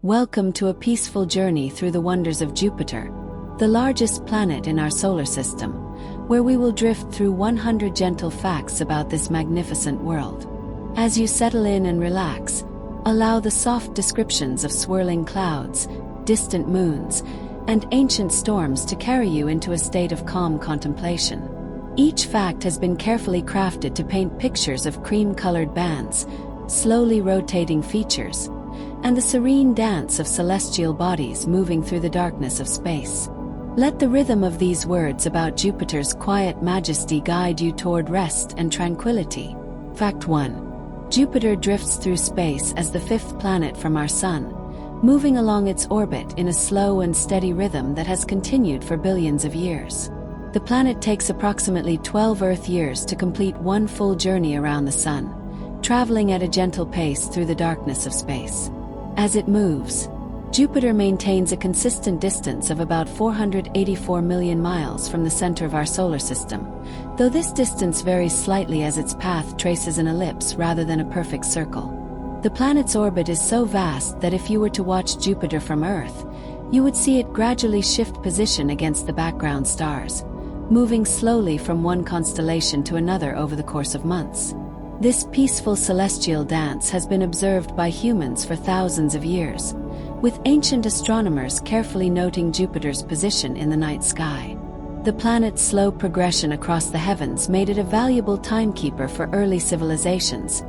Welcome to a peaceful journey through the wonders of Jupiter, the largest planet in our solar system, where we will drift through 100 gentle facts about this magnificent world. As you settle in and relax, allow the soft descriptions of swirling clouds, distant moons, and ancient storms to carry you into a state of calm contemplation. Each fact has been carefully crafted to paint pictures of cream-colored bands, slowly rotating features, and the serene dance of celestial bodies moving through the darkness of space. Let the rhythm of these words about Jupiter's quiet majesty guide you toward rest and tranquility. Fact 1. Jupiter drifts through space as the fifth planet from our Sun, moving along its orbit in a slow and steady rhythm that has continued for billions of years. The planet takes approximately 12 Earth years to complete one full journey around the Sun, traveling at a gentle pace through the darkness of space. As it moves, Jupiter maintains a consistent distance of about 484 million miles from the center of our solar system, though this distance varies slightly as its path traces an ellipse rather than a perfect circle. The planet's orbit is so vast that if you were to watch Jupiter from Earth, you would see it gradually shift position against the background stars, moving slowly from one constellation to another over the course of months. This peaceful celestial dance has been observed by humans for thousands of years, with ancient astronomers carefully noting Jupiter's position in the night sky. The planet's slow progression across the heavens made it a valuable timekeeper for early civilizations,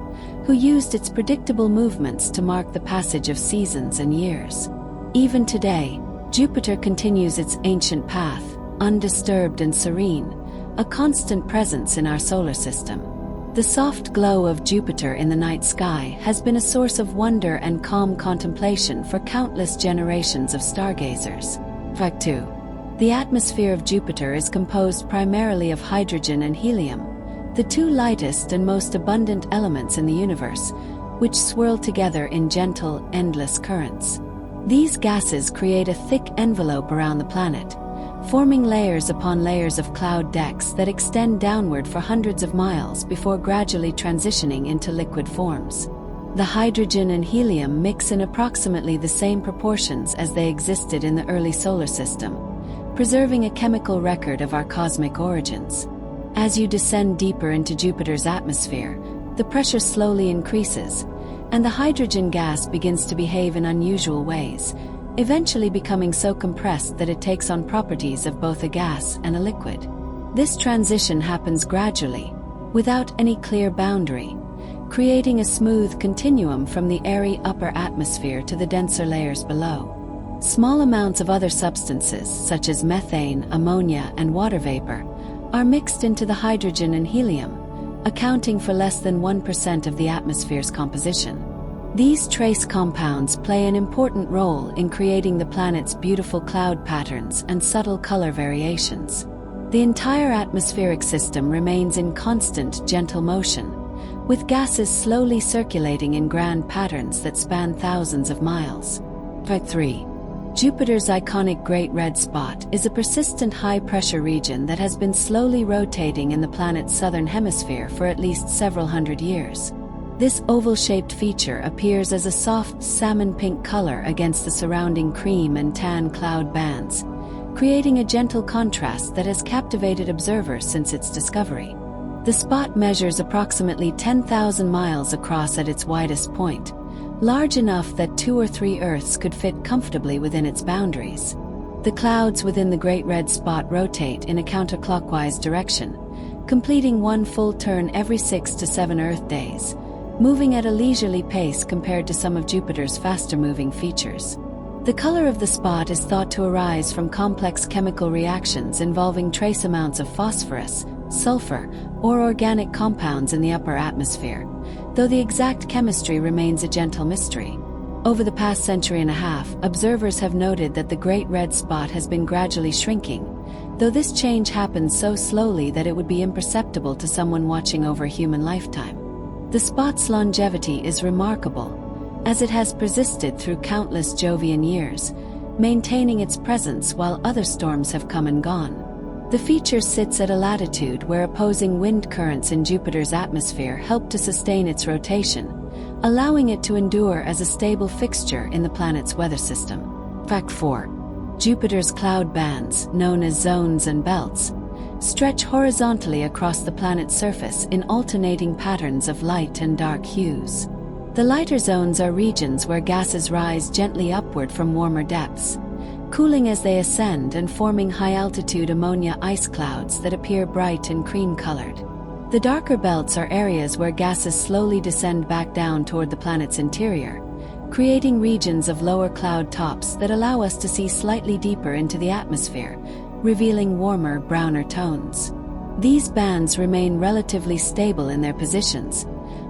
who used its predictable movements to mark the passage of seasons and years. Even today, Jupiter continues its ancient path, undisturbed and serene, a constant presence in our solar system. The soft glow of Jupiter in the night sky has been a source of wonder and calm contemplation for countless generations of stargazers. Fact 2. The atmosphere of Jupiter is composed primarily of hydrogen and helium, the two lightest and most abundant elements in the universe, which swirl together in gentle, endless currents. These gases create a thick envelope around the planet, forming layers upon layers of cloud decks that extend downward for hundreds of miles before gradually transitioning into liquid forms. The hydrogen and helium mix in approximately the same proportions as they existed in the early solar system, preserving a chemical record of our cosmic origins. As you descend deeper into Jupiter's atmosphere, the pressure slowly increases, and the hydrogen gas begins to behave in unusual ways, eventually becoming so compressed that it takes on properties of both a gas and a liquid. This transition happens gradually, without any clear boundary, creating a smooth continuum from the airy upper atmosphere to the denser layers below. Small amounts of other substances, such as methane, ammonia, and water vapor, are mixed into the hydrogen and helium, accounting for less than 1% of the atmosphere's composition. These trace compounds play an important role in creating the planet's beautiful cloud patterns and subtle color variations. The entire atmospheric system remains in constant, gentle motion, with gases slowly circulating in grand patterns that span thousands of miles. Fact 3. Jupiter's iconic Great Red Spot is a persistent high-pressure region that has been slowly rotating in the planet's southern hemisphere for at least several hundred years. This oval-shaped feature appears as a soft salmon-pink color against the surrounding cream and tan cloud bands, creating a gentle contrast that has captivated observers since its discovery. The spot measures approximately 10,000 miles across at its widest point, large enough that 2 or 3 Earths could fit comfortably within its boundaries. The clouds within the Great Red Spot rotate in a counterclockwise direction, completing one full turn every 6 to 7 Earth days, moving at a leisurely pace compared to some of Jupiter's faster-moving features. The color of the spot is thought to arise from complex chemical reactions involving trace amounts of phosphorus, sulfur, or organic compounds in the upper atmosphere, though the exact chemistry remains a gentle mystery. Over the past century and a half, observers have noted that the Great Red Spot has been gradually shrinking, though this change happens so slowly that it would be imperceptible to someone watching over a human lifetime. The spot's longevity is remarkable, as it has persisted through countless Jovian years, maintaining its presence while other storms have come and gone. The feature sits at a latitude where opposing wind currents in Jupiter's atmosphere help to sustain its rotation, allowing it to endure as a stable fixture in the planet's weather system. Fact 4. Jupiter's cloud bands, known as zones and belts, stretch horizontally across the planet's surface in alternating patterns of light and dark hues. The lighter zones are regions where gases rise gently upward from warmer depths, cooling as they ascend and forming high-altitude ammonia ice clouds that appear bright and cream-colored. The darker belts are areas where gases slowly descend back down toward the planet's interior, creating regions of lower cloud tops that allow us to see slightly deeper into the atmosphere, revealing warmer, browner tones. These bands remain relatively stable in their positions,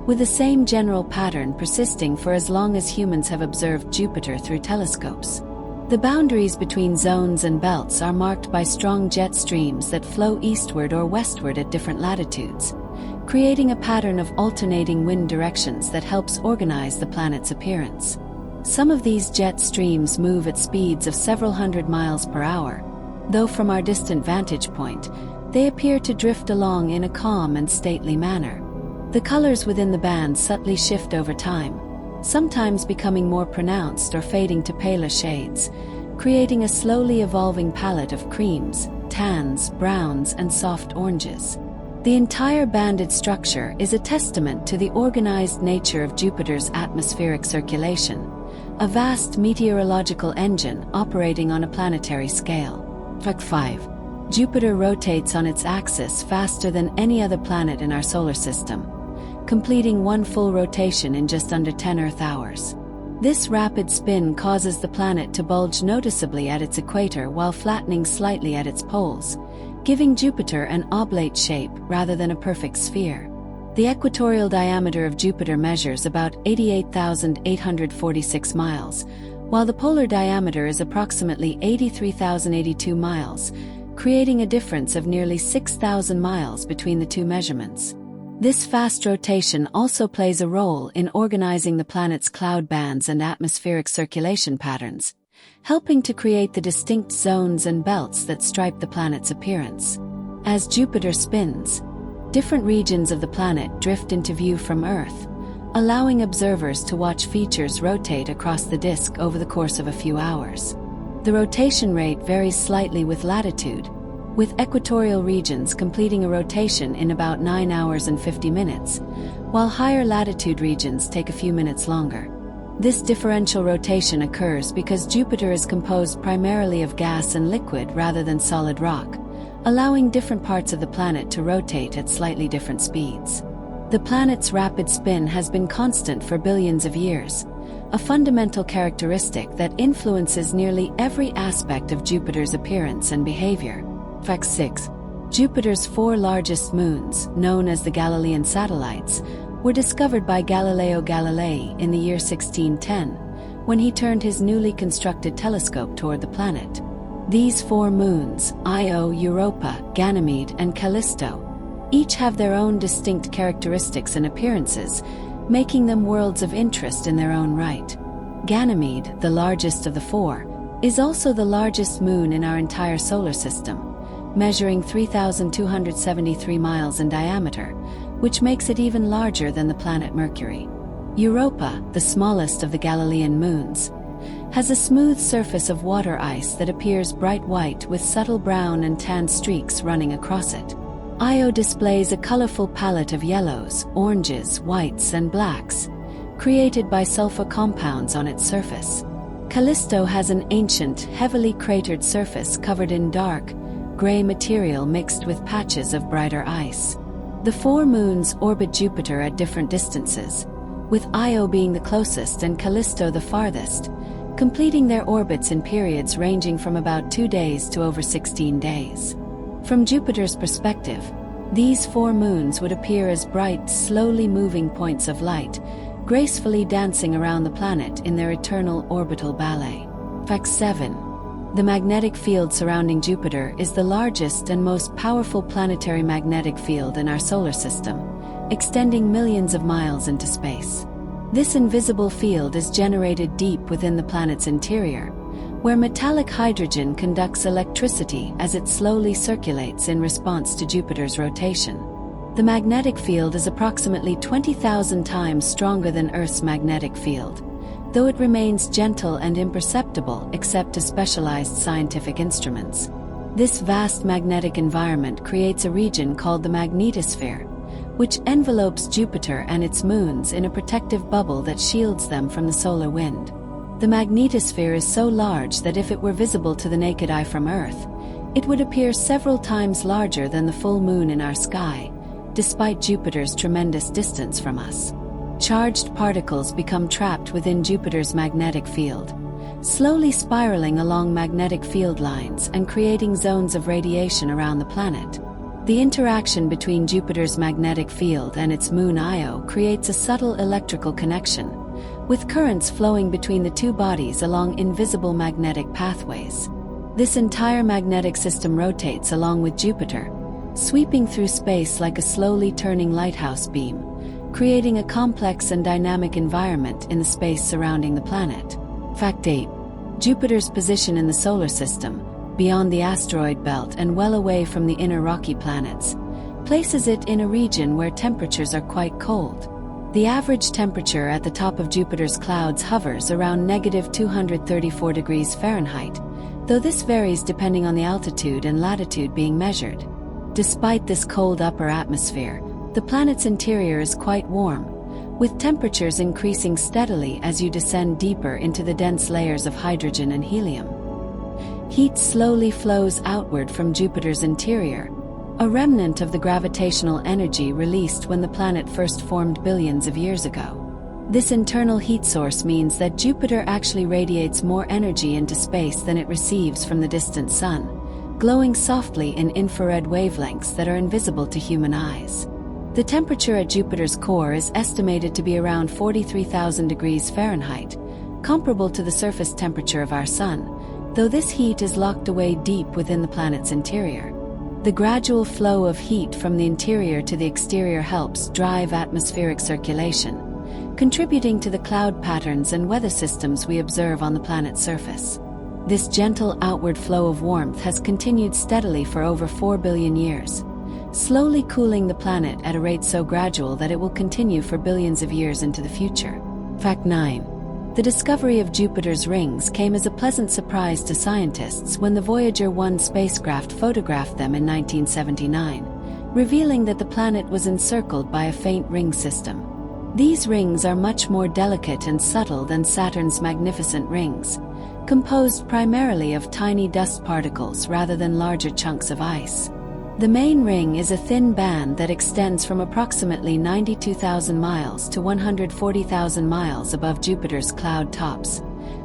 with the same general pattern persisting for as long as humans have observed Jupiter through telescopes. The boundaries between zones and belts are marked by strong jet streams that flow eastward or westward at different latitudes, creating a pattern of alternating wind directions that helps organize the planet's appearance. Some of these jet streams move at speeds of several hundred miles per hour, though from our distant vantage point, they appear to drift along in a calm and stately manner. The colors within the bands subtly shift over time, sometimes becoming more pronounced or fading to paler shades, creating a slowly evolving palette of creams, tans, browns, and soft oranges. The entire banded structure is a testament to the organized nature of Jupiter's atmospheric circulation, a vast meteorological engine operating on a planetary scale. Fact 5. Jupiter rotates on its axis faster than any other planet in our solar system, completing one full rotation in just under 10 Earth hours. This rapid spin causes the planet to bulge noticeably at its equator while flattening slightly at its poles, giving Jupiter an oblate shape rather than a perfect sphere. The equatorial diameter of Jupiter measures about 88,846 miles, while the polar diameter is approximately 83,082 miles, creating a difference of nearly 6,000 miles between the two measurements. This fast rotation also plays a role in organizing the planet's cloud bands and atmospheric circulation patterns, helping to create the distinct zones and belts that stripe the planet's appearance. As Jupiter spins, different regions of the planet drift into view from Earth, allowing observers to watch features rotate across the disk over the course of a few hours. The rotation rate varies slightly with latitude, with equatorial regions completing a rotation in about 9 hours and 50 minutes, while higher latitude regions take a few minutes longer. This differential rotation occurs because Jupiter is composed primarily of gas and liquid rather than solid rock, allowing different parts of the planet to rotate at slightly different speeds. The planet's rapid spin has been constant for billions of years, a fundamental characteristic that influences nearly every aspect of Jupiter's appearance and behavior. Fact 6. Jupiter's 4 largest moons, known as the Galilean satellites, were discovered by Galileo Galilei in the year 1610, when he turned his newly constructed telescope toward the planet. These 4 moons, Io, Europa, Ganymede, and Callisto, each have their own distinct characteristics and appearances, making them worlds of interest in their own right. Ganymede, the largest of the 4, is also the largest moon in our entire solar system, measuring 3,273 miles in diameter, which makes it even larger than the planet Mercury. Europa, the smallest of the Galilean moons, has a smooth surface of water ice that appears bright white with subtle brown and tan streaks running across it. Io displays a colorful palette of yellows, oranges, whites, and blacks, created by sulfur compounds on its surface. Callisto has an ancient, heavily cratered surface covered in dark, gray material mixed with patches of brighter ice. The 4 moons orbit Jupiter at different distances, with Io being the closest and Callisto the farthest, completing their orbits in periods ranging from about 2 days to over 16 days. From Jupiter's perspective, these 4 moons would appear as bright, slowly moving points of light, gracefully dancing around the planet in their eternal orbital ballet. Fact 7. The magnetic field surrounding Jupiter is the largest and most powerful planetary magnetic field in our solar system, extending millions of miles into space. This invisible field is generated deep within the planet's interior, where metallic hydrogen conducts electricity as it slowly circulates in response to Jupiter's rotation. The magnetic field is approximately 20,000 times stronger than Earth's magnetic field, though it remains gentle and imperceptible except to specialized scientific instruments. This vast magnetic environment creates a region called the magnetosphere, which envelopes Jupiter and its moons in a protective bubble that shields them from the solar wind. The magnetosphere is so large that if it were visible to the naked eye from Earth, it would appear several times larger than the full moon in our sky, despite Jupiter's tremendous distance from us. Charged particles become trapped within Jupiter's magnetic field, slowly spiraling along magnetic field lines and creating zones of radiation around the planet. The interaction between Jupiter's magnetic field and its moon Io creates a subtle electrical connection, with currents flowing between the two bodies along invisible magnetic pathways. This entire magnetic system rotates along with Jupiter, sweeping through space like a slowly turning lighthouse beam, creating a complex and dynamic environment in the space surrounding the planet. Fact 8. Jupiter's position in the solar system, beyond the asteroid belt and well away from the inner rocky planets, places it in a region where temperatures are quite cold. The average temperature at the top of Jupiter's clouds hovers around -234 degrees Fahrenheit, though this varies depending on the altitude and latitude being measured. Despite this cold upper atmosphere, the planet's interior is quite warm, with temperatures increasing steadily as you descend deeper into the dense layers of hydrogen and helium. Heat slowly flows outward from Jupiter's interior, a remnant of the gravitational energy released when the planet first formed billions of years ago. This internal heat source means that Jupiter actually radiates more energy into space than it receives from the distant Sun, glowing softly in infrared wavelengths that are invisible to human eyes. The temperature at Jupiter's core is estimated to be around 43,000 degrees Fahrenheit, comparable to the surface temperature of our Sun, though this heat is locked away deep within the planet's interior. The gradual flow of heat from the interior to the exterior helps drive atmospheric circulation, contributing to the cloud patterns and weather systems we observe on the planet's surface. This gentle outward flow of warmth has continued steadily for over 4 billion years, slowly cooling the planet at a rate so gradual that it will continue for billions of years into the future. Fact 9. The discovery of Jupiter's rings came as a pleasant surprise to scientists when the Voyager 1 spacecraft photographed them in 1979, revealing that the planet was encircled by a faint ring system. These rings are much more delicate and subtle than Saturn's magnificent rings, composed primarily of tiny dust particles rather than larger chunks of ice. The main ring is a thin band that extends from approximately 92,000 miles to 140,000 miles above Jupiter's cloud tops,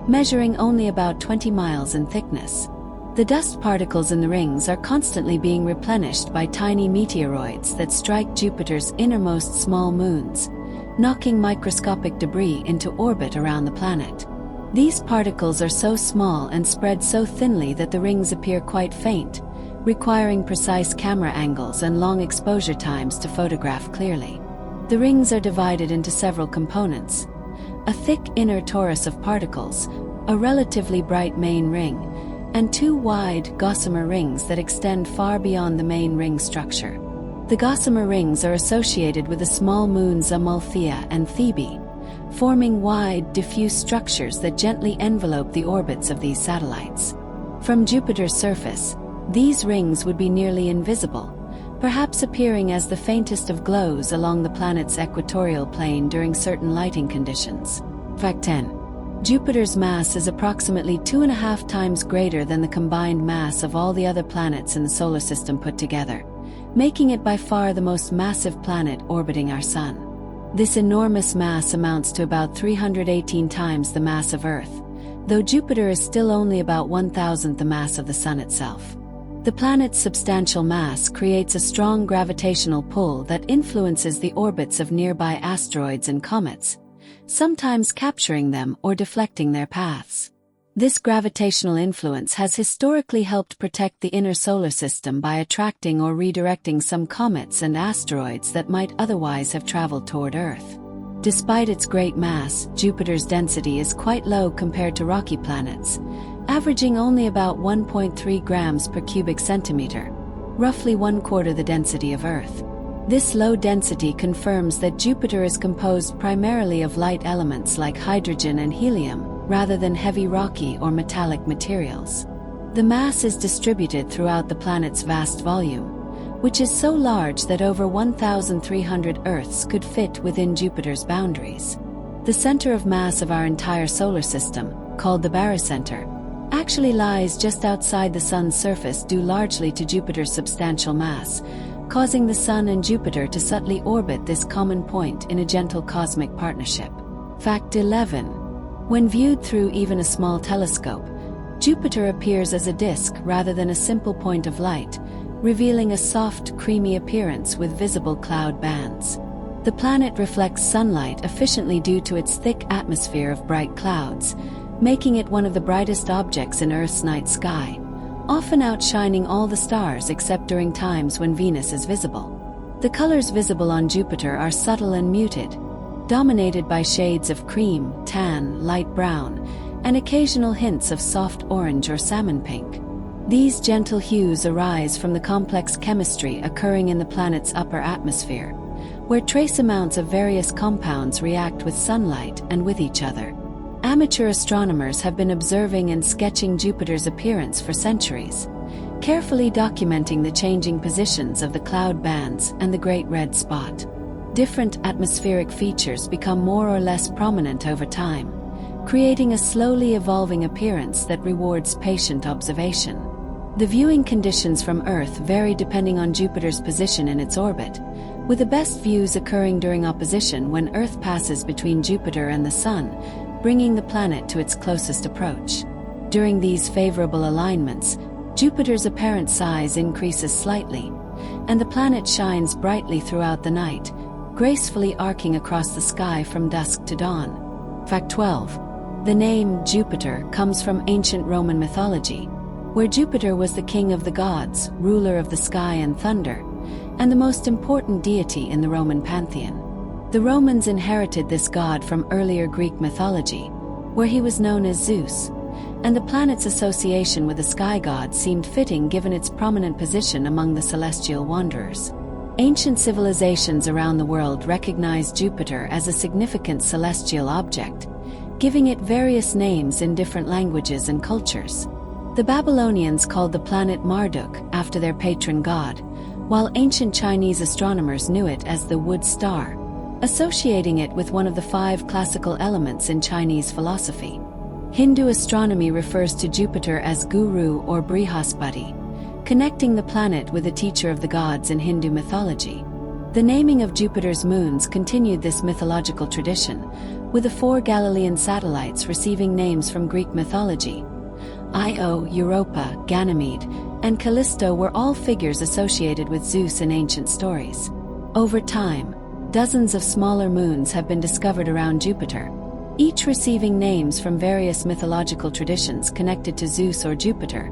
measuring only about 20 miles in thickness. The dust particles in the rings are constantly being replenished by tiny meteoroids that strike Jupiter's innermost small moons, knocking microscopic debris into orbit around the planet. These particles are so small and spread so thinly that the rings appear quite faint, requiring precise camera angles and long exposure times to photograph clearly. The rings are divided into several components: a thick inner torus of particles, a relatively bright main ring, and two wide, gossamer rings that extend far beyond the main ring structure. The gossamer rings are associated with the small moons Amalthea and Thebe, forming wide, diffuse structures that gently envelope the orbits of these satellites. From Jupiter's surface, these rings would be nearly invisible, perhaps appearing as the faintest of glows along the planet's equatorial plane during certain lighting conditions. Fact 10. Jupiter's mass is approximately 2.5 times greater than the combined mass of all the other planets in the solar system put together, making it by far the most massive planet orbiting our Sun. This enormous mass amounts to about 318 times the mass of Earth, though Jupiter is still only about 1,000th the mass of the Sun itself. The planet's substantial mass creates a strong gravitational pull that influences the orbits of nearby asteroids and comets, sometimes capturing them or deflecting their paths. This gravitational influence has historically helped protect the inner solar system by attracting or redirecting some comets and asteroids that might otherwise have traveled toward Earth. Despite its great mass, Jupiter's density is quite low compared to rocky planets, averaging only about 1.3 grams per cubic centimeter, roughly 1/4 the density of Earth. This low density confirms that Jupiter is composed primarily of light elements like hydrogen and helium, rather than heavy rocky or metallic materials. The mass is distributed throughout the planet's vast volume, which is so large that over 1,300 Earths could fit within Jupiter's boundaries. The center of mass of our entire solar system, called the barycenter, actually lies just outside the Sun's surface due largely to Jupiter's substantial mass, causing the Sun and Jupiter to subtly orbit this common point in a gentle cosmic partnership. Fact 11. When viewed through even a small telescope, Jupiter appears as a disk rather than a simple point of light, revealing a soft, creamy appearance with visible cloud bands. The planet reflects sunlight efficiently due to its thick atmosphere of bright clouds, making it one of the brightest objects in Earth's night sky, often outshining all the stars except during times when Venus is visible. The colors visible on Jupiter are subtle and muted, dominated by shades of cream, tan, light brown, and occasional hints of soft orange or salmon pink. These gentle hues arise from the complex chemistry occurring in the planet's upper atmosphere, where trace amounts of various compounds react with sunlight and with each other. Amateur astronomers have been observing and sketching Jupiter's appearance for centuries, carefully documenting the changing positions of the cloud bands and the Great Red Spot. Different atmospheric features become more or less prominent over time, creating a slowly evolving appearance that rewards patient observation. The viewing conditions from Earth vary depending on Jupiter's position in its orbit, with the best views occurring during opposition when Earth passes between Jupiter and the Sun, bringing the planet to its closest approach. During these favorable alignments, Jupiter's apparent size increases slightly, and the planet shines brightly throughout the night, gracefully arcing across the sky from dusk to dawn. Fact 12. The name Jupiter comes from ancient Roman mythology, where Jupiter was the king of the gods, ruler of the sky and thunder, and the most important deity in the Roman pantheon. The Romans inherited this god from earlier Greek mythology, where he was known as Zeus, and the planet's association with the sky god seemed fitting given its prominent position among the celestial wanderers. Ancient civilizations around the world recognized Jupiter as a significant celestial object, giving it various names in different languages and cultures. The Babylonians called the planet Marduk after their patron god, while ancient Chinese astronomers knew it as the wood star, associating it with one of the 5 classical elements in Chinese philosophy. Hindu astronomy refers to Jupiter as Guru or Brihaspati, connecting the planet with the teacher of the gods in Hindu mythology. The naming of Jupiter's moons continued this mythological tradition, with the 4 Galilean satellites receiving names from Greek mythology. Io, Europa, Ganymede, and Callisto were all figures associated with Zeus in ancient stories. Over time, dozens of smaller moons have been discovered around Jupiter, each receiving names from various mythological traditions connected to Zeus or Jupiter,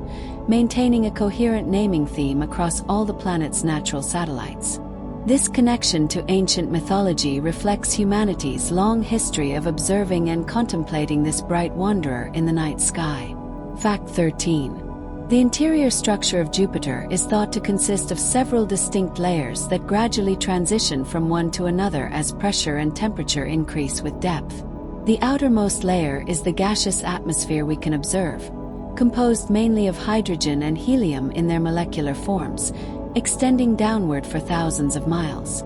maintaining a coherent naming theme across all the planet's natural satellites. This connection to ancient mythology reflects humanity's long history of observing and contemplating this bright wanderer in the night sky. Fact 13. The interior structure of Jupiter is thought to consist of several distinct layers that gradually transition from one to another as pressure and temperature increase with depth. The outermost layer is the gaseous atmosphere we can observe, composed mainly of hydrogen and helium in their molecular forms, extending downward for thousands of miles.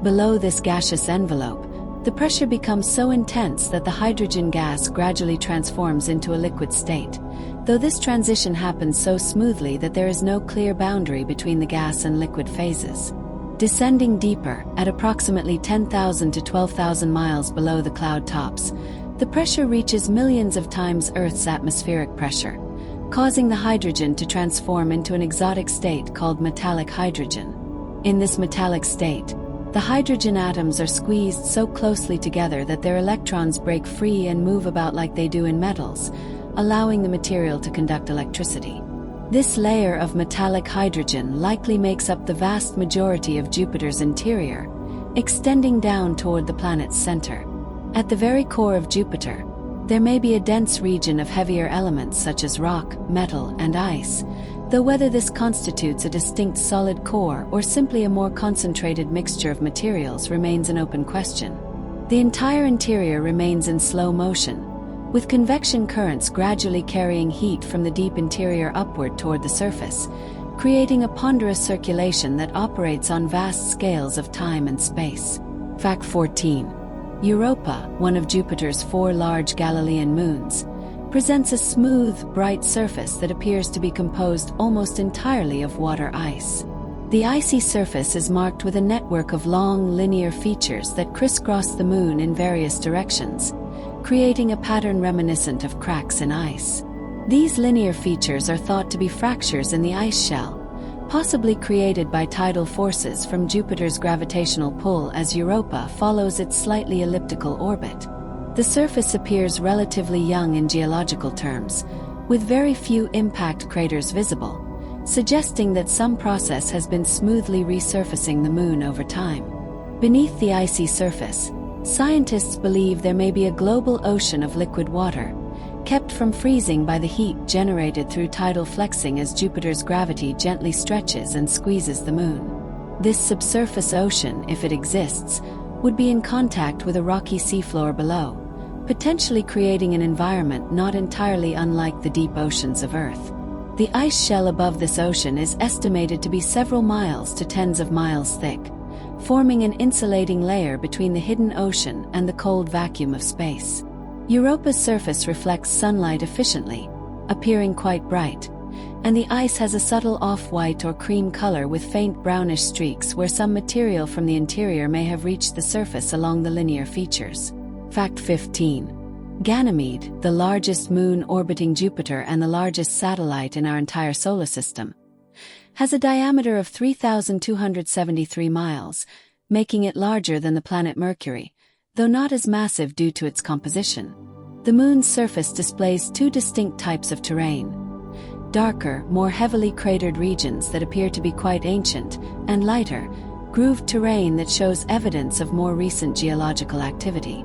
Below this gaseous envelope, the pressure becomes so intense that the hydrogen gas gradually transforms into a liquid state, though this transition happens so smoothly that there is no clear boundary between the gas and liquid phases. Descending deeper, at approximately 10,000 to 12,000 miles below the cloud tops, the pressure reaches millions of times Earth's atmospheric pressure, causing the hydrogen to transform into an exotic state called metallic hydrogen. In this metallic state, the hydrogen atoms are squeezed so closely together that their electrons break free and move about like they do in metals, allowing the material to conduct electricity. This layer of metallic hydrogen likely makes up the vast majority of Jupiter's interior, extending down toward the planet's center. At the very core of Jupiter, there may be a dense region of heavier elements such as rock, metal, and ice, though whether this constitutes a distinct solid core or simply a more concentrated mixture of materials remains an open question. The entire interior remains in slow motion, with convection currents gradually carrying heat from the deep interior upward toward the surface, creating a ponderous circulation that operates on vast scales of time and space. Fact 14. Europa, one of Jupiter's 4 large Galilean moons, presents a smooth, bright surface that appears to be composed almost entirely of water ice. The icy surface is marked with a network of long, linear features that crisscross the moon in various directions, creating a pattern reminiscent of cracks in ice. These linear features are thought to be fractures in the ice shell, possibly created by tidal forces from Jupiter's gravitational pull as Europa follows its slightly elliptical orbit. The surface appears relatively young in geological terms, with very few impact craters visible, suggesting that some process has been smoothly resurfacing the moon over time. Beneath the icy surface, scientists believe there may be a global ocean of liquid water, kept from freezing by the heat generated through tidal flexing as Jupiter's gravity gently stretches and squeezes the moon. This subsurface ocean, if it exists, would be in contact with a rocky seafloor below, potentially creating an environment not entirely unlike the deep oceans of Earth. The ice shell above this ocean is estimated to be several miles to tens of miles thick, forming an insulating layer between the hidden ocean and the cold vacuum of space. Europa's surface reflects sunlight efficiently, appearing quite bright, and the ice has a subtle off-white or cream color with faint brownish streaks where some material from the interior may have reached the surface along the linear features. Fact 15. Ganymede, the largest moon orbiting Jupiter and the largest satellite in our entire solar system, has a diameter of 3,273 miles, making it larger than the planet Mercury, though not as massive due to its composition. The moon's surface displays 2 distinct types of terrain: darker, more heavily cratered regions that appear to be quite ancient, and lighter, grooved terrain that shows evidence of more recent geological activity.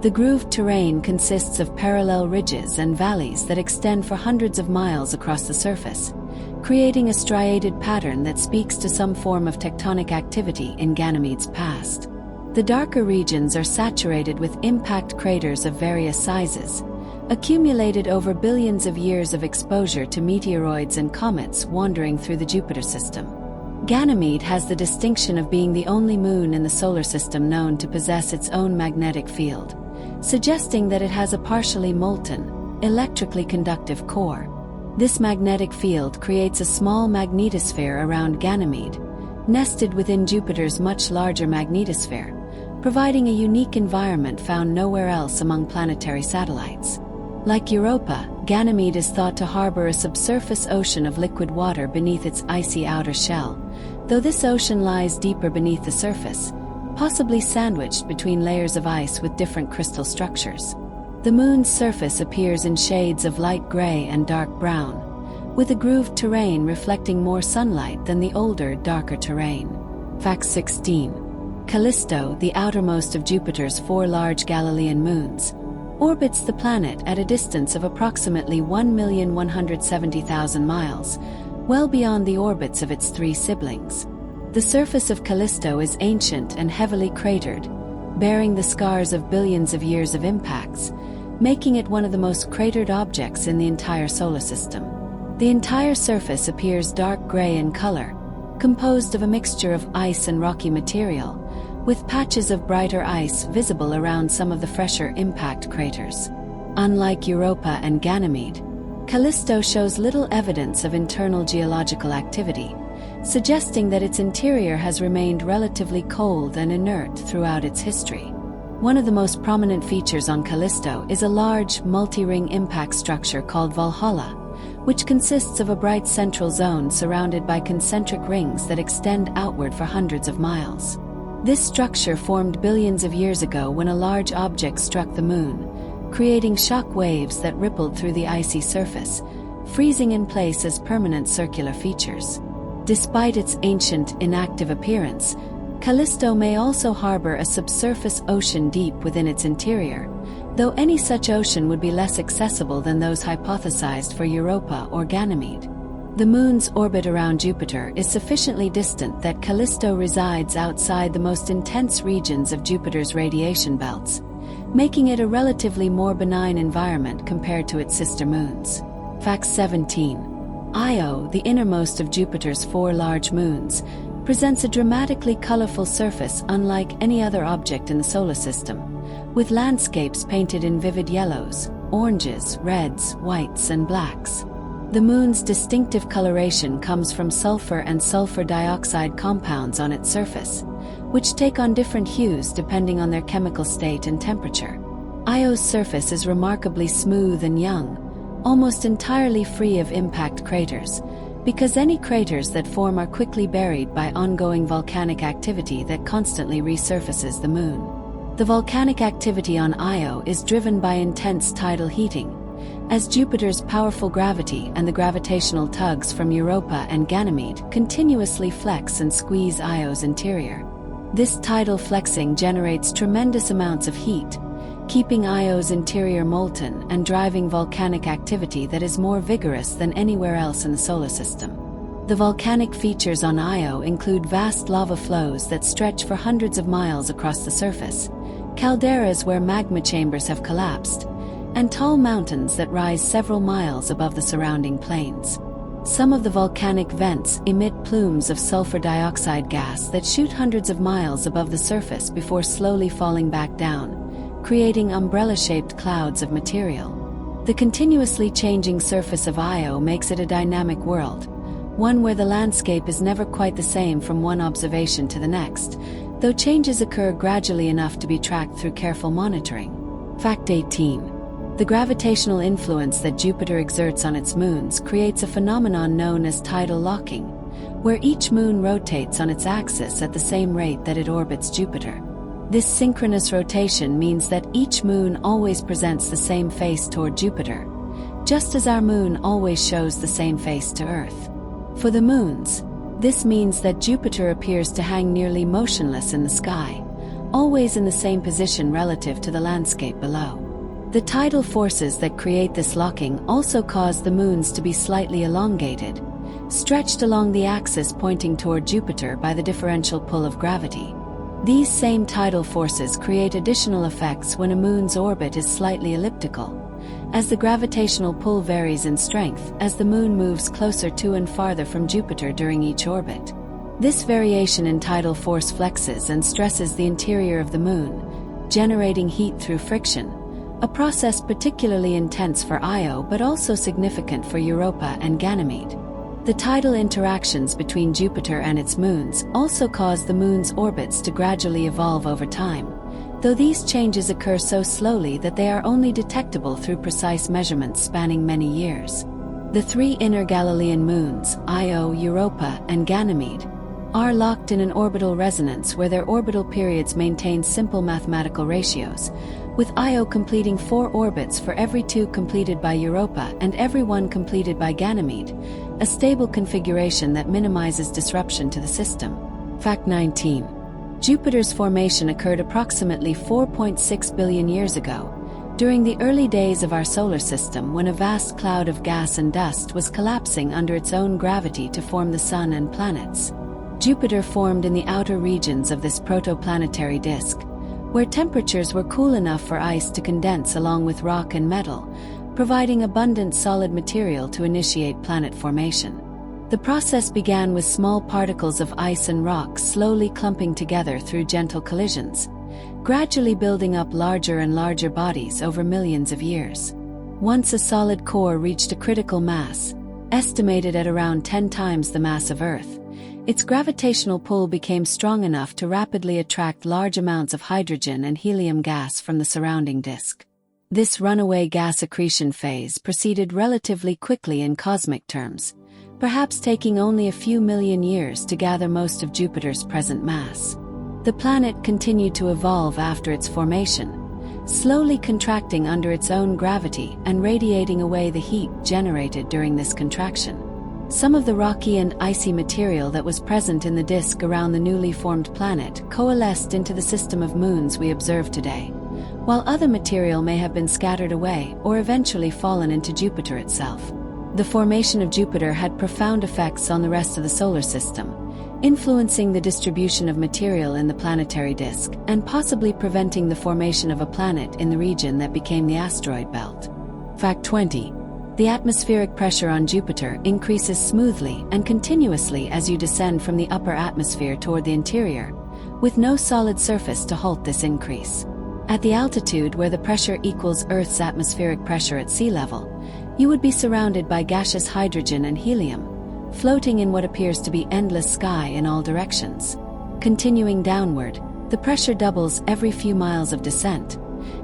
The grooved terrain consists of parallel ridges and valleys that extend for hundreds of miles across the surface, creating a striated pattern that speaks to some form of tectonic activity in Ganymede's past. The darker regions are saturated with impact craters of various sizes, accumulated over billions of years of exposure to meteoroids and comets wandering through the Jupiter system. Ganymede has the distinction of being the only moon in the solar system known to possess its own magnetic field, suggesting that it has a partially molten, electrically conductive core. This magnetic field creates a small magnetosphere around Ganymede, nested within Jupiter's much larger magnetosphere, providing a unique environment found nowhere else among planetary satellites. Like Europa, Ganymede is thought to harbor a subsurface ocean of liquid water beneath its icy outer shell, though this ocean lies deeper beneath the surface, possibly sandwiched between layers of ice with different crystal structures. The moon's surface appears in shades of light gray and dark brown, with the grooved terrain reflecting more sunlight than the older, darker terrain. Fact 16. Callisto, the outermost of Jupiter's 4 large Galilean moons, orbits the planet at a distance of approximately 1,170,000 miles, well beyond the orbits of its 3 siblings. The surface of Callisto is ancient and heavily cratered, bearing the scars of billions of years of impacts, making it one of the most cratered objects in the entire solar system. The entire surface appears dark gray in color, composed of a mixture of ice and rocky material, with patches of brighter ice visible around some of the fresher impact craters. Unlike Europa and Ganymede, Callisto shows little evidence of internal geological activity, suggesting that its interior has remained relatively cold and inert throughout its history. One of the most prominent features on Callisto is a large, multi-ring impact structure called Valhalla, which consists of a bright central zone surrounded by concentric rings that extend outward for hundreds of miles. This structure formed billions of years ago when a large object struck the moon, creating shock waves that rippled through the icy surface, freezing in place as permanent circular features. Despite its ancient, inactive appearance, Callisto may also harbor a subsurface ocean deep within its interior, though any such ocean would be less accessible than those hypothesized for Europa or Ganymede. The Moon's orbit around Jupiter is sufficiently distant that Callisto resides outside the most intense regions of Jupiter's radiation belts, making it a relatively more benign environment compared to its sister moons. Fact 17. Io, the innermost of Jupiter's 4 large moons, presents a dramatically colorful surface unlike any other object in the solar system, with landscapes painted in vivid yellows, oranges, reds, whites, and blacks. The Moon's distinctive coloration comes from sulfur and sulfur dioxide compounds on its surface, which take on different hues depending on their chemical state and temperature. Io's surface is remarkably smooth and young, almost entirely free of impact craters, because any craters that form are quickly buried by ongoing volcanic activity that constantly resurfaces the Moon. The volcanic activity on Io is driven by intense tidal heating, as Jupiter's powerful gravity and the gravitational tugs from Europa and Ganymede continuously flex and squeeze Io's interior. This tidal flexing generates tremendous amounts of heat, keeping Io's interior molten and driving volcanic activity that is more vigorous than anywhere else in the solar system. The volcanic features on Io include vast lava flows that stretch for hundreds of miles across the surface, calderas where magma chambers have collapsed, and tall mountains that rise several miles above the surrounding plains. Some of the volcanic vents emit plumes of sulfur dioxide gas that shoot hundreds of miles above the surface before slowly falling back down, creating umbrella-shaped clouds of material. The continuously changing surface of Io makes it a dynamic world, one where the landscape is never quite the same from one observation to the next, though changes occur gradually enough to be tracked through careful monitoring. Fact 18. The gravitational influence that Jupiter exerts on its moons creates a phenomenon known as tidal locking, where each moon rotates on its axis at the same rate that it orbits Jupiter. This synchronous rotation means that each moon always presents the same face toward Jupiter, just as our moon always shows the same face to Earth. For the moons, this means that Jupiter appears to hang nearly motionless in the sky, always in the same position relative to the landscape below. The tidal forces that create this locking also cause the moons to be slightly elongated, stretched along the axis pointing toward Jupiter by the differential pull of gravity. These same tidal forces create additional effects when a moon's orbit is slightly elliptical, as the gravitational pull varies in strength as the moon moves closer to and farther from Jupiter during each orbit. This variation in tidal force flexes and stresses the interior of the moon, generating heat through friction, a process particularly intense for Io but also significant for Europa and Ganymede. The tidal interactions between Jupiter and its moons also cause the moon's orbits to gradually evolve over time, though these changes occur so slowly that they are only detectable through precise measurements spanning many years. The 3 inner Galilean moons, Io, Europa, and Ganymede, are locked in an orbital resonance where their orbital periods maintain simple mathematical ratios, with Io completing 4 orbits for every 2 completed by Europa and every 1 completed by Ganymede, a stable configuration that minimizes disruption to the system. Fact 19. Jupiter's formation occurred approximately 4.6 billion years ago, during the early days of our solar system when a vast cloud of gas and dust was collapsing under its own gravity to form the Sun and planets. Jupiter formed in the outer regions of this protoplanetary disk, where temperatures were cool enough for ice to condense along with rock and metal, providing abundant solid material to initiate planet formation. The process began with small particles of ice and rock slowly clumping together through gentle collisions, gradually building up larger and larger bodies over millions of years. Once a solid core reached a critical mass, estimated at around 10 times the mass of Earth, its gravitational pull became strong enough to rapidly attract large amounts of hydrogen and helium gas from the surrounding disk. This runaway gas accretion phase proceeded relatively quickly in cosmic terms, perhaps taking only a few million years to gather most of Jupiter's present mass. The planet continued to evolve after its formation, slowly contracting under its own gravity and radiating away the heat generated during this contraction. Some of the rocky and icy material that was present in the disk around the newly formed planet coalesced into the system of moons we observe today, while other material may have been scattered away or eventually fallen into Jupiter itself. The formation of Jupiter had profound effects on the rest of the solar system, influencing the distribution of material in the planetary disk and possibly preventing the formation of a planet in the region that became the asteroid belt. Fact 20. The atmospheric pressure on Jupiter increases smoothly and continuously as you descend from the upper atmosphere toward the interior, with no solid surface to halt this increase. At the altitude where the pressure equals Earth's atmospheric pressure at sea level, you would be surrounded by gaseous hydrogen and helium, floating in what appears to be endless sky in all directions. Continuing downward, the pressure doubles every few miles of descent,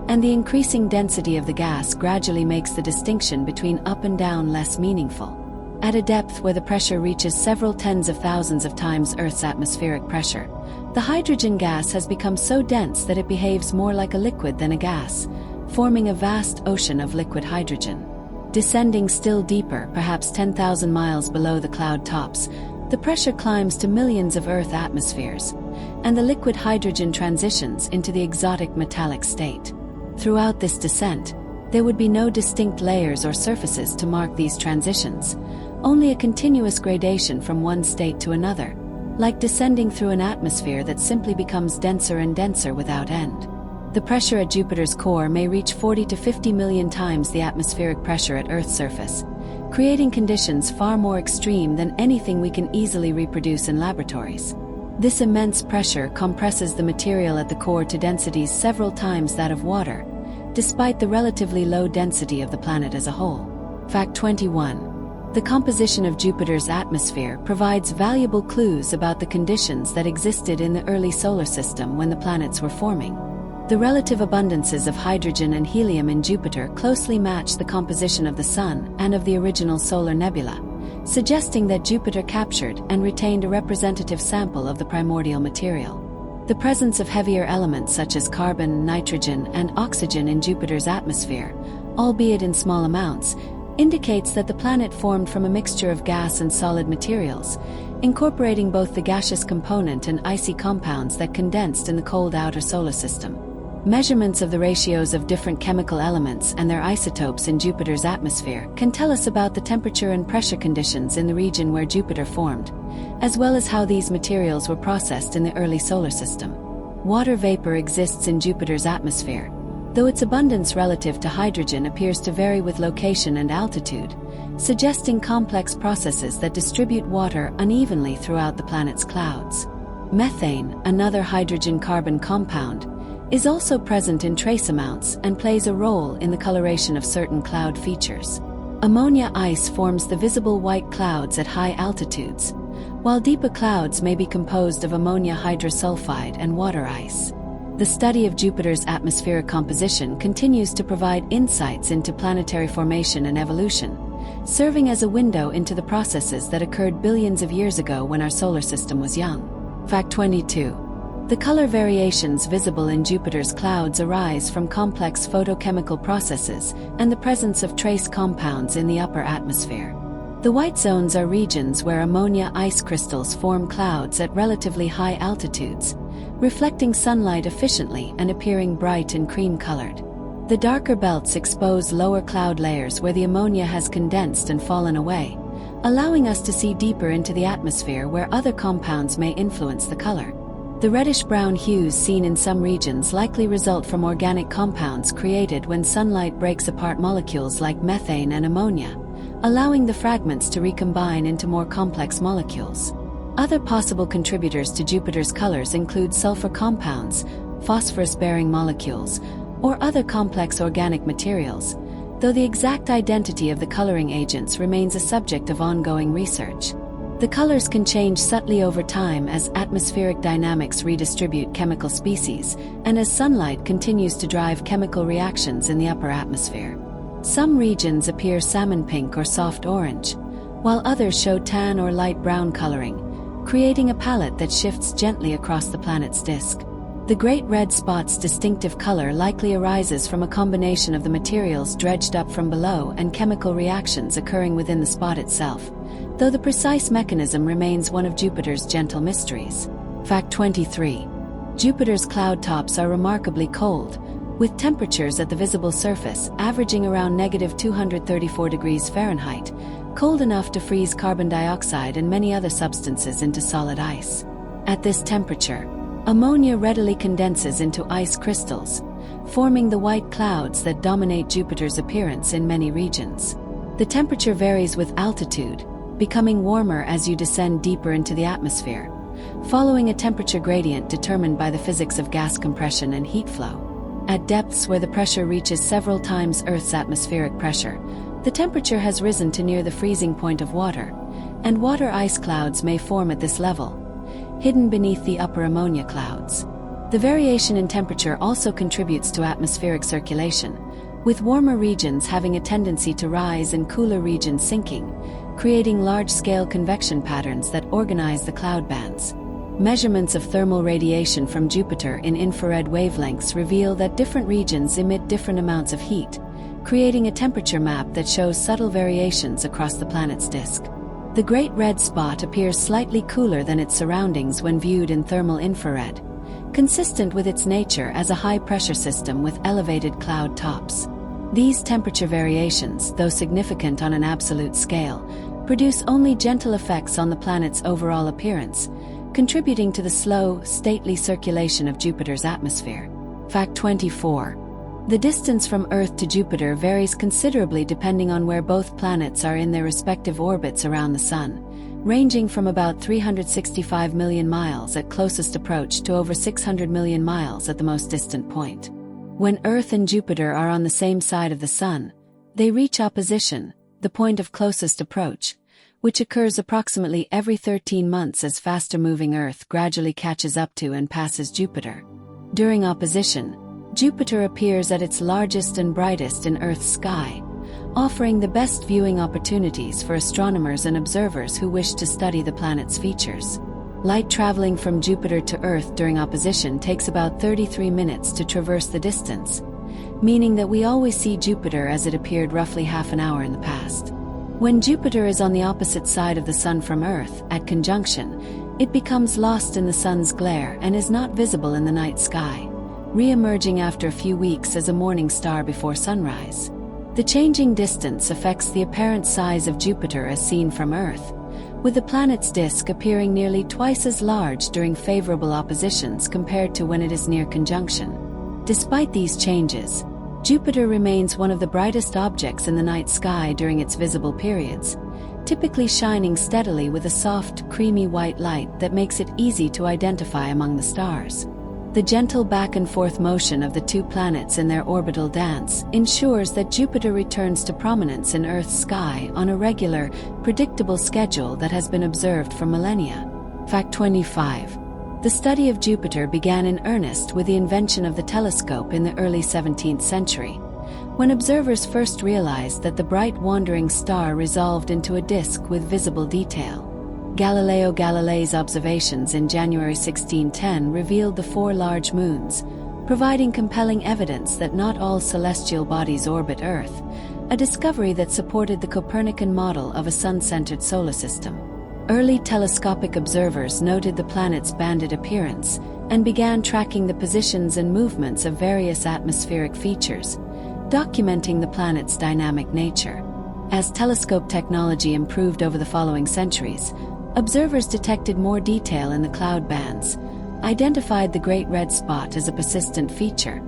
and the increasing density of the gas gradually makes the distinction between up and down less meaningful. At a depth where the pressure reaches several tens of thousands of times Earth's atmospheric pressure, the hydrogen gas has become so dense that it behaves more like a liquid than a gas, forming a vast ocean of liquid hydrogen. Descending still deeper, perhaps 10,000 miles below the cloud tops, the pressure climbs to millions of Earth atmospheres, and the liquid hydrogen transitions into the exotic metallic state. Throughout this descent, there would be no distinct layers or surfaces to mark these transitions, only a continuous gradation from one state to another, like descending through an atmosphere that simply becomes denser and denser without end. The pressure at Jupiter's core may reach 40 to 50 million times the atmospheric pressure at Earth's surface, creating conditions far more extreme than anything we can easily reproduce in laboratories. This immense pressure compresses the material at the core to densities several times that of water, despite the relatively low density of the planet as a whole. Fact 21. The composition of Jupiter's atmosphere provides valuable clues about the conditions that existed in the early solar system when the planets were forming. The relative abundances of hydrogen and helium in Jupiter closely match the composition of the Sun and of the original solar nebula, suggesting that Jupiter captured and retained a representative sample of the primordial material. The presence of heavier elements such as carbon, nitrogen, and oxygen in Jupiter's atmosphere, albeit in small amounts, indicates that the planet formed from a mixture of gas and solid materials, incorporating both the gaseous component and icy compounds that condensed in the cold outer solar system. Measurements of the ratios of different chemical elements and their isotopes in Jupiter's atmosphere can tell us about the temperature and pressure conditions in the region where Jupiter formed, as well as how these materials were processed in the early solar system. Water vapor exists in Jupiter's atmosphere, though its abundance relative to hydrogen appears to vary with location and altitude, suggesting complex processes that distribute water unevenly throughout the planet's clouds. Methane, another hydrogen-carbon compound, is also present in trace amounts and plays a role in the coloration of certain cloud features. Ammonia ice forms the visible white clouds at high altitudes, while deeper clouds may be composed of ammonia hydrosulfide and water ice. The study of Jupiter's atmospheric composition continues to provide insights into planetary formation and evolution, serving as a window into the processes that occurred billions of years ago when our solar system was young. Fact 22. The color variations visible in Jupiter's clouds arise from complex photochemical processes and the presence of trace compounds in the upper atmosphere. The white zones are regions where ammonia ice crystals form clouds at relatively high altitudes, reflecting sunlight efficiently and appearing bright and cream-colored. The darker belts expose lower cloud layers where the ammonia has condensed and fallen away, allowing us to see deeper into the atmosphere where other compounds may influence the color. The reddish-brown hues seen in some regions likely result from organic compounds created when sunlight breaks apart molecules like methane and ammonia, allowing the fragments to recombine into more complex molecules. Other possible contributors to Jupiter's colors include sulfur compounds, phosphorus-bearing molecules, or other complex organic materials, though the exact identity of the coloring agents remains a subject of ongoing research. The colors can change subtly over time as atmospheric dynamics redistribute chemical species, and as sunlight continues to drive chemical reactions in the upper atmosphere. Some regions appear salmon pink or soft orange, while others show tan or light brown coloring, creating a palette that shifts gently across the planet's disk. The Great Red Spot's distinctive color likely arises from a combination of the materials dredged up from below and chemical reactions occurring within the spot itself, though the precise mechanism remains one of Jupiter's gentle mysteries. Fact 23. Jupiter's cloud tops are remarkably cold, with temperatures at the visible surface averaging around -234 degrees Fahrenheit, cold enough to freeze carbon dioxide and many other substances into solid ice. At this temperature, ammonia readily condenses into ice crystals, forming the white clouds that dominate Jupiter's appearance in many regions. The temperature varies with altitude, becoming warmer as you descend deeper into the atmosphere, following a temperature gradient determined by the physics of gas compression and heat flow. At depths where the pressure reaches several times Earth's atmospheric pressure, the temperature has risen to near the freezing point of water, and water ice clouds may form at this level, hidden beneath the upper ammonia clouds. The variation in temperature also contributes to atmospheric circulation, with warmer regions having a tendency to rise and cooler regions sinking, creating large-scale convection patterns that organize the cloud bands. Measurements of thermal radiation from Jupiter in infrared wavelengths reveal that different regions emit different amounts of heat, creating a temperature map that shows subtle variations across the planet's disk. The Great Red Spot appears slightly cooler than its surroundings when viewed in thermal infrared, consistent with its nature as a high-pressure system with elevated cloud tops. These temperature variations, though significant on an absolute scale, produce only gentle effects on the planet's overall appearance, contributing to the slow, stately circulation of Jupiter's atmosphere. Fact 24. The distance from Earth to Jupiter varies considerably depending on where both planets are in their respective orbits around the Sun, ranging from about 365 million miles at closest approach to over 600 million miles at the most distant point. When Earth and Jupiter are on the same side of the Sun, they reach opposition, the point of closest approach, which occurs approximately every 13 months as faster-moving Earth gradually catches up to and passes Jupiter. During opposition, Jupiter appears at its largest and brightest in Earth's sky, offering the best viewing opportunities for astronomers and observers who wish to study the planet's features. Light traveling from Jupiter to Earth during opposition takes about 33 minutes to traverse the distance, meaning that we always see Jupiter as it appeared roughly half an hour in the past. When Jupiter is on the opposite side of the Sun from Earth, at conjunction, it becomes lost in the Sun's glare and is not visible in the night sky, re-emerging after a few weeks as a morning star before sunrise. The changing distance affects the apparent size of Jupiter as seen from Earth, with the planet's disk appearing nearly twice as large during favorable oppositions compared to when it is near conjunction. Despite these changes, Jupiter remains one of the brightest objects in the night sky during its visible periods, typically shining steadily with a soft, creamy white light that makes it easy to identify among the stars. The gentle back-and-forth motion of the two planets in their orbital dance ensures that Jupiter returns to prominence in Earth's sky on a regular, predictable schedule that has been observed for millennia. Fact 25. The study of Jupiter began in earnest with the invention of the telescope in the early 17th century, when observers first realized that the bright wandering star resolved into a disk with visible detail. Galileo Galilei's observations in January 1610 revealed the 4 large moons, providing compelling evidence that not all celestial bodies orbit Earth, a discovery that supported the Copernican model of a sun-centered solar system. Early telescopic observers noted the planet's banded appearance and began tracking the positions and movements of various atmospheric features, documenting the planet's dynamic nature. As telescope technology improved over the following centuries, observers detected more detail in the cloud bands, identified the Great Red Spot as a persistent feature,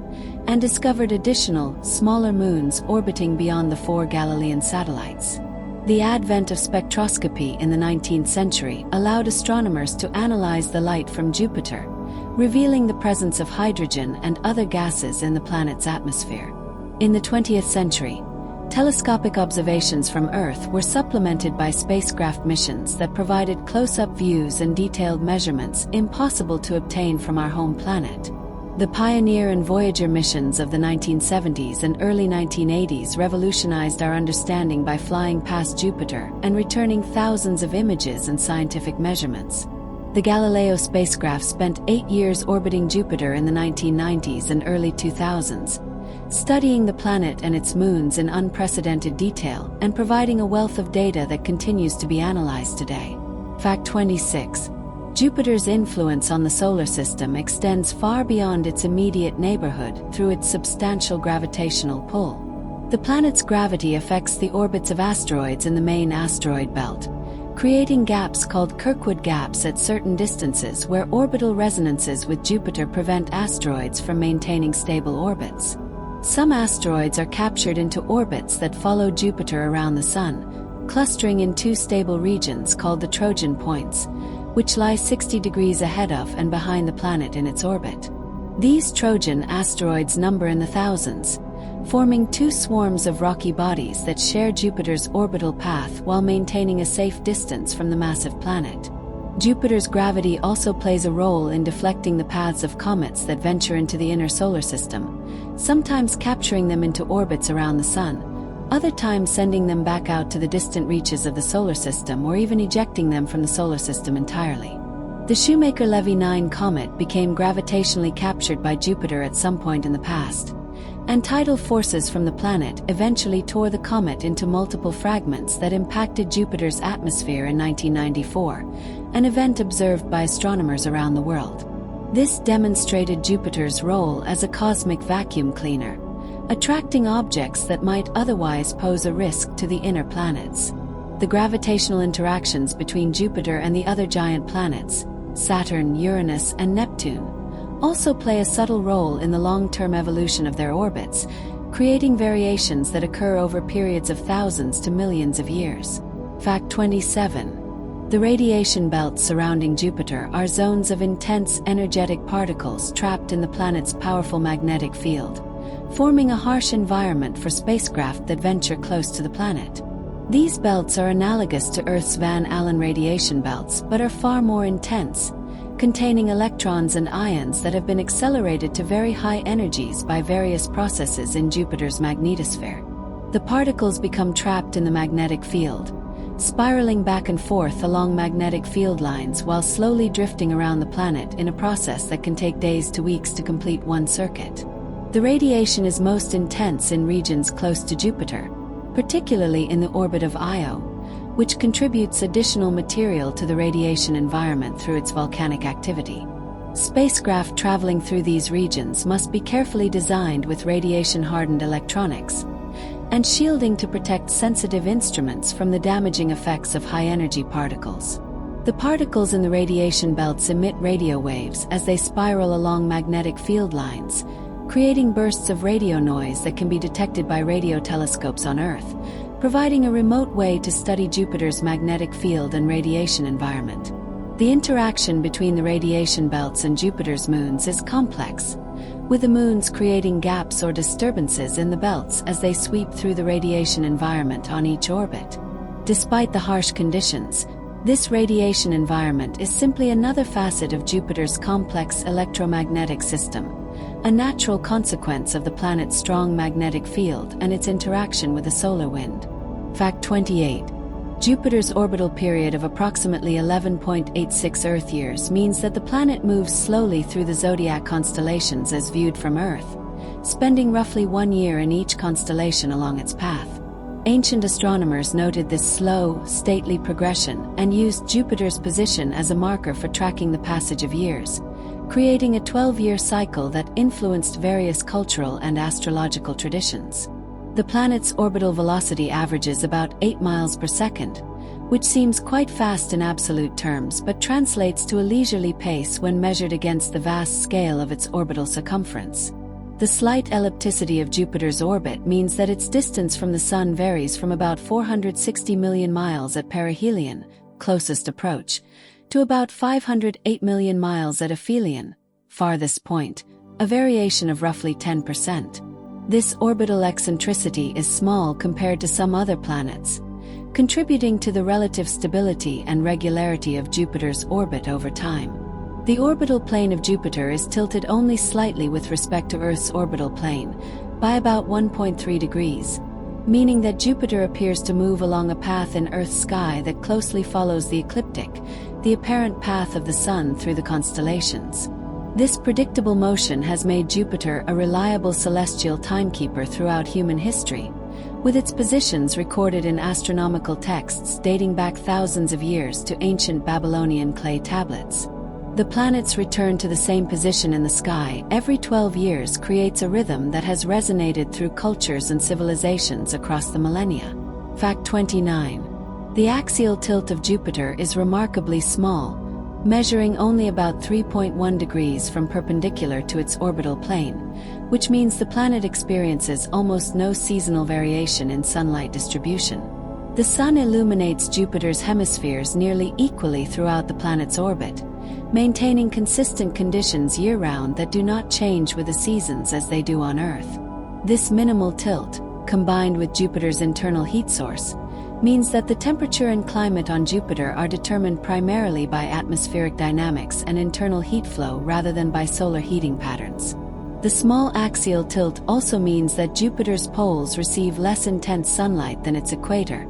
and discovered additional, smaller moons orbiting beyond the 4 Galilean satellites. The advent of spectroscopy in the 19th century allowed astronomers to analyze the light from Jupiter, revealing the presence of hydrogen and other gases in the planet's atmosphere. In the 20th century, telescopic observations from Earth were supplemented by spacecraft missions that provided close-up views and detailed measurements impossible to obtain from our home planet. The Pioneer and Voyager missions of the 1970s and early 1980s revolutionized our understanding by flying past Jupiter and returning thousands of images and scientific measurements. The Galileo spacecraft spent 8 years orbiting Jupiter in the 1990s and early 2000s, studying the planet and its moons in unprecedented detail and providing a wealth of data that continues to be analyzed today. Fact 26. Jupiter's influence on the solar system extends far beyond its immediate neighborhood through its substantial gravitational pull. The planet's gravity affects the orbits of asteroids in the main asteroid belt, creating gaps called Kirkwood gaps at certain distances where orbital resonances with Jupiter prevent asteroids from maintaining stable orbits. Some asteroids are captured into orbits that follow Jupiter around the Sun, clustering in two stable regions called the Trojan points, which lie 60 degrees ahead of and behind the planet in its orbit. These Trojan asteroids number in the thousands, forming two swarms of rocky bodies that share Jupiter's orbital path while maintaining a safe distance from the massive planet. Jupiter's gravity also plays a role in deflecting the paths of comets that venture into the inner solar system, sometimes capturing them into orbits around the Sun, other times sending them back out to the distant reaches of the solar system or even ejecting them from the solar system entirely. The Shoemaker-Levy 9 comet became gravitationally captured by Jupiter at some point in the past, and tidal forces from the planet eventually tore the comet into multiple fragments that impacted Jupiter's atmosphere in 1994, an event observed by astronomers around the world. This demonstrated Jupiter's role as a cosmic vacuum cleaner, attracting objects that might otherwise pose a risk to the inner planets. The gravitational interactions between Jupiter and the other giant planets, Saturn, Uranus, and Neptune, also play a subtle role in the long-term evolution of their orbits, creating variations that occur over periods of thousands to millions of years. Fact 27. The radiation belts surrounding Jupiter are zones of intense energetic particles trapped in the planet's powerful magnetic field, forming a harsh environment for spacecraft that venture close to the planet. These belts are analogous to Earth's Van Allen radiation belts but are far more intense, containing electrons and ions that have been accelerated to very high energies by various processes in Jupiter's magnetosphere. The particles become trapped in the magnetic field, spiraling back and forth along magnetic field lines while slowly drifting around the planet in a process that can take days to weeks to complete one circuit. The radiation is most intense in regions close to Jupiter, particularly in the orbit of Io, which contributes additional material to the radiation environment through its volcanic activity. Spacecraft traveling through these regions must be carefully designed with radiation-hardened electronics and shielding to protect sensitive instruments from the damaging effects of high-energy particles. The particles in the radiation belts emit radio waves as they spiral along magnetic field lines, creating bursts of radio noise that can be detected by radio telescopes on Earth, providing a remote way to study Jupiter's magnetic field and radiation environment. The interaction between the radiation belts and Jupiter's moons is complex, with the moons creating gaps or disturbances in the belts as they sweep through the radiation environment on each orbit. Despite the harsh conditions, this radiation environment is simply another facet of Jupiter's complex electromagnetic system, a natural consequence of the planet's strong magnetic field and its interaction with the solar wind. Fact 28. Jupiter's orbital period of approximately 11.86 Earth years means that the planet moves slowly through the zodiac constellations as viewed from Earth, spending roughly 1 year in each constellation along its path. Ancient astronomers noted this slow, stately progression and used Jupiter's position as a marker for tracking the passage of years, creating a 12-year cycle that influenced various cultural and astrological traditions. The planet's orbital velocity averages about 8 miles per second, which seems quite fast in absolute terms but translates to a leisurely pace when measured against the vast scale of its orbital circumference. The slight ellipticity of Jupiter's orbit means that its distance from the Sun varies from about 460 million miles at perihelion, closest approach, to about 508 million miles at aphelion, farthest point, a variation of roughly 10%. This orbital eccentricity is small compared to some other planets, contributing to the relative stability and regularity of Jupiter's orbit over time. The orbital plane of Jupiter is tilted only slightly with respect to Earth's orbital plane, by about 1.3 degrees, meaning that Jupiter appears to move along a path in Earth's sky that closely follows the ecliptic, the apparent path of the Sun through the constellations. This predictable motion has made Jupiter a reliable celestial timekeeper throughout human history, with its positions recorded in astronomical texts dating back thousands of years to ancient Babylonian clay tablets. The planet's return to the same position in the sky every 12 years creates a rhythm that has resonated through cultures and civilizations across the millennia. Fact 29. The axial tilt of Jupiter is remarkably small, measuring only about 3.1 degrees from perpendicular to its orbital plane, which means the planet experiences almost no seasonal variation in sunlight distribution. The Sun illuminates Jupiter's hemispheres nearly equally throughout the planet's orbit, maintaining consistent conditions year-round that do not change with the seasons as they do on Earth. This minimal tilt, combined with Jupiter's internal heat source, means that the temperature and climate on Jupiter are determined primarily by atmospheric dynamics and internal heat flow rather than by solar heating patterns. The small axial tilt also means that Jupiter's poles receive less intense sunlight than its equator,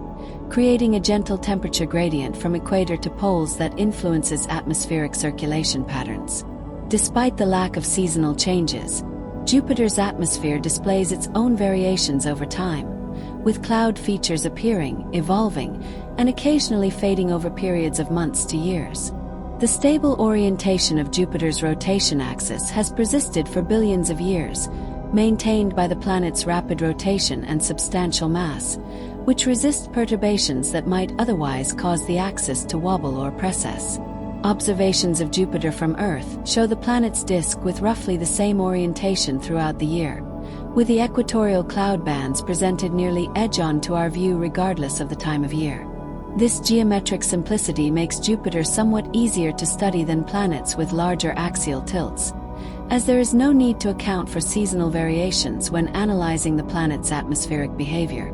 creating a gentle temperature gradient from equator to poles that influences atmospheric circulation patterns. Despite the lack of seasonal changes, Jupiter's atmosphere displays its own variations over time, with cloud features appearing, evolving, and occasionally fading over periods of months to years. The stable orientation of Jupiter's rotation axis has persisted for billions of years, maintained by the planet's rapid rotation and substantial mass, which resist perturbations that might otherwise cause the axis to wobble or precess. Observations of Jupiter from Earth show the planet's disk with roughly the same orientation throughout the year, with the equatorial cloud bands presented nearly edge-on to our view regardless of the time of year. This geometric simplicity makes Jupiter somewhat easier to study than planets with larger axial tilts, as there is no need to account for seasonal variations when analyzing the planet's atmospheric behavior.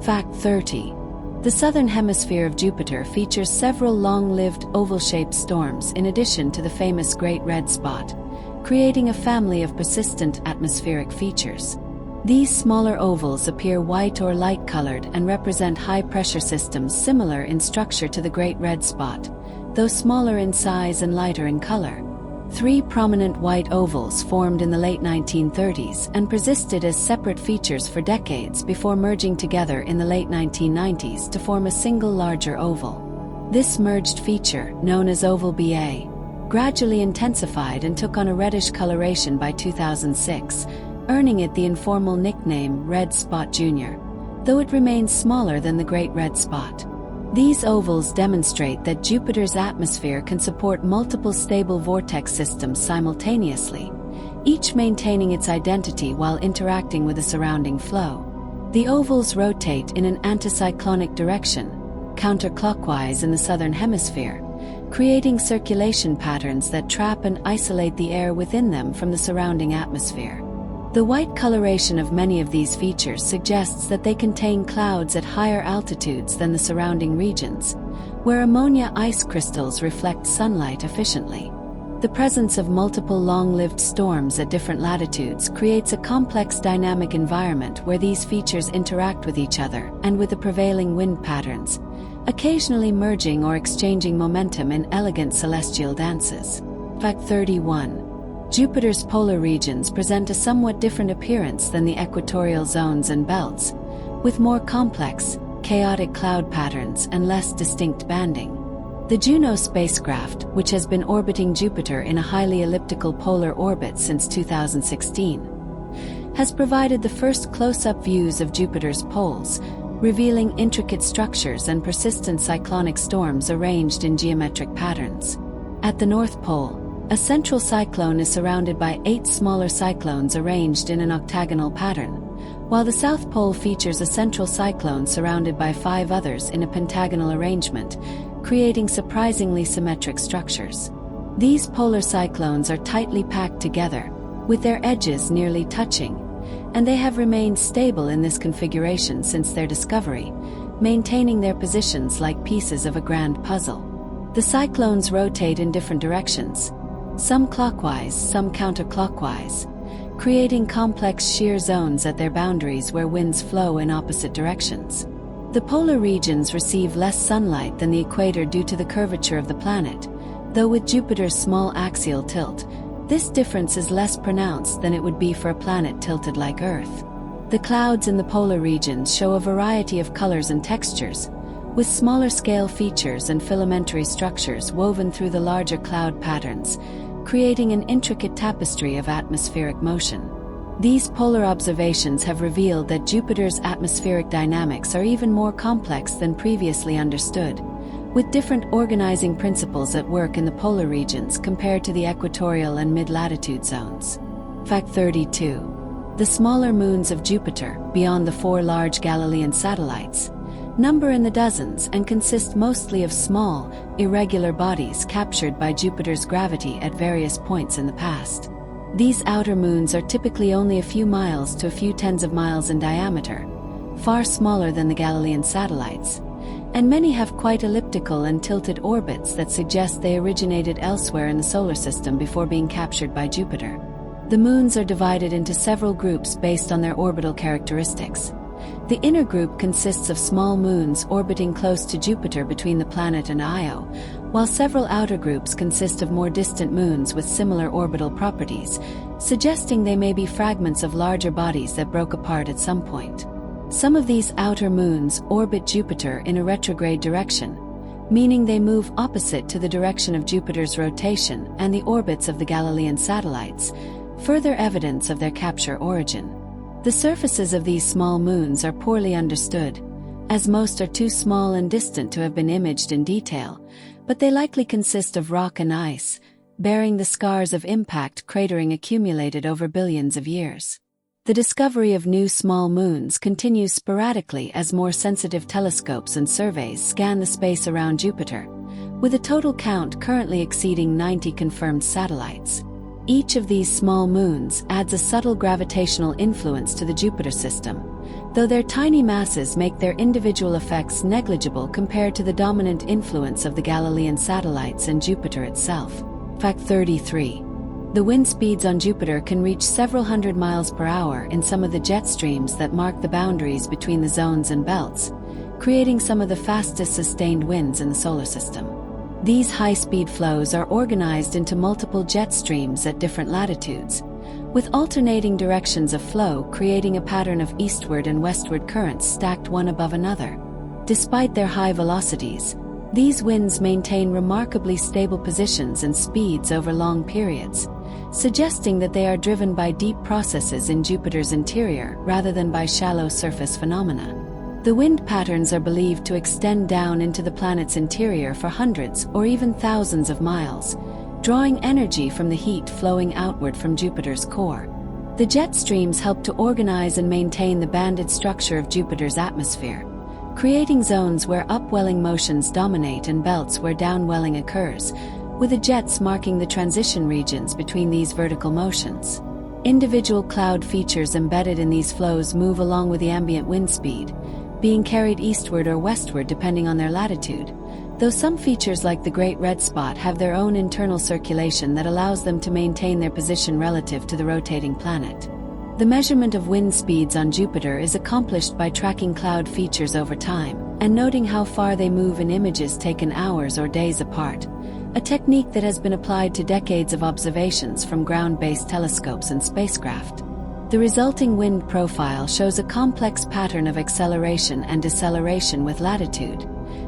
Fact 30. The southern hemisphere of Jupiter features several long-lived oval-shaped storms in addition to the famous Great Red Spot, creating a family of persistent atmospheric features. These smaller ovals appear white or light-colored and represent high-pressure systems similar in structure to the Great Red Spot, though smaller in size and lighter in color. 3 prominent white ovals formed in the late 1930s and persisted as separate features for decades before merging together in the late 1990s to form a single larger oval. This merged feature, known as oval BA, gradually intensified and took on a reddish coloration by 2006, earning it the informal nickname Red Spot Jr., though it remains smaller than the Great Red Spot. These ovals demonstrate that Jupiter's atmosphere can support multiple stable vortex systems simultaneously, each maintaining its identity while interacting with the surrounding flow. The ovals rotate in an anticyclonic direction, counterclockwise in the southern hemisphere, creating circulation patterns that trap and isolate the air within them from the surrounding atmosphere. The white coloration of many of these features suggests that they contain clouds at higher altitudes than the surrounding regions, where ammonia ice crystals reflect sunlight efficiently. The presence of multiple long-lived storms at different latitudes creates a complex dynamic environment where these features interact with each other and with the prevailing wind patterns, occasionally merging or exchanging momentum in elegant celestial dances. Fact 31. Jupiter's polar regions present a somewhat different appearance than the equatorial zones and belts, with more complex, chaotic cloud patterns and less distinct banding. The Juno spacecraft, which has been orbiting Jupiter in a highly elliptical polar orbit since 2016, has provided the first close-up views of Jupiter's poles, revealing intricate structures and persistent cyclonic storms arranged in geometric patterns. At the North Pole, a central cyclone is surrounded by 8 smaller cyclones arranged in an octagonal pattern, while the South Pole features a central cyclone surrounded by 5 others in a pentagonal arrangement, creating surprisingly symmetric structures. These polar cyclones are tightly packed together, with their edges nearly touching, and they have remained stable in this configuration since their discovery, maintaining their positions like pieces of a grand puzzle. The cyclones rotate in different directions, some clockwise, some counterclockwise, creating complex shear zones at their boundaries where winds flow in opposite directions. The polar regions receive less sunlight than the equator due to the curvature of the planet, though with Jupiter's small axial tilt, this difference is less pronounced than it would be for a planet tilted like Earth. The clouds in the polar regions show a variety of colors and textures, with smaller scale features and filamentary structures woven through the larger cloud patterns, creating an intricate tapestry of atmospheric motion. These polar observations have revealed that Jupiter's atmospheric dynamics are even more complex than previously understood, with different organizing principles at work in the polar regions compared to the equatorial and mid-latitude zones. Fact 32. The smaller moons of Jupiter, beyond the 4 large Galilean satellites, number in the dozens and consist mostly of small, irregular bodies captured by Jupiter's gravity at various points in the past. These outer moons are typically only a few miles to a few tens of miles in diameter, far smaller than the Galilean satellites, and many have quite elliptical and tilted orbits that suggest they originated elsewhere in the solar system before being captured by Jupiter. The moons are divided into several groups based on their orbital characteristics. The inner group consists of small moons orbiting close to Jupiter between the planet and Io, while several outer groups consist of more distant moons with similar orbital properties, suggesting they may be fragments of larger bodies that broke apart at some point. Some of these outer moons orbit Jupiter in a retrograde direction, meaning they move opposite to the direction of Jupiter's rotation and the orbits of the Galilean satellites, further evidence of their capture origin. The surfaces of these small moons are poorly understood, as most are too small and distant to have been imaged in detail, but they likely consist of rock and ice, bearing the scars of impact cratering accumulated over billions of years. The discovery of new small moons continues sporadically as more sensitive telescopes and surveys scan the space around Jupiter, with a total count currently exceeding 90 confirmed satellites. Each of these small moons adds a subtle gravitational influence to the Jupiter system, though their tiny masses make their individual effects negligible compared to the dominant influence of the Galilean satellites and Jupiter itself. Fact 33. The wind speeds on Jupiter can reach several hundred miles per hour in some of the jet streams that mark the boundaries between the zones and belts, creating some of the fastest sustained winds in the solar system. These high-speed flows are organized into multiple jet streams at different latitudes, with alternating directions of flow creating a pattern of eastward and westward currents stacked one above another. Despite their high velocities, these winds maintain remarkably stable positions and speeds over long periods, suggesting that they are driven by deep processes in Jupiter's interior rather than by shallow surface phenomena. The wind patterns are believed to extend down into the planet's interior for hundreds or even thousands of miles, drawing energy from the heat flowing outward from Jupiter's core. The jet streams help to organize and maintain the banded structure of Jupiter's atmosphere, creating zones where upwelling motions dominate and belts where downwelling occurs, with the jets marking the transition regions between these vertical motions. Individual cloud features embedded in these flows move along with the ambient wind speed, being carried eastward or westward depending on their latitude, though some features like the Great Red Spot have their own internal circulation that allows them to maintain their position relative to the rotating planet. The measurement of wind speeds on Jupiter is accomplished by tracking cloud features over time and noting how far they move in images taken hours or days apart, a technique that has been applied to decades of observations from ground-based telescopes and spacecraft. The resulting wind profile shows a complex pattern of acceleration and deceleration with latitude,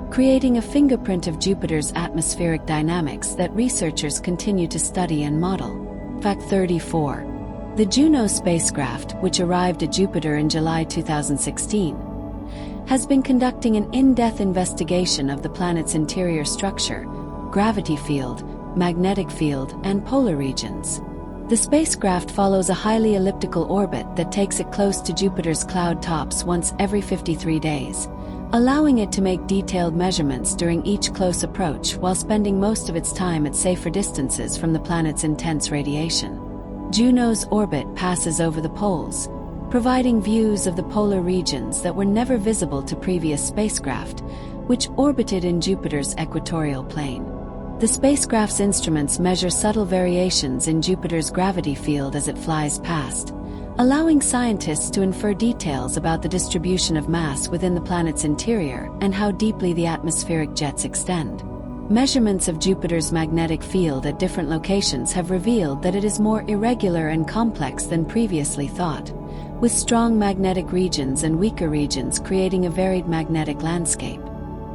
creating a fingerprint of Jupiter's atmospheric dynamics that researchers continue to study and model. Fact 34. The Juno spacecraft, which arrived at Jupiter in July 2016, has been conducting an in-depth investigation of the planet's interior structure, gravity field, magnetic field, and polar regions. The spacecraft follows a highly elliptical orbit that takes it close to Jupiter's cloud tops once every 53 days, allowing it to make detailed measurements during each close approach while spending most of its time at safer distances from the planet's intense radiation. Juno's orbit passes over the poles, providing views of the polar regions that were never visible to previous spacecraft, which orbited in Jupiter's equatorial plane. The spacecraft's instruments measure subtle variations in Jupiter's gravity field as it flies past, allowing scientists to infer details about the distribution of mass within the planet's interior and how deeply the atmospheric jets extend. Measurements of Jupiter's magnetic field at different locations have revealed that it is more irregular and complex than previously thought, with strong magnetic regions and weaker regions creating a varied magnetic landscape.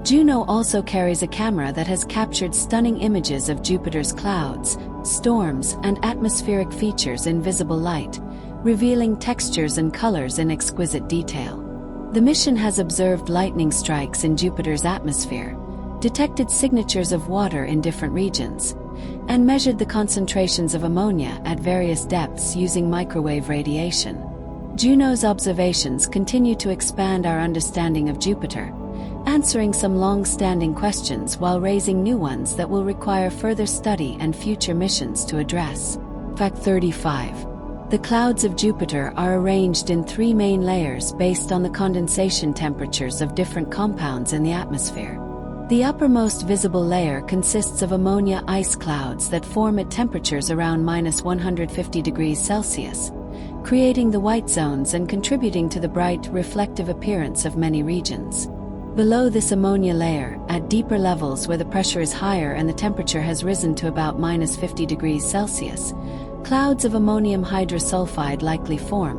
Juno also carries a camera that has captured stunning images of Jupiter's clouds, storms, and atmospheric features in visible light, revealing textures and colors in exquisite detail. The mission has observed lightning strikes in Jupiter's atmosphere, detected signatures of water in different regions, and measured the concentrations of ammonia at various depths using microwave radiation. Juno's observations continue to expand our understanding of Jupiter, answering some long-standing questions while raising new ones that will require further study and future missions to address. Fact 35. The clouds of Jupiter are arranged in 3 main layers based on the condensation temperatures of different compounds in the atmosphere. The uppermost visible layer consists of ammonia ice clouds that form at temperatures around -150 degrees Celsius, creating the white zones and contributing to the bright, reflective appearance of many regions. Below this ammonia layer, at deeper levels where the pressure is higher and the temperature has risen to about -50 degrees Celsius, clouds of ammonium hydrosulfide likely form,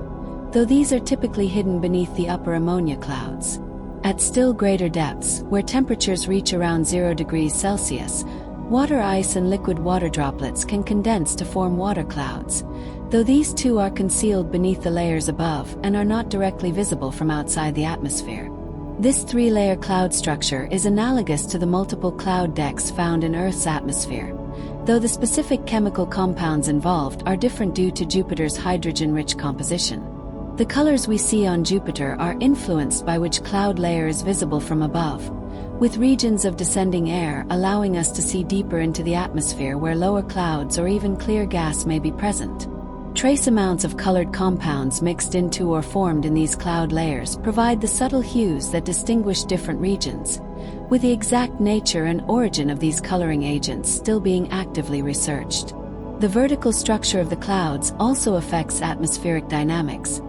though these are typically hidden beneath the upper ammonia clouds. At still greater depths, where temperatures reach around 0 degrees Celsius, water ice and liquid water droplets can condense to form water clouds, though these too are concealed beneath the layers above and are not directly visible from outside the atmosphere. This 3-layer cloud structure is analogous to the multiple cloud decks found in Earth's atmosphere, though the specific chemical compounds involved are different due to Jupiter's hydrogen-rich composition. The colors we see on Jupiter are influenced by which cloud layer is visible from above, with regions of descending air allowing us to see deeper into the atmosphere where lower clouds or even clear gas may be present. Trace amounts of colored compounds mixed into or formed in these cloud layers provide the subtle hues that distinguish different regions, with the exact nature and origin of these coloring agents still being actively researched. The vertical structure of the clouds also affects atmospheric dynamics,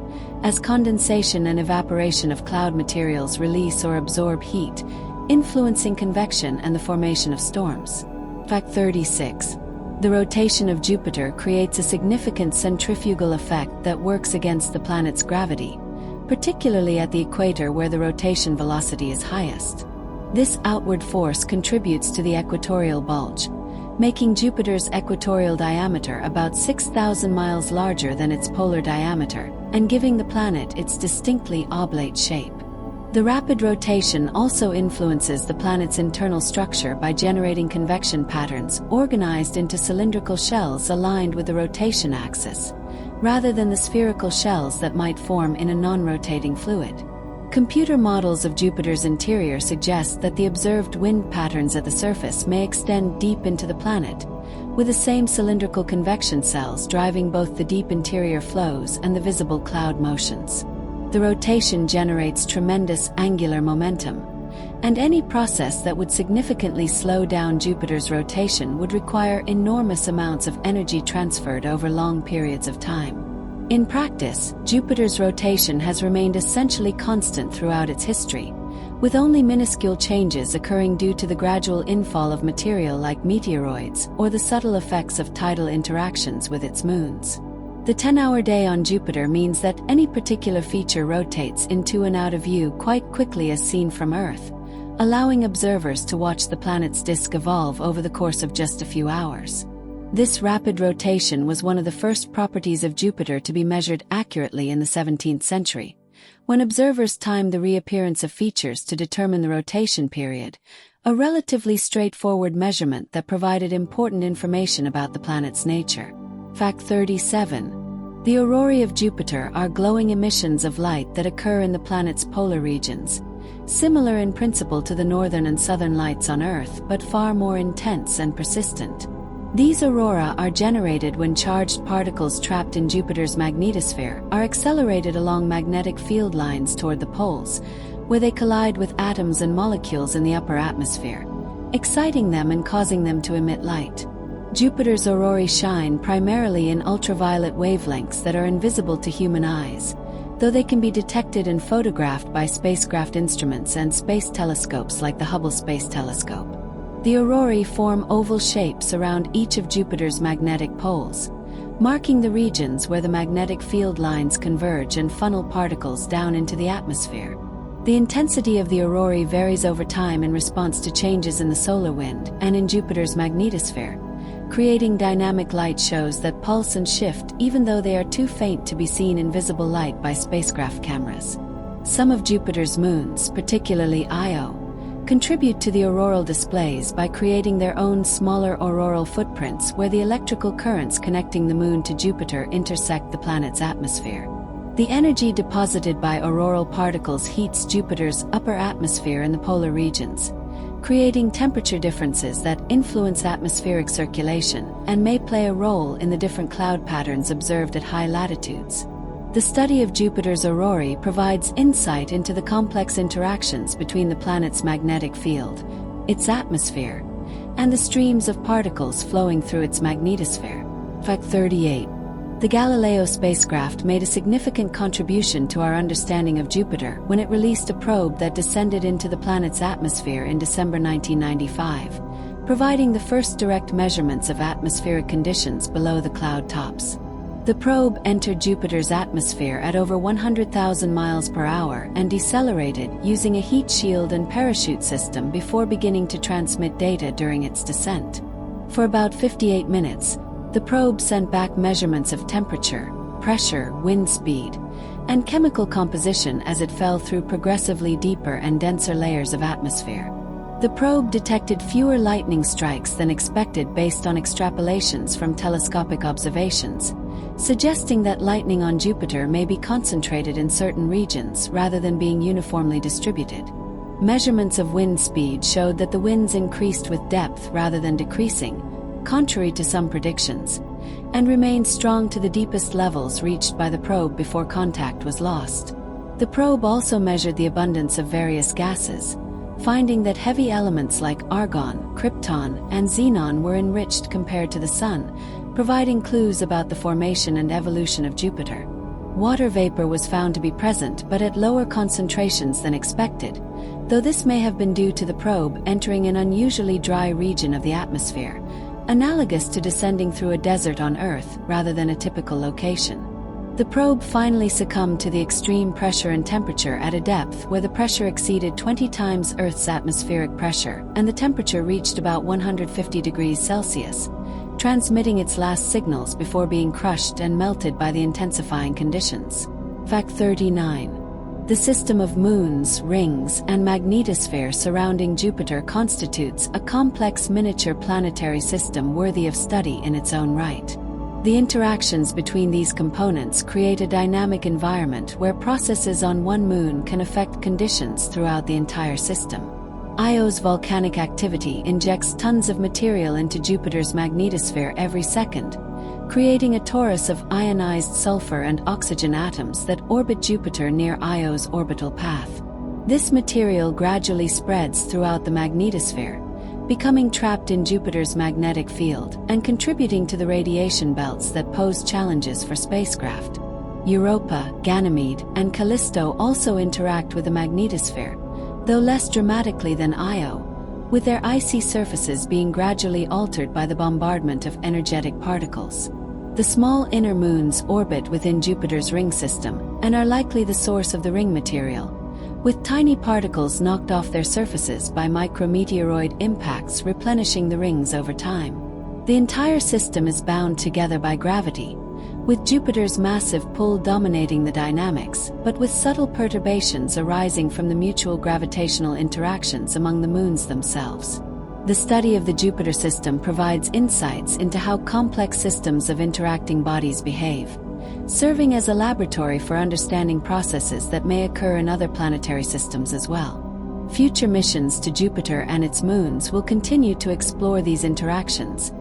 as condensation and evaporation of cloud materials release or absorb heat, influencing convection and the formation of storms. Fact 36. The rotation of Jupiter creates a significant centrifugal effect that works against the planet's gravity, particularly at the equator where the rotation velocity is highest. This outward force contributes to the equatorial bulge, making Jupiter's equatorial diameter about 6,000 miles larger than its polar diameter, and giving the planet its distinctly oblate shape. The rapid rotation also influences the planet's internal structure by generating convection patterns organized into cylindrical shells aligned with the rotation axis, rather than the spherical shells that might form in a non-rotating fluid. Computer models of Jupiter's interior suggest that the observed wind patterns at the surface may extend deep into the planet, with the same cylindrical convection cells driving both the deep interior flows and the visible cloud motions. The rotation generates tremendous angular momentum, and any process that would significantly slow down Jupiter's rotation would require enormous amounts of energy transferred over long periods of time. In practice, Jupiter's rotation has remained essentially constant throughout its history, with only minuscule changes occurring due to the gradual infall of material like meteoroids or the subtle effects of tidal interactions with its moons. The 10-hour day on Jupiter means that any particular feature rotates into and out of view quite quickly as seen from Earth, allowing observers to watch the planet's disk evolve over the course of just a few hours. This rapid rotation was one of the first properties of Jupiter to be measured accurately in the 17th century, when observers timed the reappearance of features to determine the rotation period, a relatively straightforward measurement that provided important information about the planet's nature. Fact 37. The aurorae of Jupiter are glowing emissions of light that occur in the planet's polar regions, similar in principle to the northern and southern lights on Earth but far more intense and persistent. These aurora are generated when charged particles trapped in Jupiter's magnetosphere are accelerated along magnetic field lines toward the poles, where they collide with atoms and molecules in the upper atmosphere, exciting them and causing them to emit light. Jupiter's aurorae shine primarily in ultraviolet wavelengths that are invisible to human eyes, though they can be detected and photographed by spacecraft instruments and space telescopes like the Hubble Space Telescope. The aurorae form oval shapes around each of Jupiter's magnetic poles, marking the regions where the magnetic field lines converge and funnel particles down into the atmosphere. The intensity of the aurorae varies over time in response to changes in the solar wind and in Jupiter's magnetosphere, creating dynamic light shows that pulse and shift even though they are too faint to be seen in visible light by spacecraft cameras. Some of Jupiter's moons, particularly Io, contribute to the auroral displays by creating their own smaller auroral footprints where the electrical currents connecting the Moon to Jupiter intersect the planet's atmosphere. The energy deposited by auroral particles heats Jupiter's upper atmosphere in the polar regions, creating temperature differences that influence atmospheric circulation and may play a role in the different cloud patterns observed at high latitudes. The study of Jupiter's aurorae provides insight into the complex interactions between the planet's magnetic field, its atmosphere, and the streams of particles flowing through its magnetosphere. Fact 38. The Galileo spacecraft made a significant contribution to our understanding of Jupiter when it released a probe that descended into the planet's atmosphere in December 1995, providing the first direct measurements of atmospheric conditions below the cloud tops. The probe entered Jupiter's atmosphere at over 100,000 miles per hour and decelerated using a heat shield and parachute system before beginning to transmit data during its descent. For about 58 minutes, the probe sent back measurements of temperature, pressure, wind speed, and chemical composition as it fell through progressively deeper and denser layers of atmosphere. The probe detected fewer lightning strikes than expected based on extrapolations from telescopic observations, suggesting that lightning on Jupiter may be concentrated in certain regions rather than being uniformly distributed. Measurements of wind speed showed that the winds increased with depth rather than decreasing, contrary to some predictions, and remained strong to the deepest levels reached by the probe before contact was lost. The probe also measured the abundance of various gases, finding that heavy elements like argon, krypton, and xenon were enriched compared to the Sun, providing clues about the formation and evolution of Jupiter. Water vapor was found to be present but at lower concentrations than expected, though this may have been due to the probe entering an unusually dry region of the atmosphere, analogous to descending through a desert on Earth rather than a typical location. The probe finally succumbed to the extreme pressure and temperature at a depth where the pressure exceeded 20 times Earth's atmospheric pressure and the temperature reached about 150 degrees Celsius, transmitting its last signals before being crushed and melted by the intensifying conditions. Fact 39. The system of moons, rings, and magnetosphere surrounding Jupiter constitutes a complex miniature planetary system worthy of study in its own right. The interactions between these components create a dynamic environment where processes on one moon can affect conditions throughout the entire system. Io's volcanic activity injects tons of material into Jupiter's magnetosphere every second, creating a torus of ionized sulfur and oxygen atoms that orbit Jupiter near Io's orbital path. This material gradually spreads throughout the magnetosphere, becoming trapped in Jupiter's magnetic field and contributing to the radiation belts that pose challenges for spacecraft. Europa, Ganymede, and Callisto also interact with the magnetosphere, though less dramatically than Io, with their icy surfaces being gradually altered by the bombardment of energetic particles. The small inner moons orbit within Jupiter's ring system and are likely the source of the ring material, with tiny particles knocked off their surfaces by micrometeoroid impacts replenishing the rings over time. The entire system is bound together by gravity, with Jupiter's massive pull dominating the dynamics, but with subtle perturbations arising from the mutual gravitational interactions among the moons themselves. The study of the Jupiter system provides insights into how complex systems of interacting bodies behave, serving as a laboratory for understanding processes that may occur in other planetary systems as well. Future missions to Jupiter and its moons will continue to explore these interactions,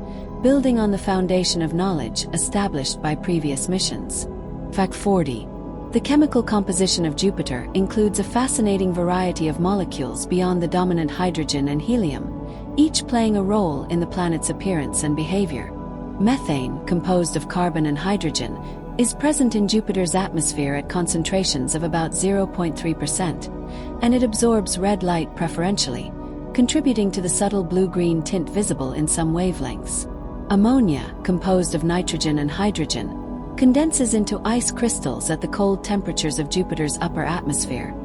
building on the foundation of knowledge established by previous missions. Fact 40. The chemical composition of Jupiter includes a fascinating variety of molecules beyond the dominant hydrogen and helium, each playing a role in the planet's appearance and behavior. Methane, composed of carbon and hydrogen, is present in Jupiter's atmosphere at concentrations of about 0.3%, and it absorbs red light preferentially, contributing to the subtle blue-green tint visible in some wavelengths. Ammonia, composed of nitrogen and hydrogen, condenses into ice crystals at the cold temperatures of Jupiter's upper atmosphere,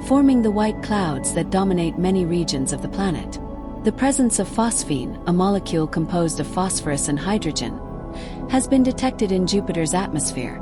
forming the white clouds that dominate many regions of the planet. The presence of phosphine, a molecule composed of phosphorus and hydrogen, has been detected in Jupiter's atmosphere,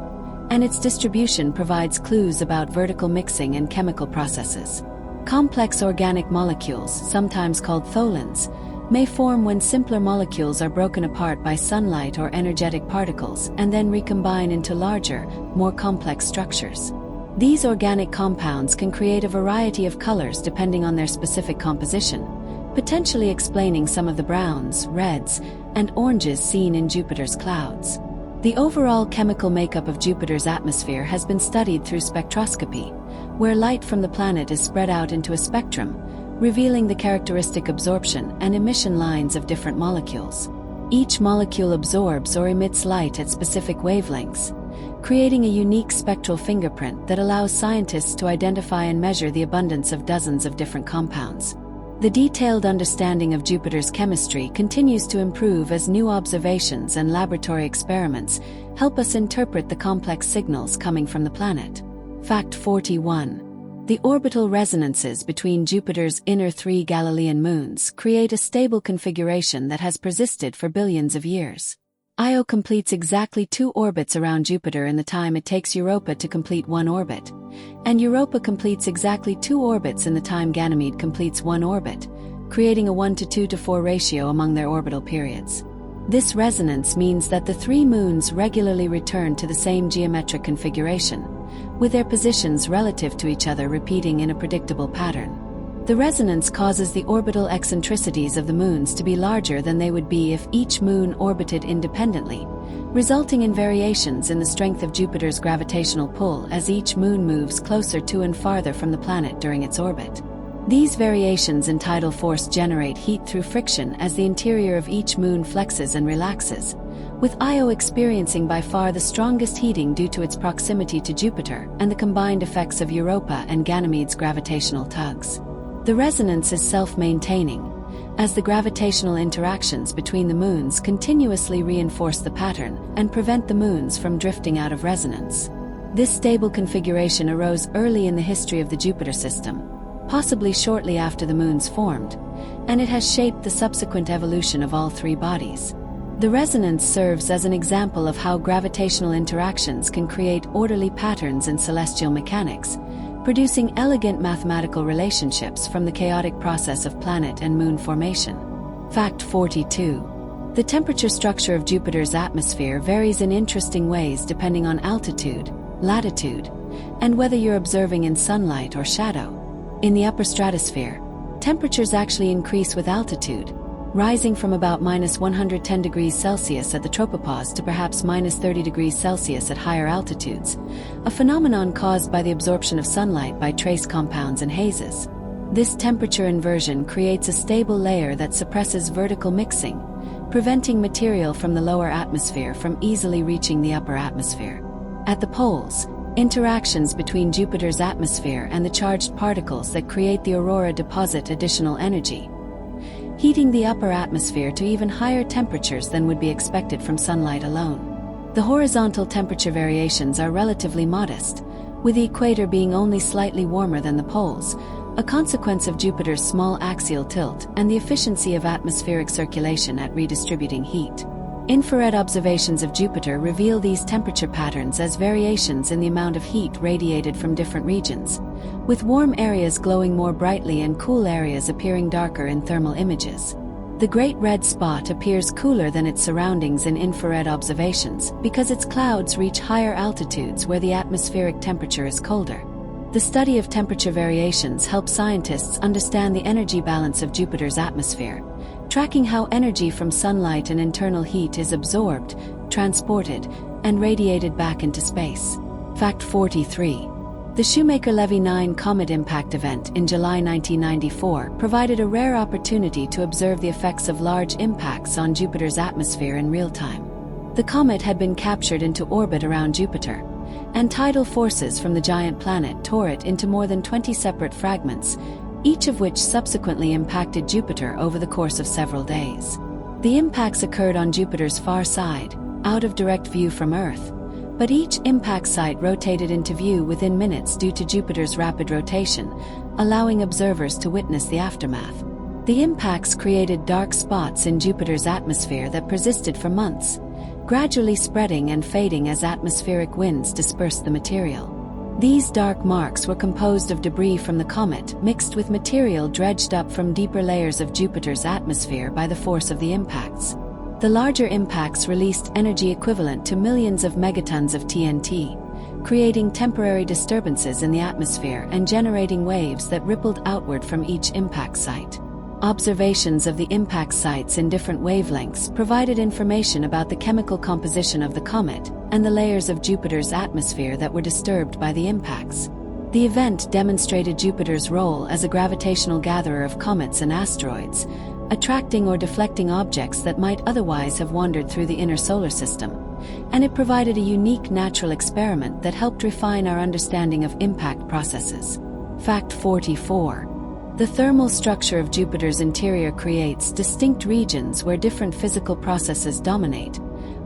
and its distribution provides clues about vertical mixing and chemical processes. Complex organic molecules, sometimes called tholins, may form when simpler molecules are broken apart by sunlight or energetic particles and then recombine into larger, more complex structures. These organic compounds can create a variety of colors depending on their specific composition, potentially explaining some of the browns, reds, and oranges seen in Jupiter's clouds. The overall chemical makeup of Jupiter's atmosphere has been studied through spectroscopy, where light from the planet is spread out into a spectrum, revealing the characteristic absorption and emission lines of different molecules. Each molecule absorbs or emits light at specific wavelengths, creating a unique spectral fingerprint that allows scientists to identify and measure the abundance of dozens of different compounds. The detailed understanding of Jupiter's chemistry continues to improve as new observations and laboratory experiments help us interpret the complex signals coming from the planet. Fact 41. The orbital resonances between Jupiter's inner 3 Galilean moons create a stable configuration that has persisted for billions of years. Io completes exactly 2 orbits around Jupiter in the time it takes Europa to complete 1 orbit, and Europa completes exactly 2 orbits in the time Ganymede completes 1 orbit, creating a 1:2:4 ratio among their orbital periods. This resonance means that the 3 moons regularly return to the same geometric configuration, with their positions relative to each other repeating in a predictable pattern. The resonance causes the orbital eccentricities of the moons to be larger than they would be if each moon orbited independently, resulting in variations in the strength of Jupiter's gravitational pull as each moon moves closer to and farther from the planet during its orbit. These variations in tidal force generate heat through friction as the interior of each moon flexes and relaxes, with Io experiencing by far the strongest heating due to its proximity to Jupiter and the combined effects of Europa and Ganymede's gravitational tugs. The resonance is self-maintaining, as the gravitational interactions between the moons continuously reinforce the pattern and prevent the moons from drifting out of resonance. This stable configuration arose early in the history of the Jupiter system, possibly shortly after the moons formed, and it has shaped the subsequent evolution of all 3 bodies. The resonance serves as an example of how gravitational interactions can create orderly patterns in celestial mechanics, producing elegant mathematical relationships from the chaotic process of planet and moon formation. Fact 42. The temperature structure of Jupiter's atmosphere varies in interesting ways depending on altitude, latitude, and whether you're observing in sunlight or shadow. In the upper stratosphere, temperatures actually increase with altitude, rising from about -110 degrees Celsius at the tropopause to perhaps -30 degrees Celsius at higher altitudes, a phenomenon caused by the absorption of sunlight by trace compounds and hazes. This temperature inversion creates a stable layer that suppresses vertical mixing, preventing material from the lower atmosphere from easily reaching the upper atmosphere. At the poles, interactions between Jupiter's atmosphere and the charged particles that create the aurora deposit additional energy, heating the upper atmosphere to even higher temperatures than would be expected from sunlight alone. The horizontal temperature variations are relatively modest, with the equator being only slightly warmer than the poles, a consequence of Jupiter's small axial tilt and the efficiency of atmospheric circulation at redistributing heat. Infrared observations of Jupiter reveal these temperature patterns as variations in the amount of heat radiated from different regions, with warm areas glowing more brightly and cool areas appearing darker in thermal images. The Great Red Spot appears cooler than its surroundings in infrared observations because its clouds reach higher altitudes where the atmospheric temperature is colder. The study of temperature variations helps scientists understand the energy balance of Jupiter's atmosphere, tracking how energy from sunlight and internal heat is absorbed, transported, and radiated back into space. Fact 43. The Shoemaker-Levy 9 comet impact event in July 1994 provided a rare opportunity to observe the effects of large impacts on Jupiter's atmosphere in real time. The comet had been captured into orbit around Jupiter, and tidal forces from the giant planet tore it into more than 20 separate fragments, each of which subsequently impacted Jupiter over the course of several days. The impacts occurred on Jupiter's far side, out of direct view from Earth, but each impact site rotated into view within minutes due to Jupiter's rapid rotation, allowing observers to witness the aftermath. The impacts created dark spots in Jupiter's atmosphere that persisted for months, gradually spreading and fading as atmospheric winds dispersed the material. These dark marks were composed of debris from the comet mixed with material dredged up from deeper layers of Jupiter's atmosphere by the force of the impacts. The larger impacts released energy equivalent to millions of megatons of TNT, creating temporary disturbances in the atmosphere and generating waves that rippled outward from each impact site. Observations of the impact sites in different wavelengths provided information about the chemical composition of the comet and the layers of Jupiter's atmosphere that were disturbed by the impacts. The event demonstrated Jupiter's role as a gravitational gatherer of comets and asteroids, attracting or deflecting objects that might otherwise have wandered through the inner solar system, and it provided a unique natural experiment that helped refine our understanding of impact processes. Fact 44. The thermal structure of Jupiter's interior creates distinct regions where different physical processes dominate,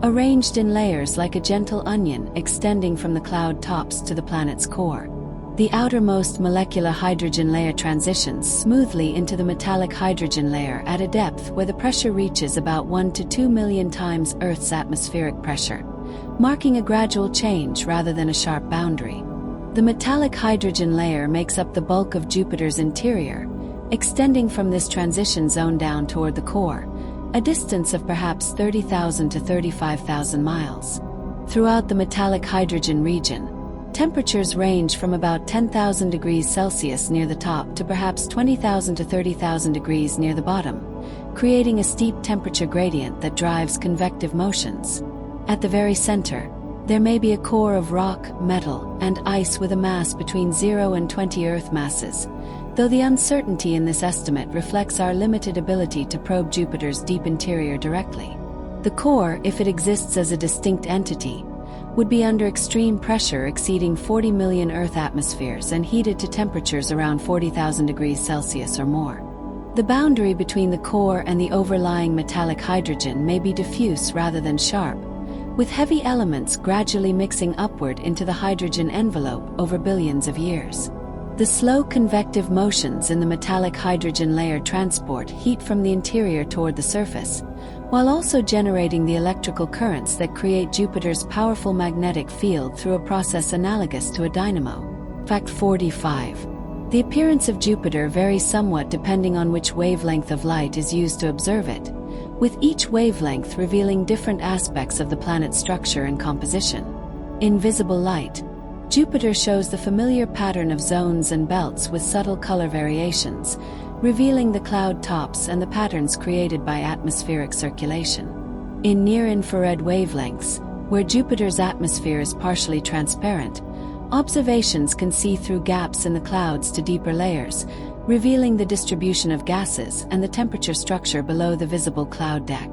arranged in layers like a gentle onion extending from the cloud tops to the planet's core. The outermost molecular hydrogen layer transitions smoothly into the metallic hydrogen layer at a depth where the pressure reaches about 1 to 2 million times Earth's atmospheric pressure, marking a gradual change rather than a sharp boundary. The metallic hydrogen layer makes up the bulk of Jupiter's interior, extending from this transition zone down toward the core, a distance of perhaps 30,000 to 35,000 miles. Throughout the metallic hydrogen region, temperatures range from about 10,000 degrees Celsius near the top to perhaps 20,000 to 30,000 degrees near the bottom, creating a steep temperature gradient that drives convective motions. At the very center, there may be a core of rock, metal, and ice with a mass between 0 and 20 Earth masses, though the uncertainty in this estimate reflects our limited ability to probe Jupiter's deep interior directly. The core, if it exists as a distinct entity, would be under extreme pressure exceeding 40 million Earth atmospheres and heated to temperatures around 40,000 degrees Celsius or more. The boundary between the core and the overlying metallic hydrogen may be diffuse rather than sharp, with heavy elements gradually mixing upward into the hydrogen envelope over billions of years. The slow convective motions in the metallic hydrogen layer transport heat from the interior toward the surface, while also generating the electrical currents that create Jupiter's powerful magnetic field through a process analogous to a dynamo. Fact 45. The appearance of Jupiter varies somewhat depending on which wavelength of light is used to observe it, with each wavelength revealing different aspects of the planet's structure and composition. In visible light, Jupiter shows the familiar pattern of zones and belts with subtle color variations, revealing the cloud tops and the patterns created by atmospheric circulation. In near-infrared wavelengths, where Jupiter's atmosphere is partially transparent, observations can see through gaps in the clouds to deeper layers, revealing the distribution of gases and the temperature structure below the visible cloud deck.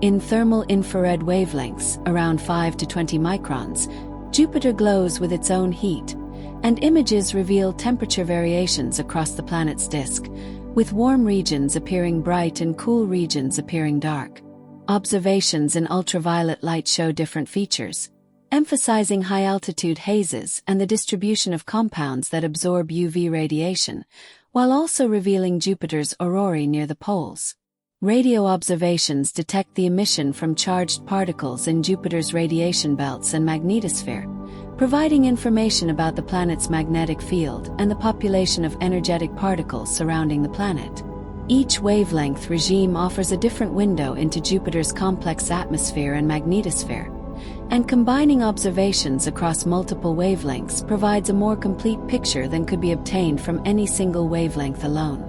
In thermal infrared wavelengths, around 5 to 20 microns, Jupiter glows with its own heat, and images reveal temperature variations across the planet's disk, with warm regions appearing bright and cool regions appearing dark. Observations in ultraviolet light show different features, emphasizing high-altitude hazes and the distribution of compounds that absorb UV radiation, while also revealing Jupiter's aurorae near the poles. Radio observations detect the emission from charged particles in Jupiter's radiation belts and magnetosphere, providing information about the planet's magnetic field and the population of energetic particles surrounding the planet. Each wavelength regime offers a different window into Jupiter's complex atmosphere and magnetosphere, and combining observations across multiple wavelengths provides a more complete picture than could be obtained from any single wavelength alone.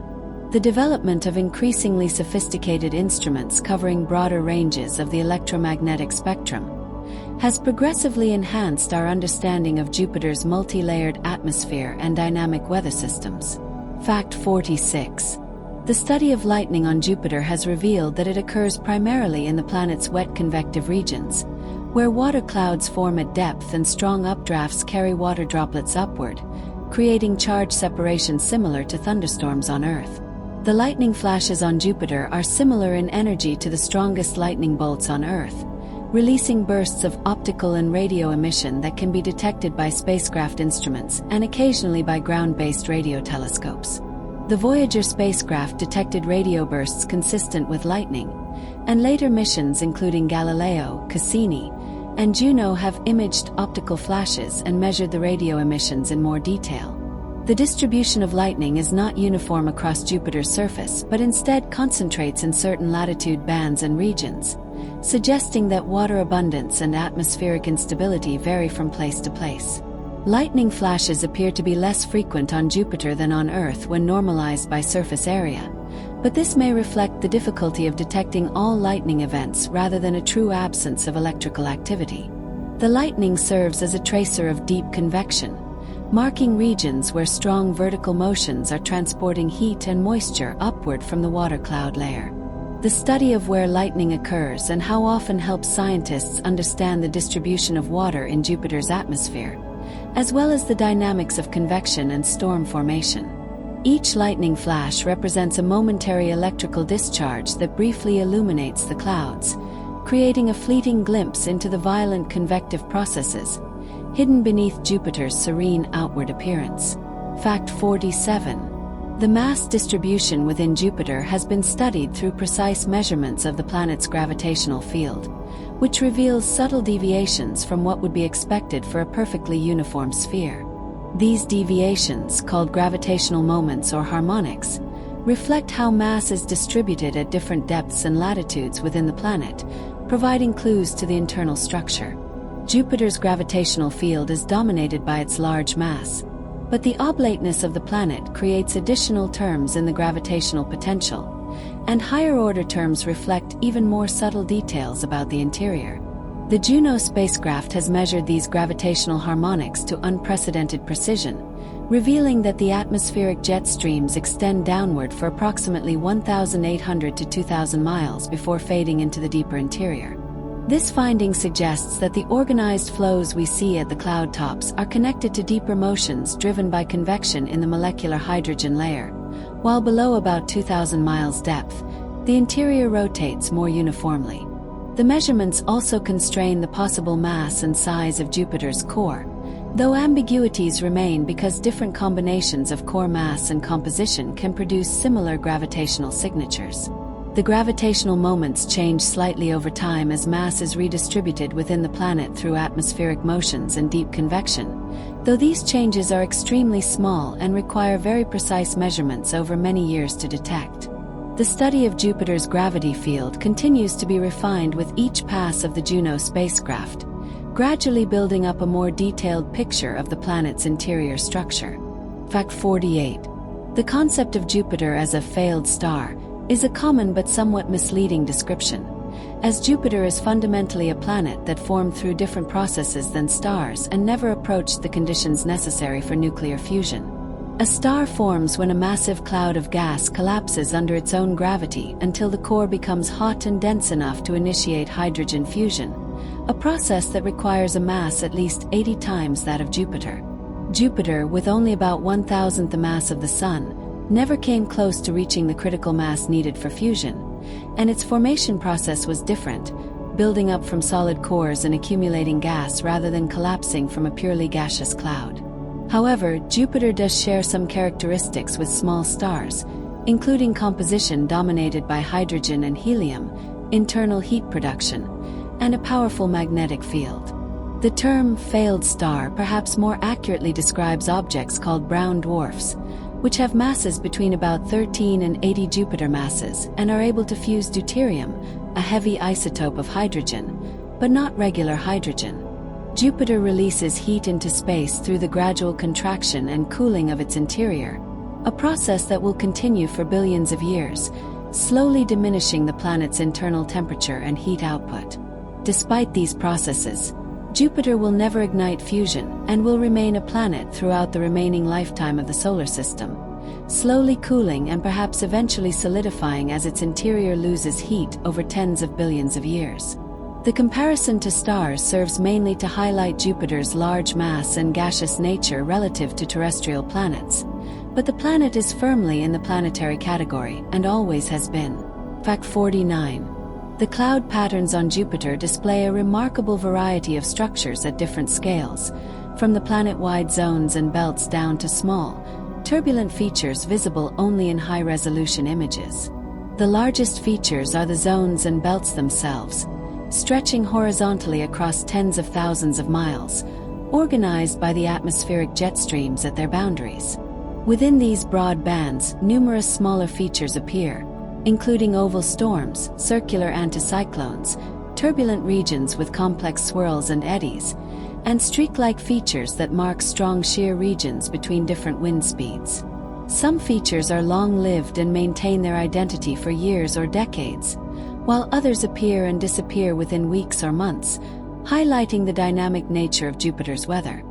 The development of increasingly sophisticated instruments covering broader ranges of the electromagnetic spectrum has progressively enhanced our understanding of Jupiter's multi-layered atmosphere and dynamic weather systems. Fact 46. The study of lightning on Jupiter has revealed that it occurs primarily in the planet's wet convective regions, where water clouds form at depth and strong updrafts carry water droplets upward, creating charge separation similar to thunderstorms on Earth. The lightning flashes on Jupiter are similar in energy to the strongest lightning bolts on Earth, releasing bursts of optical and radio emission that can be detected by spacecraft instruments and occasionally by ground-based radio telescopes. The Voyager spacecraft detected radio bursts consistent with lightning, and later missions including Galileo, Cassini, and Juno have imaged optical flashes and measured the radio emissions in more detail. The distribution of lightning is not uniform across Jupiter's surface but instead concentrates in certain latitude bands and regions, suggesting that water abundance and atmospheric instability vary from place to place. Lightning flashes appear to be less frequent on Jupiter than on Earth when normalized by surface area, but this may reflect the difficulty of detecting all lightning events rather than a true absence of electrical activity. The lightning serves as a tracer of deep convection, marking regions where strong vertical motions are transporting heat and moisture upward from the water cloud layer. The study of where lightning occurs and how often helps scientists understand the distribution of water in Jupiter's atmosphere, as well as the dynamics of convection and storm formation. Each lightning flash represents a momentary electrical discharge that briefly illuminates the clouds, creating a fleeting glimpse into the violent convective processes hidden beneath Jupiter's serene outward appearance. Fact 47. The mass distribution within Jupiter has been studied through precise measurements of the planet's gravitational field, which reveals subtle deviations from what would be expected for a perfectly uniform sphere. These deviations, called gravitational moments or harmonics, reflect how mass is distributed at different depths and latitudes within the planet, providing clues to the internal structure. Jupiter's gravitational field is dominated by its large mass, but the oblateness of the planet creates additional terms in the gravitational potential, and higher-order terms reflect even more subtle details about the interior. The Juno spacecraft has measured these gravitational harmonics to unprecedented precision, revealing that the atmospheric jet streams extend downward for approximately 1,800 to 2,000 miles before fading into the deeper interior. This finding suggests that the organized flows we see at the cloud tops are connected to deeper motions driven by convection in the molecular hydrogen layer, while below about 2,000 miles depth, the interior rotates more uniformly. The measurements also constrain the possible mass and size of Jupiter's core, though ambiguities remain because different combinations of core mass and composition can produce similar gravitational signatures. The gravitational moments change slightly over time as mass is redistributed within the planet through atmospheric motions and deep convection, though these changes are extremely small and require very precise measurements over many years to detect. The study of Jupiter's gravity field continues to be refined with each pass of the Juno spacecraft, gradually building up a more detailed picture of the planet's interior structure. Fact 48. The concept of Jupiter as a failed star is a common but somewhat misleading description, as Jupiter is fundamentally a planet that formed through different processes than stars and never approached the conditions necessary for nuclear fusion. A star forms when a massive cloud of gas collapses under its own gravity until the core becomes hot and dense enough to initiate hydrogen fusion, a process that requires a mass at least 80 times that of Jupiter. Jupiter, with only about 1,000th the mass of the Sun, never came close to reaching the critical mass needed for fusion, and its formation process was different, building up from solid cores and accumulating gas rather than collapsing from a purely gaseous cloud. However, Jupiter does share some characteristics with small stars, including composition dominated by hydrogen and helium, internal heat production, and a powerful magnetic field. The term failed star perhaps more accurately describes objects called brown dwarfs, which have masses between about 13 and 80 Jupiter masses and are able to fuse deuterium, a heavy isotope of hydrogen, but not regular hydrogen. Jupiter releases heat into space through the gradual contraction and cooling of its interior, a process that will continue for billions of years, slowly diminishing the planet's internal temperature and heat output. Despite these processes, Jupiter will never ignite fusion and will remain a planet throughout the remaining lifetime of the solar system, slowly cooling and perhaps eventually solidifying as its interior loses heat over tens of billions of years. The comparison to stars serves mainly to highlight Jupiter's large mass and gaseous nature relative to terrestrial planets, But the planet is firmly in the planetary category and always has been. Fact 49. The cloud patterns on Jupiter display a remarkable variety of structures at different scales, from the planet-wide zones and belts down to small, turbulent features visible only in high-resolution images. The largest features are the zones and belts themselves, stretching horizontally across tens of thousands of miles, organized by the atmospheric jet streams at their boundaries. Within these broad bands, numerous smaller features appear, including oval storms, circular anticyclones, turbulent regions with complex swirls and eddies, and streak-like features that mark strong shear regions between different wind speeds. Some features are long-lived and maintain their identity for years or decades, while others appear and disappear within weeks or months, highlighting the dynamic nature of Jupiter's weather.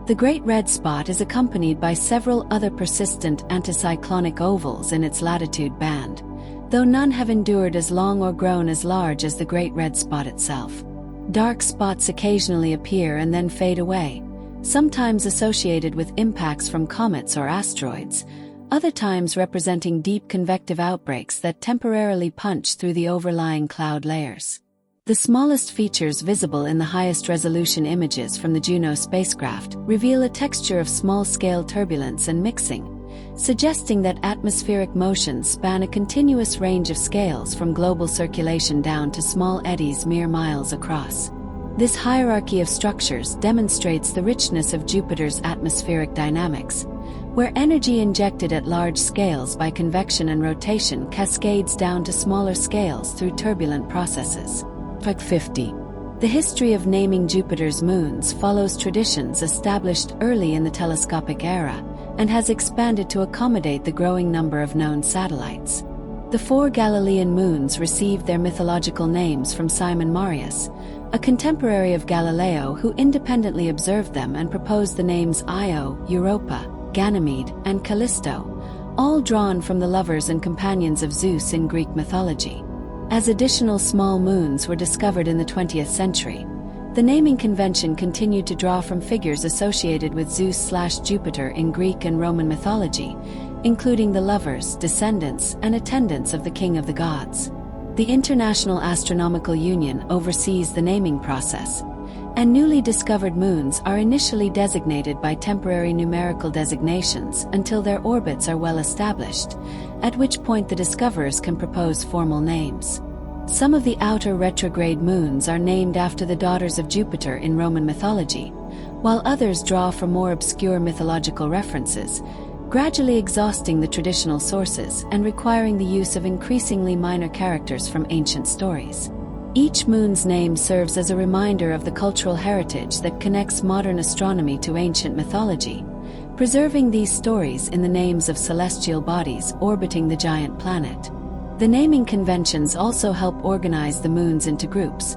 The Great Red Spot is accompanied by several other persistent anticyclonic ovals in its latitude band, though none have endured as long or grown as large as the Great Red Spot itself. Dark spots occasionally appear and then fade away, sometimes associated with impacts from comets or asteroids, other times representing deep convective outbreaks that temporarily punch through the overlying cloud layers. The smallest features visible in the highest resolution images from the Juno spacecraft reveal a texture of small-scale turbulence and mixing, suggesting that atmospheric motions span a continuous range of scales from global circulation down to small eddies mere miles across. This hierarchy of structures demonstrates the richness of Jupiter's atmospheric dynamics, where energy injected at large scales by convection and rotation cascades down to smaller scales through turbulent processes. Fact 50. The history of naming Jupiter's moons follows traditions established early in the telescopic era and has expanded to accommodate the growing number of known satellites. The 4 Galilean moons received their mythological names from Simon Marius, a contemporary of Galileo who independently observed them and proposed the names Io, Europa, Ganymede, and Callisto, all drawn from the lovers and companions of Zeus in Greek mythology. As additional small moons were discovered in the 20th century, the naming convention continued to draw from figures associated with Zeus/Jupiter in Greek and Roman mythology, including the lovers, descendants, and attendants of the king of the gods. The International Astronomical Union oversees the naming process, and newly discovered moons are initially designated by temporary numerical designations until their orbits are well established, at which point the discoverers can propose formal names. Some of the outer retrograde moons are named after the daughters of Jupiter in Roman mythology, while others draw from more obscure mythological references, gradually exhausting the traditional sources and requiring the use of increasingly minor characters from ancient stories. Each moon's name serves as a reminder of the cultural heritage that connects modern astronomy to ancient mythology, preserving these stories in the names of celestial bodies orbiting the giant planet. The naming conventions also help organize the moons into groups,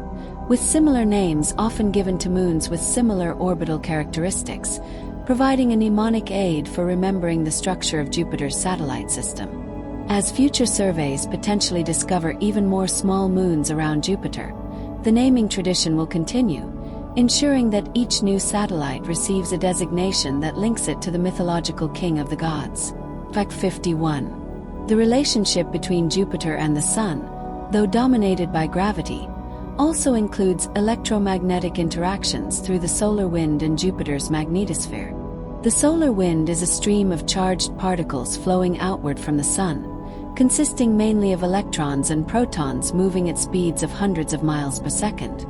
with similar names often given to moons with similar orbital characteristics, providing a mnemonic aid for remembering the structure of Jupiter's satellite system. As future surveys potentially discover even more small moons around Jupiter, the naming tradition will continue, ensuring that each new satellite receives a designation that links it to the mythological king of the gods. Fact 51. The relationship between Jupiter and the Sun, though dominated by gravity, also includes electromagnetic interactions through the solar wind and Jupiter's magnetosphere. The solar wind is a stream of charged particles flowing outward from the Sun, consisting mainly of electrons and protons moving at speeds of hundreds of miles per second.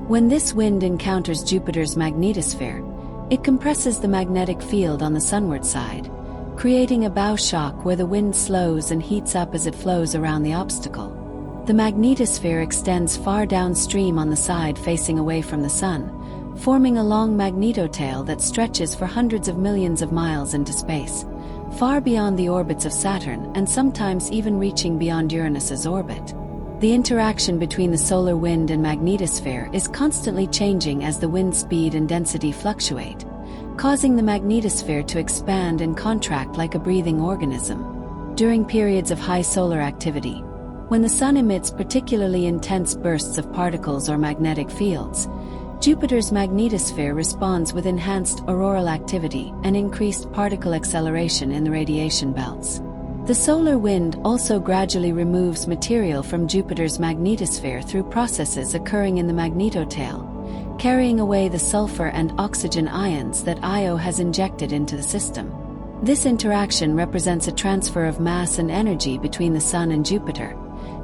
When this wind encounters Jupiter's magnetosphere, it compresses the magnetic field on the sunward side, creating a bow shock where the wind slows and heats up as it flows around the obstacle. The magnetosphere extends far downstream on the side facing away from the Sun, forming a long magnetotail that stretches for hundreds of millions of miles into space, far beyond the orbits of Saturn and sometimes even reaching beyond Uranus's orbit. The interaction between the solar wind and magnetosphere is constantly changing as the wind speed and density fluctuate, causing the magnetosphere to expand and contract like a breathing organism. During periods of high solar activity, when the Sun emits particularly intense bursts of particles or magnetic fields, Jupiter's magnetosphere responds with enhanced auroral activity and increased particle acceleration in the radiation belts. The solar wind also gradually removes material from Jupiter's magnetosphere through processes occurring in the magnetotail, carrying away the sulfur and oxygen ions that Io has injected into the system. This interaction represents a transfer of mass and energy between the Sun and Jupiter,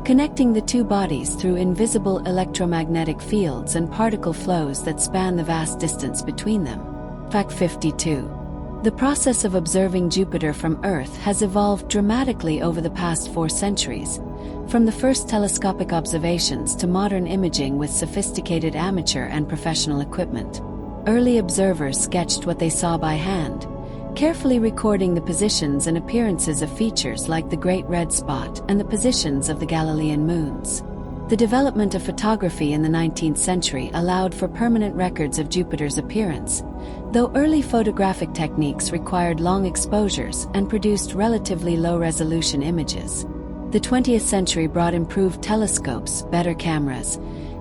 connecting the two bodies through invisible electromagnetic fields and particle flows that span the vast distance between them. Fact 52. The process of observing Jupiter from Earth has evolved dramatically over the past 4 centuries, from the first telescopic observations to modern imaging with sophisticated amateur and professional equipment. Early observers sketched what they saw by hand, carefully recording the positions and appearances of features like the Great Red Spot and the positions of the Galilean moons. The development of photography in the 19th century allowed for permanent records of Jupiter's appearance, though early photographic techniques required long exposures and produced relatively low-resolution images. The 20th century brought improved telescopes, better cameras,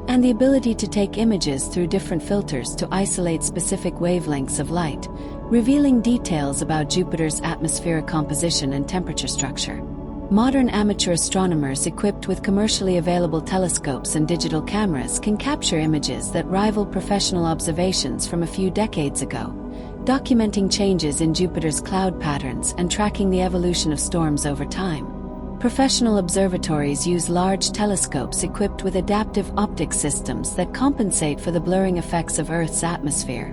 and the ability to take images through different filters to isolate specific wavelengths of light, revealing details about Jupiter's atmospheric composition and temperature structure. Modern amateur astronomers equipped with commercially available telescopes and digital cameras can capture images that rival professional observations from a few decades ago, documenting changes in Jupiter's cloud patterns and tracking the evolution of storms over time. Professional observatories use large telescopes equipped with adaptive optic systems that compensate for the blurring effects of Earth's atmosphere,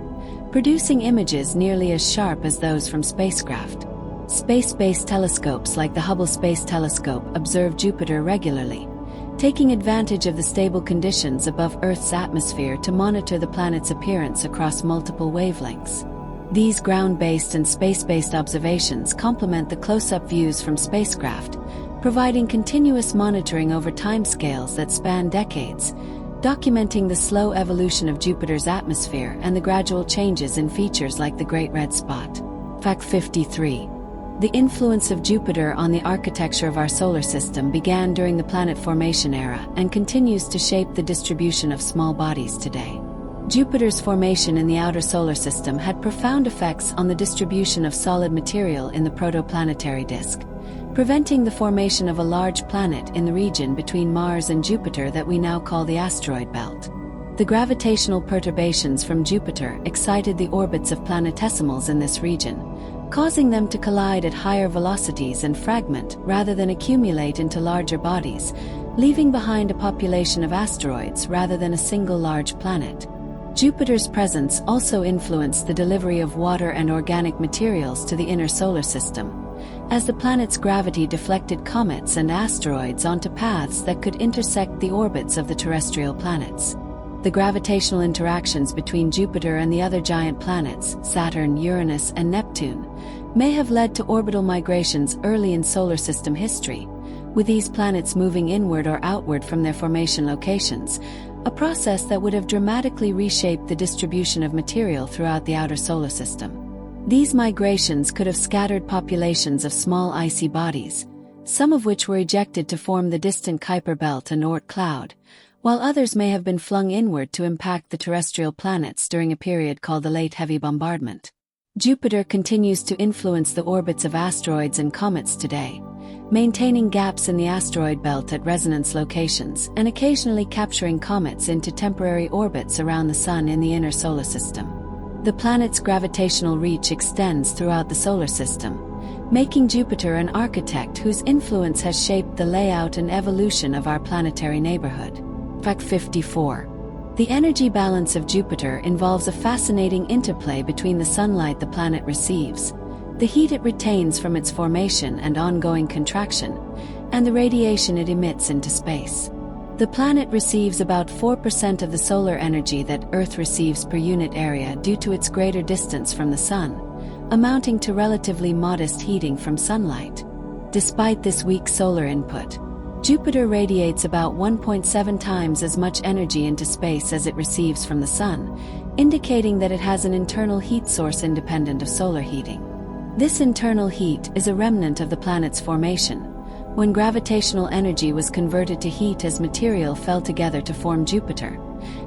producing images nearly as sharp as those from spacecraft. Space-based telescopes like the Hubble Space Telescope observe Jupiter regularly, taking advantage of the stable conditions above Earth's atmosphere to monitor the planet's appearance across multiple wavelengths. These ground-based and space-based observations complement the close-up views from spacecraft, providing continuous monitoring over timescales that span decades, documenting the slow evolution of Jupiter's atmosphere and the gradual changes in features like the Great Red Spot. Fact 53. The influence of Jupiter on the architecture of our solar system began during the planet formation era and continues to shape the distribution of small bodies today. Jupiter's formation in the outer solar system had profound effects on the distribution of solid material in the protoplanetary disk, preventing the formation of a large planet in the region between Mars and Jupiter that we now call the asteroid belt. The gravitational perturbations from Jupiter excited the orbits of planetesimals in this region, causing them to collide at higher velocities and fragment rather than accumulate into larger bodies, leaving behind a population of asteroids rather than a single large planet. Jupiter's presence also influenced the delivery of water and organic materials to the inner solar system, as the planet's gravity deflected comets and asteroids onto paths that could intersect the orbits of the terrestrial planets. The gravitational interactions between Jupiter and the other giant planets, Saturn, Uranus, and Neptune, may have led to orbital migrations early in solar system history, with these planets moving inward or outward from their formation locations, a process that would have dramatically reshaped the distribution of material throughout the outer solar system. These migrations could have scattered populations of small icy bodies, some of which were ejected to form the distant Kuiper belt and Oort cloud, while others may have been flung inward to impact the terrestrial planets during a period called the Late Heavy Bombardment. Jupiter continues to influence the orbits of asteroids and comets today, maintaining gaps in the asteroid belt at resonance locations and occasionally capturing comets into temporary orbits around the Sun in the inner solar system. The planet's gravitational reach extends throughout the solar system, making Jupiter an architect whose influence has shaped the layout and evolution of our planetary neighborhood. Fact 54. The energy balance of Jupiter involves a fascinating interplay between the sunlight the planet receives, the heat it retains from its formation and ongoing contraction, and the radiation it emits into space. The planet receives about 4% of the solar energy that Earth receives per unit area due to its greater distance from the Sun, amounting to relatively modest heating from sunlight. Despite this weak solar input, Jupiter radiates about 1.7 times as much energy into space as it receives from the Sun, indicating that it has an internal heat source independent of solar heating. This internal heat is a remnant of the planet's formation, when gravitational energy was converted to heat as material fell together to form Jupiter,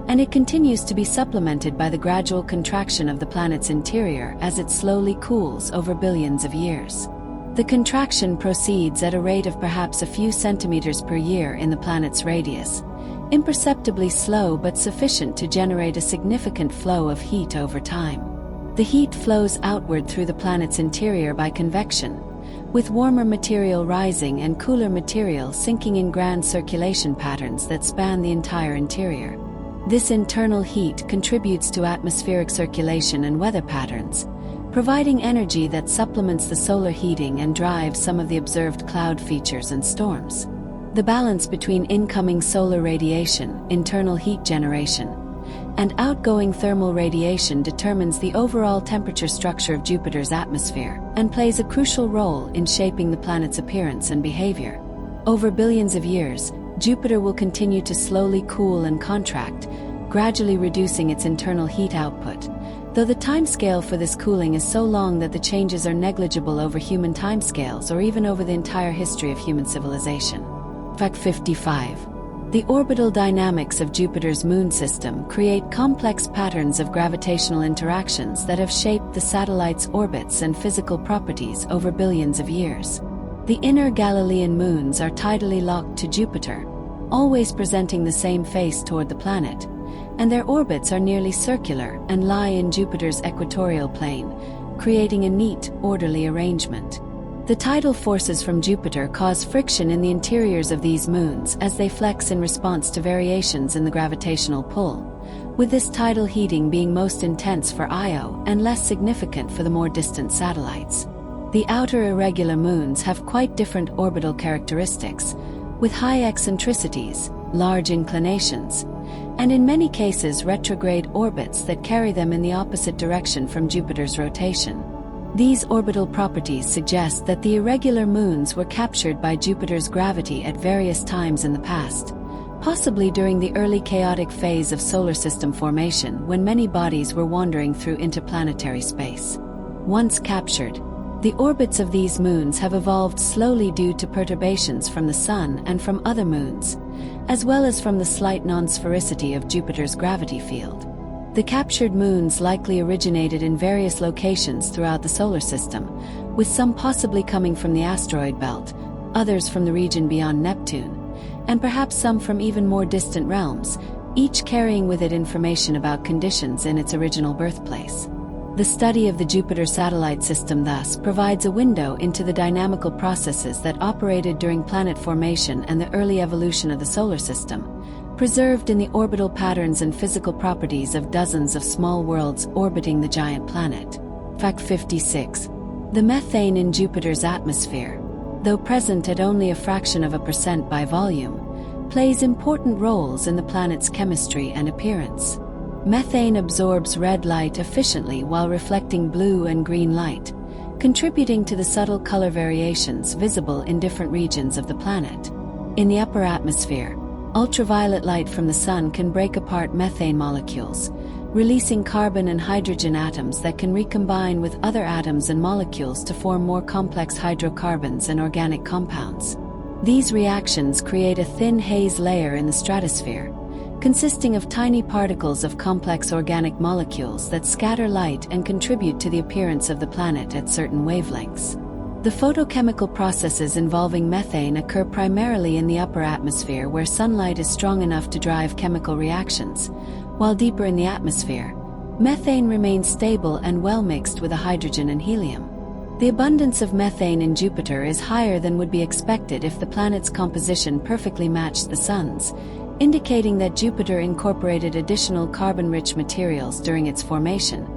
and it continues to be supplemented by the gradual contraction of the planet's interior as it slowly cools over billions of years. The contraction proceeds at a rate of perhaps a few centimeters per year in the planet's radius, imperceptibly slow but sufficient to generate a significant flow of heat over time. The heat flows outward through the planet's interior by convection, with warmer material rising and cooler material sinking in grand circulation patterns that span the entire interior. This internal heat contributes to atmospheric circulation and weather patterns, providing energy that supplements the solar heating and drives some of the observed cloud features and storms. The balance between incoming solar radiation, internal heat generation, and outgoing thermal radiation determines the overall temperature structure of Jupiter's atmosphere and plays a crucial role in shaping the planet's appearance and behavior. Over billions of years, Jupiter will continue to slowly cool and contract, gradually reducing its internal heat output, though the timescale for this cooling is so long that the changes are negligible over human timescales or even over the entire history of human civilization. Fact 55. The orbital dynamics of Jupiter's moon system create complex patterns of gravitational interactions that have shaped the satellite's orbits and physical properties over billions of years. The inner Galilean moons are tidally locked to Jupiter, always presenting the same face toward the planet, and their orbits are nearly circular and lie in Jupiter's equatorial plane, creating a neat, orderly arrangement. The tidal forces from Jupiter cause friction in the interiors of these moons as they flex in response to variations in the gravitational pull, with this tidal heating being most intense for Io and less significant for the more distant satellites. The outer irregular moons have quite different orbital characteristics, with high eccentricities, large inclinations, and in many cases retrograde orbits that carry them in the opposite direction from Jupiter's rotation. These orbital properties suggest that the irregular moons were captured by Jupiter's gravity at various times in the past, possibly during the early chaotic phase of solar system formation when many bodies were wandering through interplanetary space. Once captured, the orbits of these moons have evolved slowly due to perturbations from the Sun and from other moons, as well as from the slight non-sphericity of Jupiter's gravity field. The captured moons likely originated in various locations throughout the solar system, with some possibly coming from the asteroid belt, others from the region beyond Neptune, and perhaps some from even more distant realms, each carrying with it information about conditions in its original birthplace. The study of the Jupiter satellite system thus provides a window into the dynamical processes that operated during planet formation and the early evolution of the solar system, preserved in the orbital patterns and physical properties of dozens of small worlds orbiting the giant planet. Fact 56. The methane in Jupiter's atmosphere, though present at only a fraction of a percent by volume, plays important roles in the planet's chemistry and appearance. Methane absorbs red light efficiently while reflecting blue and green light, contributing to the subtle color variations visible in different regions of the planet. In the upper atmosphere, ultraviolet light from the sun can break apart methane molecules, releasing carbon and hydrogen atoms that can recombine with other atoms and molecules to form more complex hydrocarbons and organic compounds. These reactions create a thin haze layer in the stratosphere, consisting of tiny particles of complex organic molecules that scatter light and contribute to the appearance of the planet at certain wavelengths. The photochemical processes involving methane occur primarily in the upper atmosphere where sunlight is strong enough to drive chemical reactions, while deeper in the atmosphere, methane remains stable and well mixed with hydrogen and helium. The abundance of methane in Jupiter is higher than would be expected if the planet's composition perfectly matched the Sun's, indicating that Jupiter incorporated additional carbon-rich materials during its formation,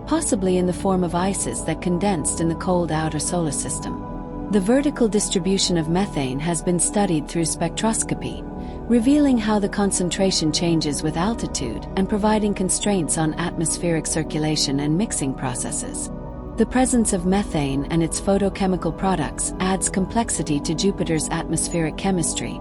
possibly in the form of ices that condensed in the cold outer solar system. The vertical distribution of methane has been studied through spectroscopy, revealing how the concentration changes with altitude and providing constraints on atmospheric circulation and mixing processes. The presence of methane and its photochemical products adds complexity to Jupiter's atmospheric chemistry,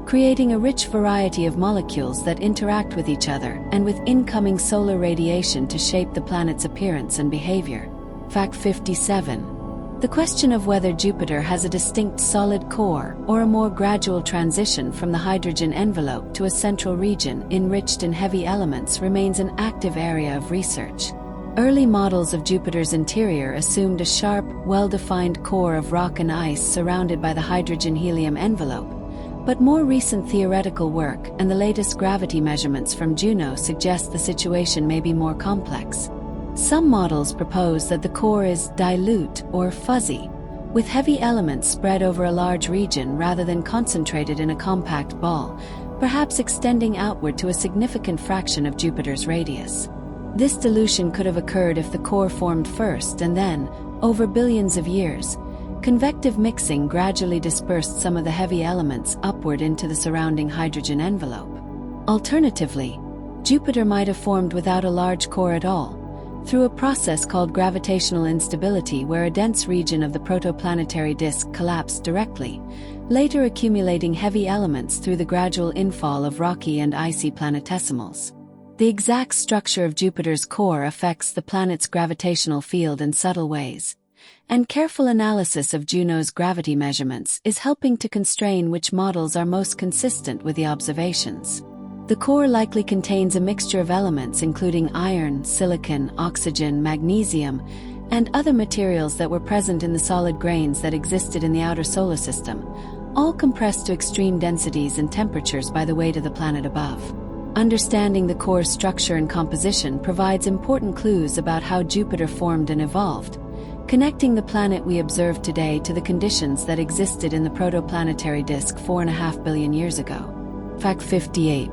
creating a rich variety of molecules that interact with each other and with incoming solar radiation to shape the planet's appearance and behavior. Fact 57. The question of whether Jupiter has a distinct solid core or a more gradual transition from the hydrogen envelope to a central region enriched in heavy elements remains an active area of research. Early models of Jupiter's interior assumed a sharp, well-defined core of rock and ice surrounded by the hydrogen-helium envelope, but more recent theoretical work and the latest gravity measurements from Juno suggest the situation may be more complex. Some models propose that the core is dilute or fuzzy, with heavy elements spread over a large region rather than concentrated in a compact ball, perhaps extending outward to a significant fraction of Jupiter's radius. This dilution could have occurred if the core formed first and then, over billions of years, convective mixing gradually dispersed some of the heavy elements upward into the surrounding hydrogen envelope. Alternatively, Jupiter might have formed without a large core at all, through a process called gravitational instability where a dense region of the protoplanetary disk collapsed directly, later accumulating heavy elements through the gradual infall of rocky and icy planetesimals. The exact structure of Jupiter's core affects the planet's gravitational field in subtle ways, and careful analysis of Juno's gravity measurements is helping to constrain which models are most consistent with the observations. The core likely contains a mixture of elements including iron, silicon, oxygen, magnesium, and other materials that were present in the solid grains that existed in the outer solar system, all compressed to extreme densities and temperatures by the weight of the planet above. Understanding the core's structure and composition provides important clues about how Jupiter formed and evolved, connecting the planet we observe today to the conditions that existed in the protoplanetary disk 4.5 billion years ago. Fact 58.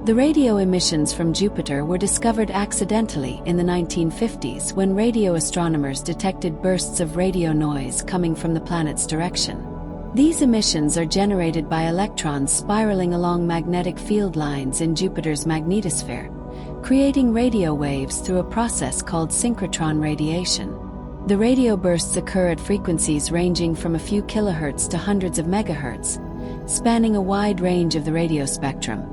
The radio emissions from Jupiter were discovered accidentally in the 1950s when radio astronomers detected bursts of radio noise coming from the planet's direction. These emissions are generated by electrons spiraling along magnetic field lines in Jupiter's magnetosphere, creating radio waves through a process called synchrotron radiation. The radio bursts occur at frequencies ranging from a few kilohertz to hundreds of megahertz, spanning a wide range of the radio spectrum,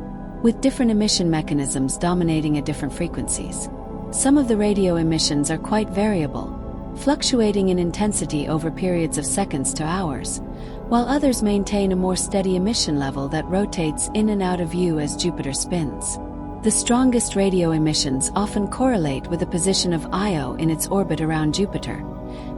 with different emission mechanisms dominating at different frequencies. Some of the radio emissions are quite variable, fluctuating in intensity over periods of seconds to hours, while others maintain a more steady emission level that rotates in and out of view as Jupiter spins. The strongest radio emissions often correlate with the position of Io in its orbit around Jupiter,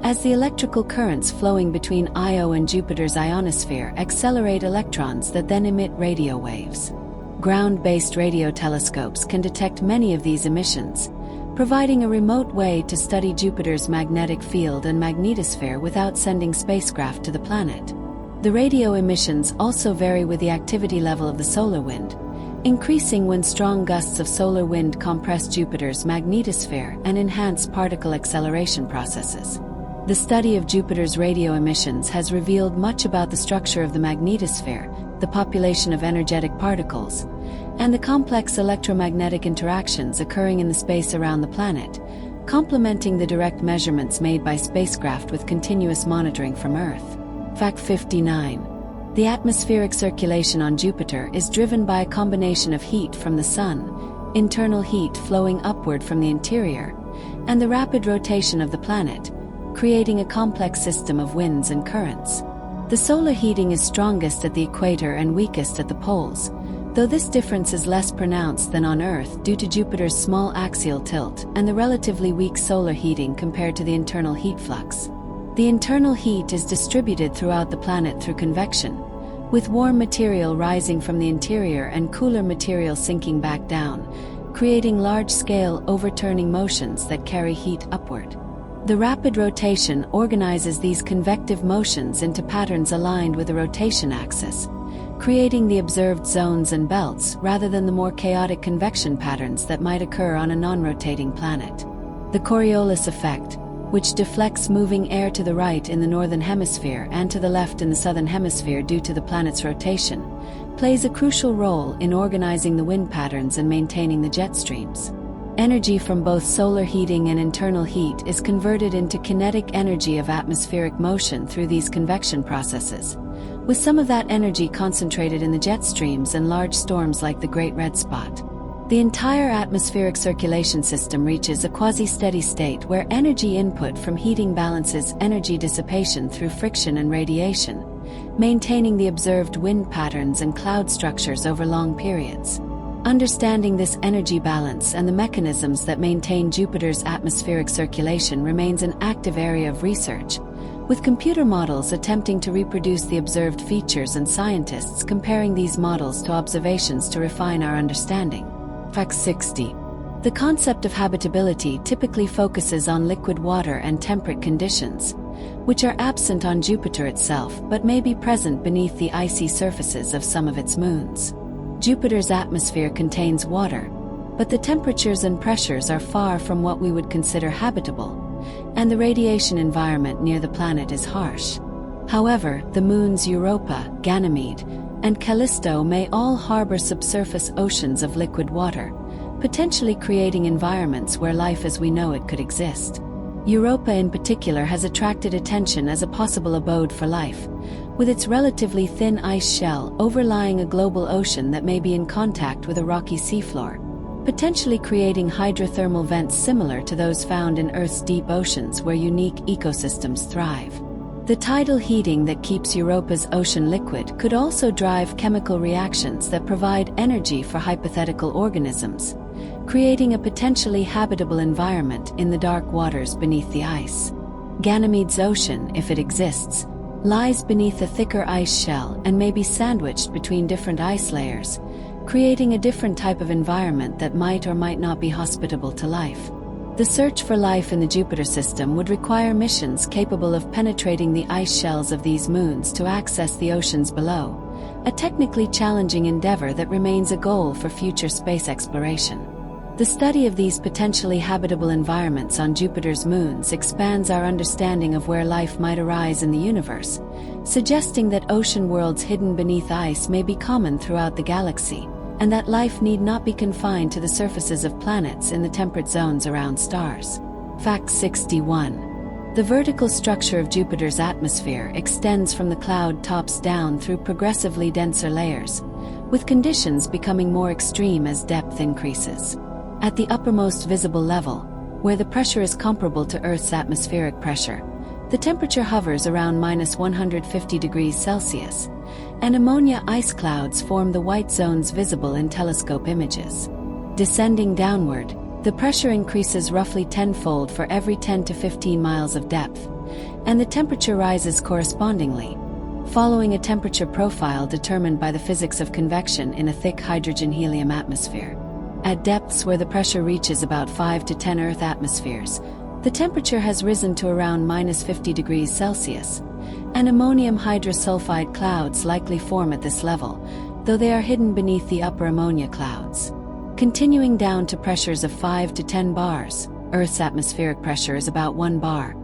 as the electrical currents flowing between Io and Jupiter's ionosphere accelerate electrons that then emit radio waves. Ground-based radio telescopes can detect many of these emissions, providing a remote way to study Jupiter's magnetic field and magnetosphere without sending spacecraft to the planet. The radio emissions also vary with the activity level of the solar wind, increasing when strong gusts of solar wind compress Jupiter's magnetosphere and enhance particle acceleration processes. The study of Jupiter's radio emissions has revealed much about the structure of the magnetosphere, the population of energetic particles, and the complex electromagnetic interactions occurring in the space around the planet, complementing the direct measurements made by spacecraft with continuous monitoring from Earth. Fact 59. The atmospheric circulation on Jupiter is driven by a combination of heat from the Sun, internal heat flowing upward from the interior, and the rapid rotation of the planet, creating a complex system of winds and currents. The solar heating is strongest at the equator and weakest at the poles, though this difference is less pronounced than on Earth due to Jupiter's small axial tilt and the relatively weak solar heating compared to the internal heat flux. The internal heat is distributed throughout the planet through convection, with warm material rising from the interior and cooler material sinking back down, creating large-scale overturning motions that carry heat upward. The rapid rotation organizes these convective motions into patterns aligned with the rotation axis, creating the observed zones and belts rather than the more chaotic convection patterns that might occur on a non-rotating planet. The Coriolis effect, which deflects moving air to the right in the northern hemisphere and to the left in the southern hemisphere due to the planet's rotation, plays a crucial role in organizing the wind patterns and maintaining the jet streams. Energy from both solar heating and internal heat is converted into kinetic energy of atmospheric motion through these convection processes, with some of that energy concentrated in the jet streams and large storms like the Great Red Spot. The entire atmospheric circulation system reaches a quasi-steady state where energy input from heating balances energy dissipation through friction and radiation, maintaining the observed wind patterns and cloud structures over long periods. Understanding this energy balance and the mechanisms that maintain Jupiter's atmospheric circulation remains an active area of research, with computer models attempting to reproduce the observed features and scientists comparing these models to observations to refine our understanding. Fact 60. The concept of habitability typically focuses on liquid water and temperate conditions, which are absent on Jupiter itself but may be present beneath the icy surfaces of some of its moons. Jupiter's atmosphere contains water, but the temperatures and pressures are far from what we would consider habitable, and the radiation environment near the planet is harsh. However, the moons Europa, Ganymede, and Callisto may all harbor subsurface oceans of liquid water, potentially creating environments where life as we know it could exist. Europa in particular has attracted attention as a possible abode for life, with its relatively thin ice shell overlying a global ocean that may be in contact with a rocky seafloor, potentially creating hydrothermal vents similar to those found in Earth's deep oceans where unique ecosystems thrive. The tidal heating that keeps Europa's ocean liquid could also drive chemical reactions that provide energy for hypothetical organisms, creating a potentially habitable environment in the dark waters beneath the ice. Ganymede's ocean, if it exists, lies beneath a thicker ice shell and may be sandwiched between different ice layers, creating a different type of environment that might or might not be hospitable to life. The search for life in the Jupiter system would require missions capable of penetrating the ice shells of these moons to access the oceans below, a technically challenging endeavor that remains a goal for future space exploration. The study of these potentially habitable environments on Jupiter's moons expands our understanding of where life might arise in the universe, suggesting that ocean worlds hidden beneath ice may be common throughout the galaxy, and that life need not be confined to the surfaces of planets in the temperate zones around stars. Fact 61. The vertical structure of Jupiter's atmosphere extends from the cloud tops down through progressively denser layers, with conditions becoming more extreme as depth increases. At the uppermost visible level, where the pressure is comparable to Earth's atmospheric pressure, the temperature hovers around -150°C, and ammonia ice clouds form the white zones visible in telescope images. Descending downward, the pressure increases roughly tenfold for every 10 to 15 miles of depth, and the temperature rises correspondingly, following a temperature profile determined by the physics of convection in a thick hydrogen-helium atmosphere. At depths where the pressure reaches about 5 to 10 Earth atmospheres, the temperature has risen to around -50°C, and ammonium hydrosulfide clouds likely form at this level, though they are hidden beneath the upper ammonia clouds. Continuing down to pressures of 5 to 10 bars, Earth's atmospheric pressure is about 1 bar,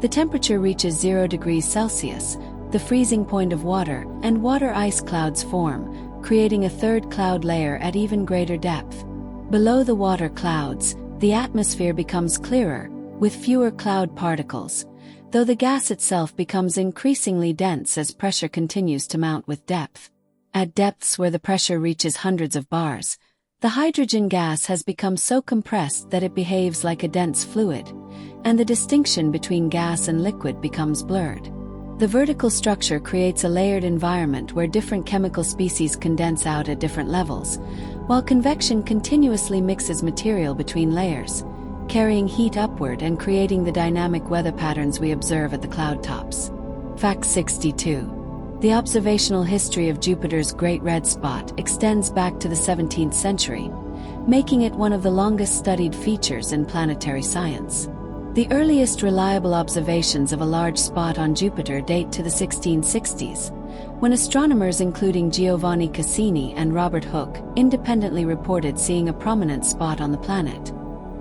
the temperature reaches 0°C, the freezing point of water, and water ice clouds form, creating a third cloud layer at even greater depth. Below the water clouds, the atmosphere becomes clearer, with fewer cloud particles, though the gas itself becomes increasingly dense as pressure continues to mount with depth. At depths where the pressure reaches hundreds of bars, the hydrogen gas has become so compressed that it behaves like a dense fluid, and the distinction between gas and liquid becomes blurred. The vertical structure creates a layered environment where different chemical species condense out at different levels, while convection continuously mixes material between layers, carrying heat upward and creating the dynamic weather patterns we observe at the cloud tops. Fact 62. The observational history of Jupiter's Great Red Spot extends back to the 17th century, making it one of the longest studied features in planetary science. The earliest reliable observations of a large spot on Jupiter date to the 1660s, when astronomers including Giovanni Cassini and Robert Hooke independently reported seeing a prominent spot on the planet.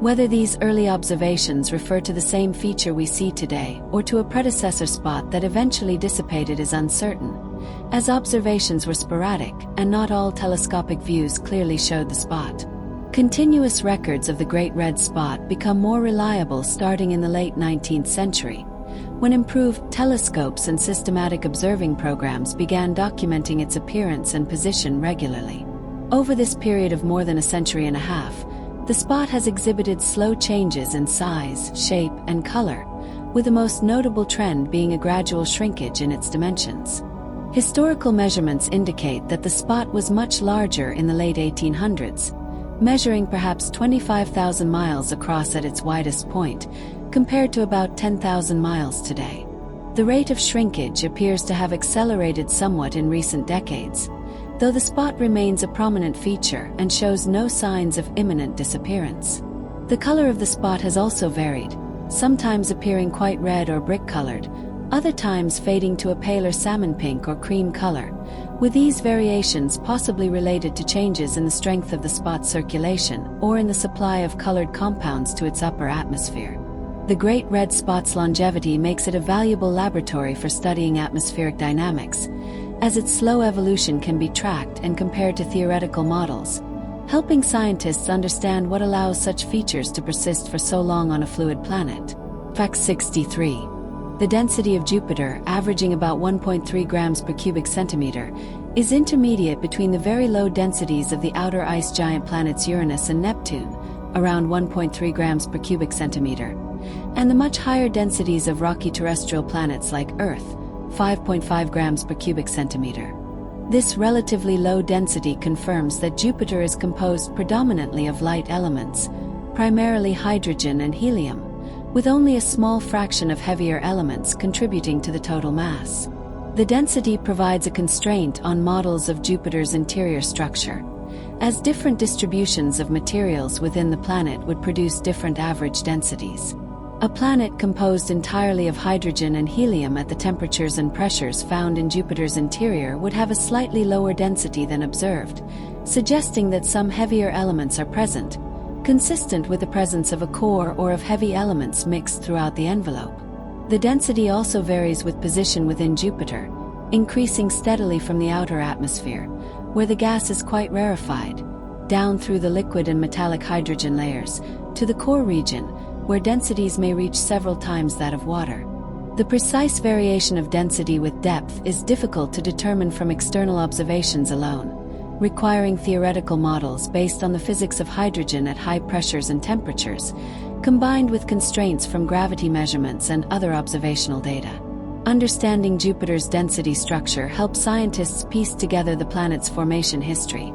Whether these early observations refer to the same feature we see today or to a predecessor spot that eventually dissipated is uncertain, as observations were sporadic and not all telescopic views clearly showed the spot. Continuous records of the Great Red Spot become more reliable starting in the late 19th century, when improved telescopes and systematic observing programs began documenting its appearance and position regularly. Over this period of more than a century and a half, the spot has exhibited slow changes in size, shape, and color, with the most notable trend being a gradual shrinkage in its dimensions. Historical measurements indicate that the spot was much larger in the late 1800s, measuring perhaps 25,000 miles across at its widest point, compared to about 10,000 miles today. The rate of shrinkage appears to have accelerated somewhat in recent decades, though the spot remains a prominent feature and shows no signs of imminent disappearance. The color of the spot has also varied, sometimes appearing quite red or brick-colored, other times fading to a paler salmon pink or cream color, with these variations possibly related to changes in the strength of the spot's circulation or in the supply of colored compounds to its upper atmosphere. The Great Red Spot's longevity makes it a valuable laboratory for studying atmospheric dynamics, as its slow evolution can be tracked and compared to theoretical models, helping scientists understand what allows such features to persist for so long on a fluid planet. Fact 63. The density of Jupiter, averaging about 1.3 grams per cubic centimeter, is intermediate between the very low densities of the outer ice giant planets Uranus and Neptune, around 1.3 grams per cubic centimeter, and the much higher densities of rocky terrestrial planets like Earth, 5.5 grams per cubic centimeter. This relatively low density confirms that Jupiter is composed predominantly of light elements, primarily hydrogen and helium, with only a small fraction of heavier elements contributing to the total mass. The density provides a constraint on models of Jupiter's interior structure, as different distributions of materials within the planet would produce different average densities. A planet composed entirely of hydrogen and helium at the temperatures and pressures found in Jupiter's interior would have a slightly lower density than observed, suggesting that some heavier elements are present, consistent with the presence of a core or of heavy elements mixed throughout the envelope. The density also varies with position within Jupiter, increasing steadily from the outer atmosphere, where the gas is quite rarefied, down through the liquid and metallic hydrogen layers, to the core region, where densities may reach several times that of water. The precise variation of density with depth is difficult to determine from external observations alone, requiring theoretical models based on the physics of hydrogen at high pressures and temperatures, combined with constraints from gravity measurements and other observational data. Understanding Jupiter's density structure helps scientists piece together the planet's formation history,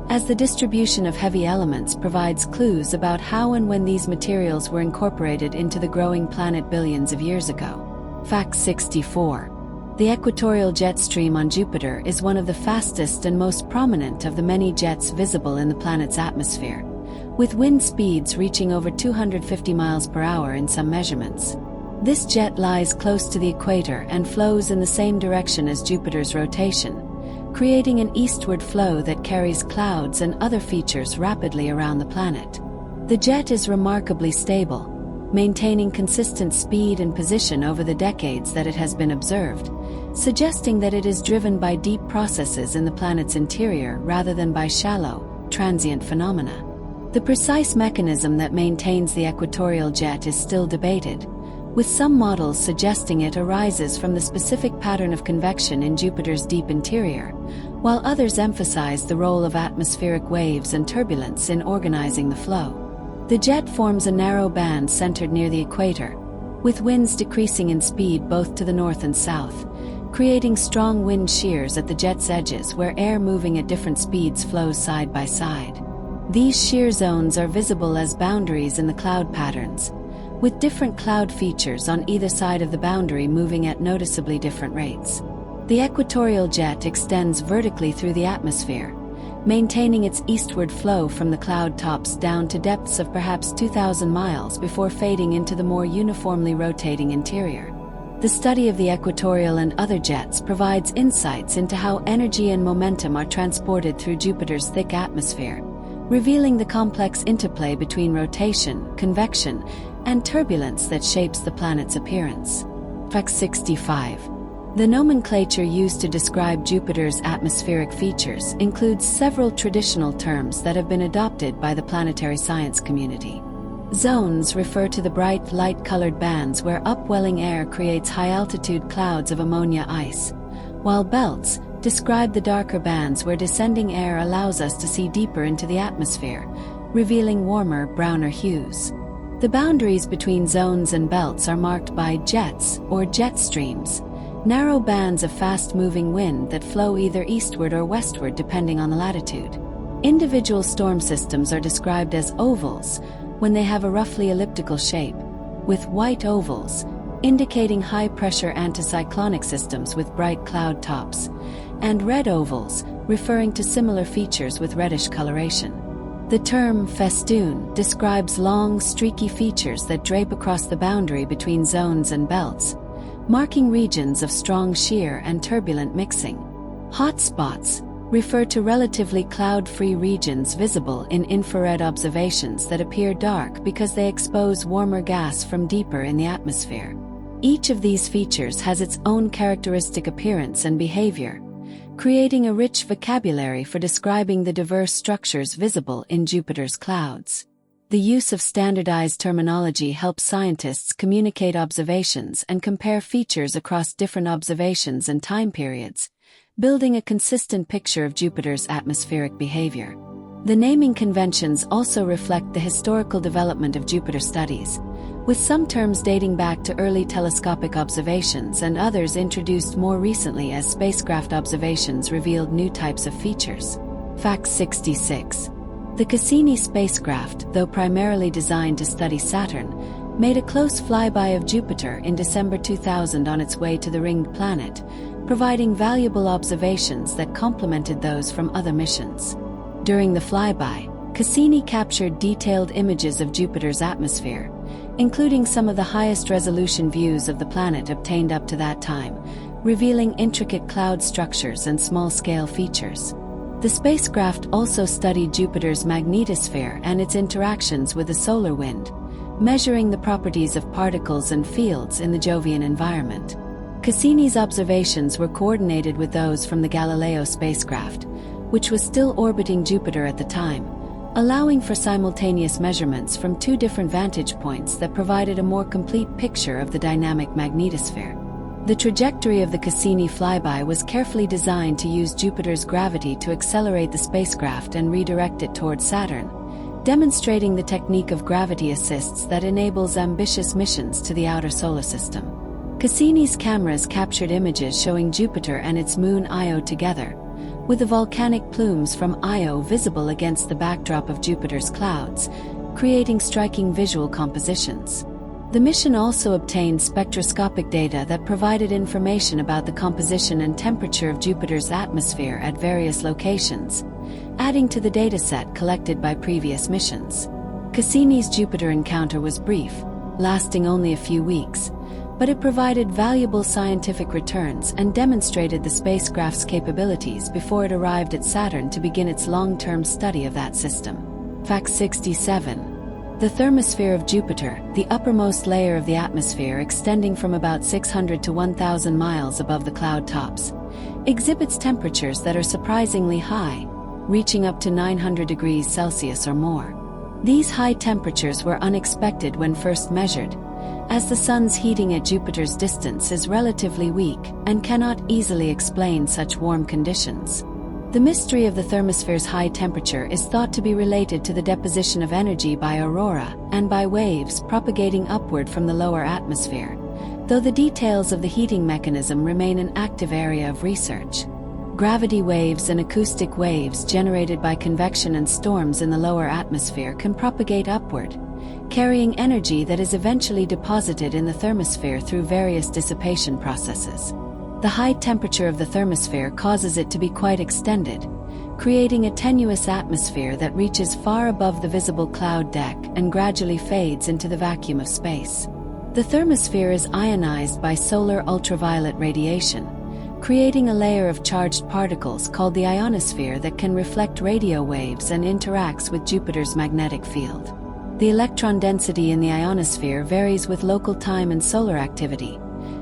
as the distribution of heavy elements provides clues about how and when these materials were incorporated into the growing planet billions of years ago. Fact 64. The equatorial jet stream on Jupiter is one of the fastest and most prominent of the many jets visible in the planet's atmosphere, with wind speeds reaching over 250 miles per hour in some measurements. This jet lies close to the equator and flows in the same direction as Jupiter's rotation, creating an eastward flow that carries clouds and other features rapidly around the planet. The jet is remarkably stable, maintaining consistent speed and position over the decades that it has been observed, suggesting that it is driven by deep processes in the planet's interior rather than by shallow, transient phenomena. The precise mechanism that maintains the equatorial jet is still debated, with some models suggesting it arises from the specific pattern of convection in Jupiter's deep interior, while others emphasize the role of atmospheric waves and turbulence in organizing the flow. The jet forms a narrow band centered near the equator, with winds decreasing in speed both to the north and south, creating strong wind shears at the jet's edges where air moving at different speeds flows side by side. These shear zones are visible as boundaries in the cloud patterns, with different cloud features on either side of the boundary moving at noticeably different rates. The equatorial jet extends vertically through the atmosphere, maintaining its eastward flow from the cloud tops down to depths of perhaps 2,000 miles before fading into the more uniformly rotating interior. The study of the equatorial and other jets provides insights into how energy and momentum are transported through Jupiter's thick atmosphere, revealing the complex interplay between rotation, convection, and turbulence that shapes the planet's appearance. Fact 65. The nomenclature used to describe Jupiter's atmospheric features includes several traditional terms that have been adopted by the planetary science community. Zones refer to the bright light-colored bands where upwelling air creates high-altitude clouds of ammonia ice, while belts describe the darker bands where descending air allows us to see deeper into the atmosphere, revealing warmer, browner hues. The boundaries between zones and belts are marked by jets, or jet streams, narrow bands of fast-moving wind that flow either eastward or westward depending on the latitude. Individual storm systems are described as ovals when they have a roughly elliptical shape, with white ovals, indicating high-pressure anticyclonic systems with bright cloud tops, and red ovals, referring to similar features with reddish coloration. The term festoon describes long, streaky features that drape across the boundary between zones and belts, marking regions of strong shear and turbulent mixing. Hot spots refer to relatively cloud-free regions visible in infrared observations that appear dark because they expose warmer gas from deeper in the atmosphere. Each of these features has its own characteristic appearance and behavior, creating a rich vocabulary for describing the diverse structures visible in Jupiter's clouds. The use of standardized terminology helps scientists communicate observations and compare features across different observations and time periods, building a consistent picture of Jupiter's atmospheric behavior. The naming conventions also reflect the historical development of Jupiter studies, with some terms dating back to early telescopic observations and others introduced more recently as spacecraft observations revealed new types of features. Fact 66. The Cassini spacecraft, though primarily designed to study Saturn, made a close flyby of Jupiter in December 2000 on its way to the ringed planet, providing valuable observations that complemented those from other missions. During the flyby, Cassini captured detailed images of Jupiter's atmosphere, including some of the highest resolution views of the planet obtained up to that time, revealing intricate cloud structures and small-scale features. The spacecraft also studied Jupiter's magnetosphere and its interactions with the solar wind, measuring the properties of particles and fields in the Jovian environment. Cassini's observations were coordinated with those from the Galileo spacecraft, which was still orbiting Jupiter at the time, allowing for simultaneous measurements from two different vantage points that provided a more complete picture of the dynamic magnetosphere. The trajectory of the Cassini flyby was carefully designed to use Jupiter's gravity to accelerate the spacecraft and redirect it toward Saturn, demonstrating the technique of gravity assists that enables ambitious missions to the outer solar system. Cassini's cameras captured images showing Jupiter and its moon Io together, with the volcanic plumes from Io visible against the backdrop of Jupiter's clouds, creating striking visual compositions. The mission also obtained spectroscopic data that provided information about the composition and temperature of Jupiter's atmosphere at various locations, adding to the dataset collected by previous missions. Cassini's Jupiter encounter was brief, lasting only a few weeks, but it provided valuable scientific returns and demonstrated the spacecraft's capabilities before it arrived at Saturn to begin its long-term study of that system. Fact 67. The thermosphere of Jupiter, the uppermost layer of the atmosphere extending from about 600 to 1,000 miles above the cloud tops, exhibits temperatures that are surprisingly high, reaching up to 900 degrees Celsius or more. These high temperatures were unexpected when first measured, as the sun's heating at Jupiter's distance is relatively weak and cannot easily explain such warm conditions. The mystery of the thermosphere's high temperature is thought to be related to the deposition of energy by aurora and by waves propagating upward from the lower atmosphere, though the details of the heating mechanism remain an active area of research. Gravity waves and acoustic waves generated by convection and storms in the lower atmosphere can propagate upward, carrying energy that is eventually deposited in the thermosphere through various dissipation processes. The high temperature of the thermosphere causes it to be quite extended, creating a tenuous atmosphere that reaches far above the visible cloud deck and gradually fades into the vacuum of space. The thermosphere is ionized by solar ultraviolet radiation, creating a layer of charged particles called the ionosphere that can reflect radio waves and interacts with Jupiter's magnetic field. The electron density in the ionosphere varies with local time and solar activity,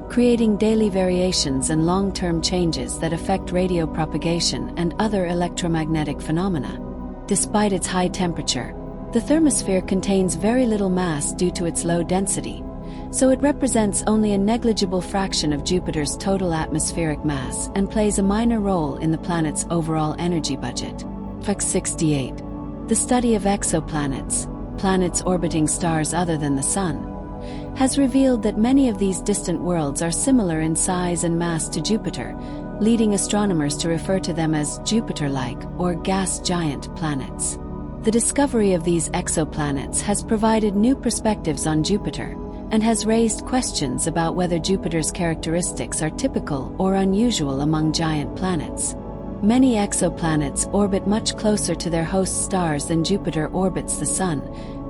creating daily variations and long-term changes that affect radio propagation and other electromagnetic phenomena. Despite its high temperature, the thermosphere contains very little mass due to its low density, so it represents only a negligible fraction of Jupiter's total atmospheric mass and plays a minor role in the planet's overall energy budget. Fact 68. The study of exoplanets, planets orbiting stars other than the Sun, has revealed that many of these distant worlds are similar in size and mass to Jupiter, leading astronomers to refer to them as Jupiter-like or gas giant planets. The discovery of these exoplanets has provided new perspectives on Jupiter and has raised questions about whether Jupiter's characteristics are typical or unusual among giant planets. Many exoplanets orbit much closer to their host stars than Jupiter orbits the Sun,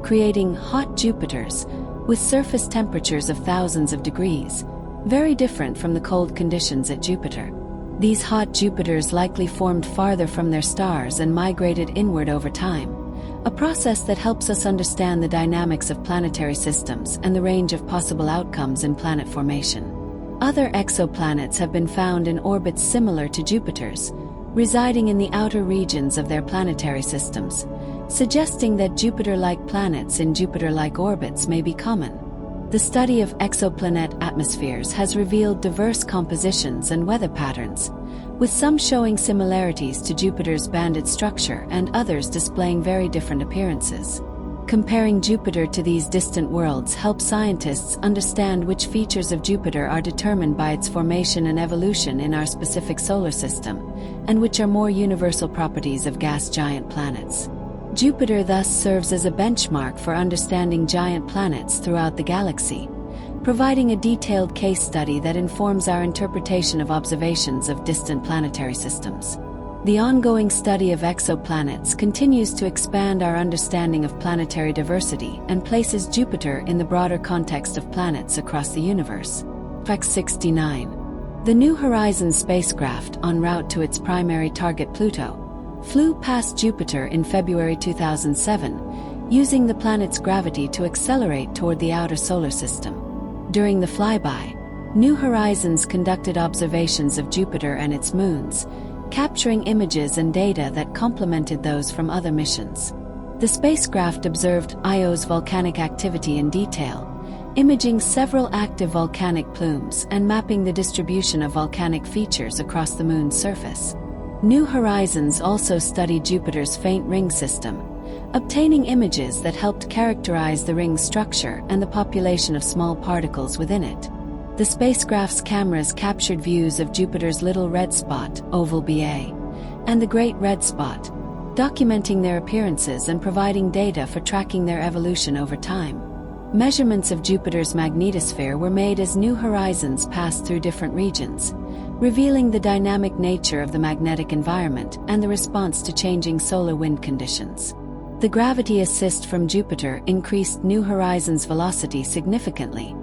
creating hot Jupiters with surface temperatures of thousands of degrees, very different from the cold conditions at Jupiter. These hot Jupiters likely formed farther from their stars and migrated inward over time, a process that helps us understand the dynamics of planetary systems and the range of possible outcomes in planet formation. Other exoplanets have been found in orbits similar to Jupiter's, residing in the outer regions of their planetary systems, suggesting that Jupiter-like planets in Jupiter-like orbits may be common. The study of exoplanet atmospheres has revealed diverse compositions and weather patterns, with some showing similarities to Jupiter's banded structure and others displaying very different appearances. Comparing Jupiter to these distant worlds helps scientists understand which features of Jupiter are determined by its formation and evolution in our specific solar system, and which are more universal properties of gas giant planets. Jupiter thus serves as a benchmark for understanding giant planets throughout the galaxy, providing a detailed case study that informs our interpretation of observations of distant planetary systems. The ongoing study of exoplanets continues to expand our understanding of planetary diversity and places Jupiter in the broader context of planets across the universe. Fact 69. The New Horizons spacecraft, en route to its primary target Pluto, flew past Jupiter in February 2007, using the planet's gravity to accelerate toward the outer solar system. During the flyby, New Horizons conducted observations of Jupiter and its moons, capturing images and data that complemented those from other missions. The spacecraft observed Io's volcanic activity in detail, imaging several active volcanic plumes and mapping the distribution of volcanic features across the Moon's surface. New Horizons also studied Jupiter's faint ring system, obtaining images that helped characterize the ring's structure and the population of small particles within it. The spacecraft's cameras captured views of Jupiter's Little Red Spot, oval Ba, and the Great Red Spot, documenting their appearances and providing data for tracking their evolution over time. Measurements of Jupiter's magnetosphere were made as New Horizons passed through different regions, revealing the dynamic nature of the magnetic environment and the response to changing solar wind conditions. The gravity assist from Jupiter increased New Horizons' velocity significantly,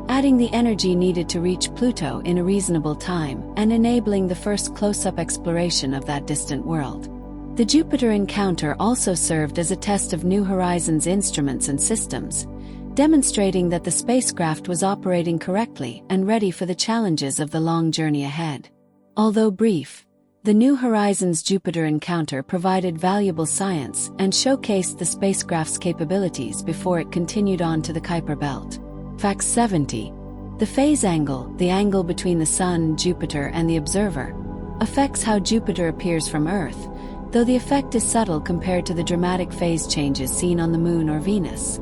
adding the energy needed to reach Pluto in a reasonable time and enabling the first close-up exploration of that distant world. The Jupiter encounter also served as a test of New Horizons' instruments and systems, demonstrating that the spacecraft was operating correctly and ready for the challenges of the long journey ahead. Although brief, the New Horizons Jupiter encounter provided valuable science and showcased the spacecraft's capabilities before it continued on to the Kuiper Belt. Fact 70. The phase angle, the angle between the Sun, Jupiter, and the observer, affects how Jupiter appears from Earth, though the effect is subtle compared to the dramatic phase changes seen on the Moon or Venus.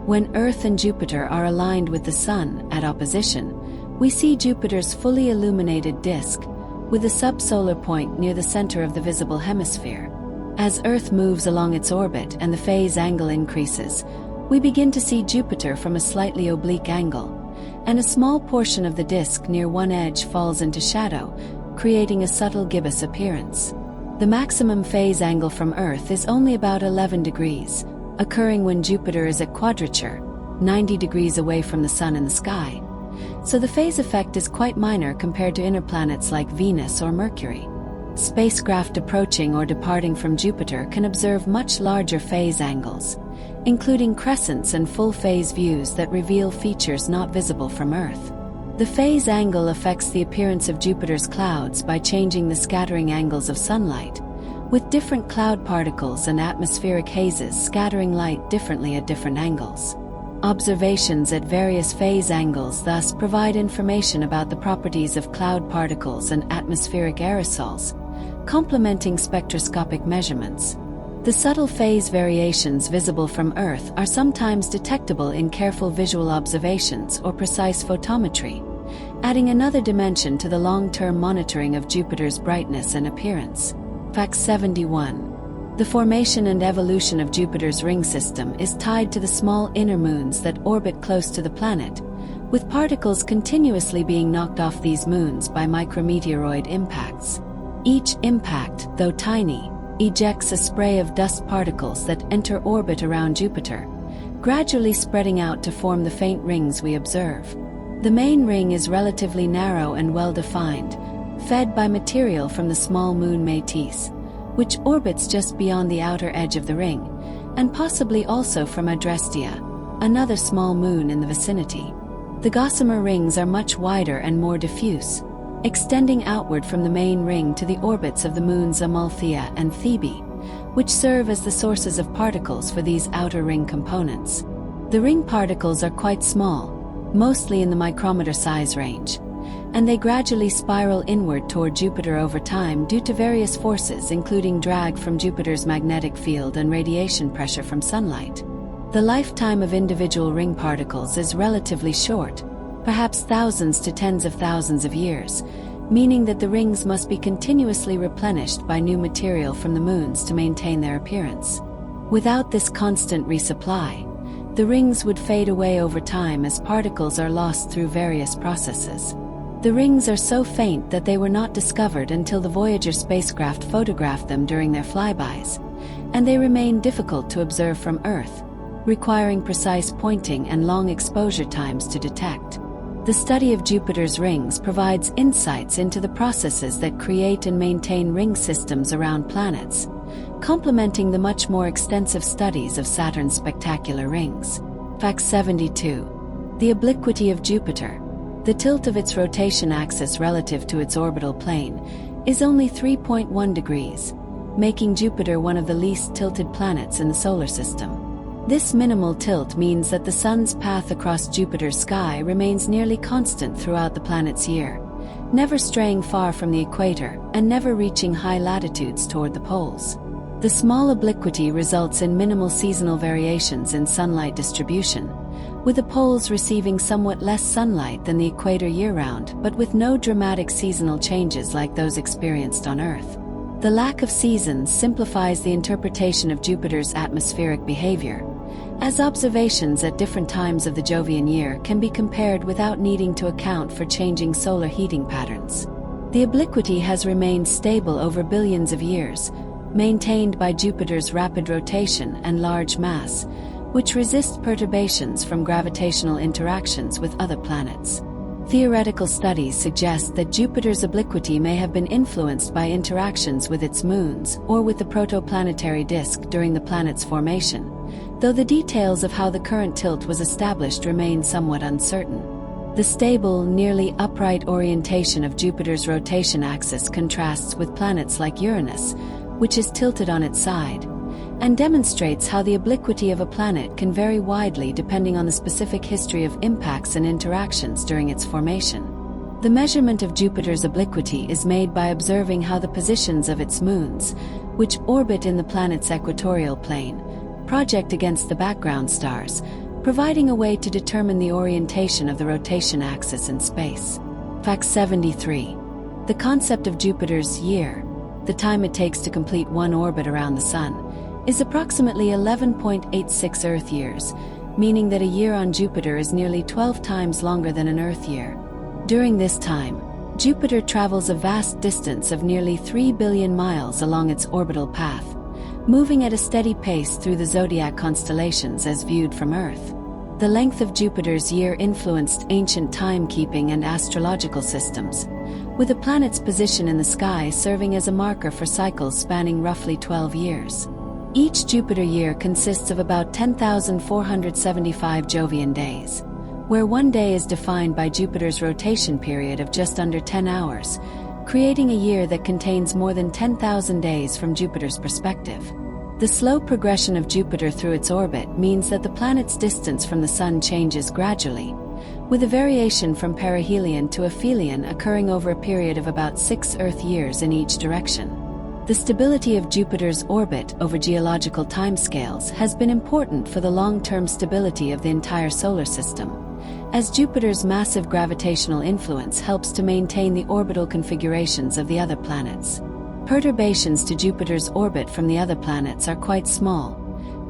When Earth and Jupiter are aligned with the Sun, at opposition, we see Jupiter's fully illuminated disk, with a subsolar point near the center of the visible hemisphere. As Earth moves along its orbit and the phase angle increases, we begin to see Jupiter from a slightly oblique angle, and a small portion of the disk near one edge falls into shadow, creating a subtle gibbous appearance. The maximum phase angle from Earth is only about 11 degrees, occurring when Jupiter is at quadrature, 90 degrees away from the Sun in the sky, so the phase effect is quite minor compared to inner planets like Venus or Mercury. Spacecraft approaching or departing from Jupiter can observe much larger phase angles, including crescents and full-phase views that reveal features not visible from Earth. The phase angle affects the appearance of Jupiter's clouds by changing the scattering angles of sunlight, with different cloud particles and atmospheric hazes scattering light differently at different angles. Observations at various phase angles thus provide information about the properties of cloud particles and atmospheric aerosols, complementing spectroscopic measurements. The subtle phase variations visible from Earth are sometimes detectable in careful visual observations or precise photometry, adding another dimension to the long-term monitoring of Jupiter's brightness and appearance. Fact 71. The formation and evolution of Jupiter's ring system is tied to the small inner moons that orbit close to the planet, with particles continuously being knocked off these moons by micrometeoroid impacts. Each impact, though tiny, ejects a spray of dust particles that enter orbit around Jupiter, gradually spreading out to form the faint rings we observe. The main ring is relatively narrow and well-defined, fed by material from the small moon Métis, which orbits just beyond the outer edge of the ring, and possibly also from Adrestia, another small moon in the vicinity. The Gossamer rings are much wider and more diffuse, extending outward from the main ring to the orbits of the moons Amalthea and Thebe, which serve as the sources of particles for these outer ring components. The ring particles are quite small, mostly in the micrometer size range, and they gradually spiral inward toward Jupiter over time due to various forces including drag from Jupiter's magnetic field and radiation pressure from sunlight. The lifetime of individual ring particles is relatively short, perhaps thousands to tens of thousands of years, meaning that the rings must be continuously replenished by new material from the moons to maintain their appearance. Without this constant resupply, the rings would fade away over time as particles are lost through various processes. The rings are so faint that they were not discovered until the Voyager spacecraft photographed them during their flybys, and they remain difficult to observe from Earth, requiring precise pointing and long exposure times to detect. The study of Jupiter's rings provides insights into the processes that create and maintain ring systems around planets, complementing the much more extensive studies of Saturn's spectacular rings. Fact 72. The obliquity of Jupiter, the tilt of its rotation axis relative to its orbital plane, is only 3.1 degrees, making Jupiter one of the least tilted planets in the solar system. This minimal tilt means that the Sun's path across Jupiter's sky remains nearly constant throughout the planet's year, never straying far from the equator and never reaching high latitudes toward the poles. The small obliquity results in minimal seasonal variations in sunlight distribution, with the poles receiving somewhat less sunlight than the equator year-round, but with no dramatic seasonal changes like those experienced on Earth. The lack of seasons simplifies the interpretation of Jupiter's atmospheric behavior, as observations at different times of the Jovian year can be compared without needing to account for changing solar heating patterns. The obliquity has remained stable over billions of years, maintained by Jupiter's rapid rotation and large mass, which resist perturbations from gravitational interactions with other planets. Theoretical studies suggest that Jupiter's obliquity may have been influenced by interactions with its moons or with the protoplanetary disk during the planet's formation, though the details of how the current tilt was established remain somewhat uncertain. The stable, nearly upright orientation of Jupiter's rotation axis contrasts with planets like Uranus, which is tilted on its side, and demonstrates how the obliquity of a planet can vary widely depending on the specific history of impacts and interactions during its formation. The measurement of Jupiter's obliquity is made by observing how the positions of its moons, which orbit in the planet's equatorial plane, project against the background stars, providing a way to determine the orientation of the rotation axis in space. Fact 73. The concept of Jupiter's year, the time it takes to complete one orbit around the Sun, is approximately 11.86 Earth years, meaning that a year on Jupiter is nearly 12 times longer than an Earth year. During this time, Jupiter travels a vast distance of nearly 3 billion miles along its orbital path, moving at a steady pace through the zodiac constellations as viewed from Earth. The length of Jupiter's year influenced ancient timekeeping and astrological systems, with the planet's position in the sky serving as a marker for cycles spanning roughly 12 years. Each Jupiter year consists of about 10,475 Jovian days, where one day is defined by Jupiter's rotation period of just under 10 hours, creating a year that contains more than 10,000 days from Jupiter's perspective. The slow progression of Jupiter through its orbit means that the planet's distance from the Sun changes gradually, with a variation from perihelion to aphelion occurring over a period of about 6 Earth years in each direction. The stability of Jupiter's orbit over geological timescales has been important for the long-term stability of the entire solar system, as Jupiter's massive gravitational influence helps to maintain the orbital configurations of the other planets. Perturbations to Jupiter's orbit from the other planets are quite small,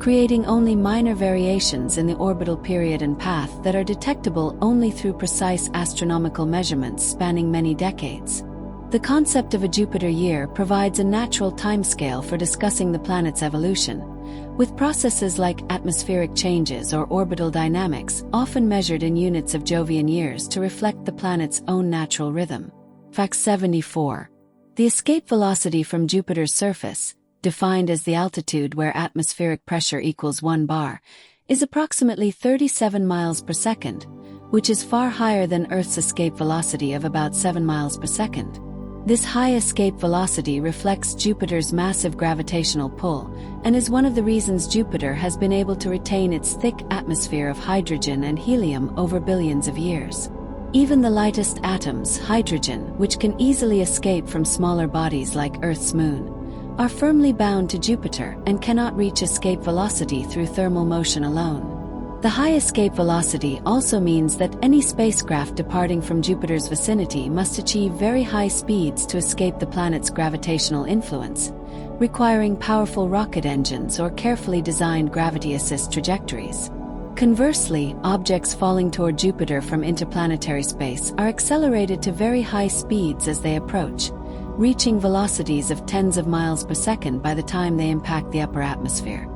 creating only minor variations in the orbital period and path that are detectable only through precise astronomical measurements spanning many decades. The concept of a Jupiter year provides a natural timescale for discussing the planet's evolution, with processes like atmospheric changes or orbital dynamics often measured in units of Jovian years to reflect the planet's own natural rhythm. Fact 74. The escape velocity from Jupiter's surface, defined as the altitude where atmospheric pressure equals 1 bar, is approximately 37 miles per second, which is far higher than Earth's escape velocity of about 7 miles per second. This high escape velocity reflects Jupiter's massive gravitational pull and is one of the reasons Jupiter has been able to retain its thick atmosphere of hydrogen and helium over billions of years. Even the lightest atoms, hydrogen, which can easily escape from smaller bodies like Earth's moon, are firmly bound to Jupiter and cannot reach escape velocity through thermal motion alone. The high escape velocity also means that any spacecraft departing from Jupiter's vicinity must achieve very high speeds to escape the planet's gravitational influence, requiring powerful rocket engines or carefully designed gravity-assist trajectories. Conversely, objects falling toward Jupiter from interplanetary space are accelerated to very high speeds as they approach, reaching velocities of tens of miles per second by the time they impact the upper atmosphere.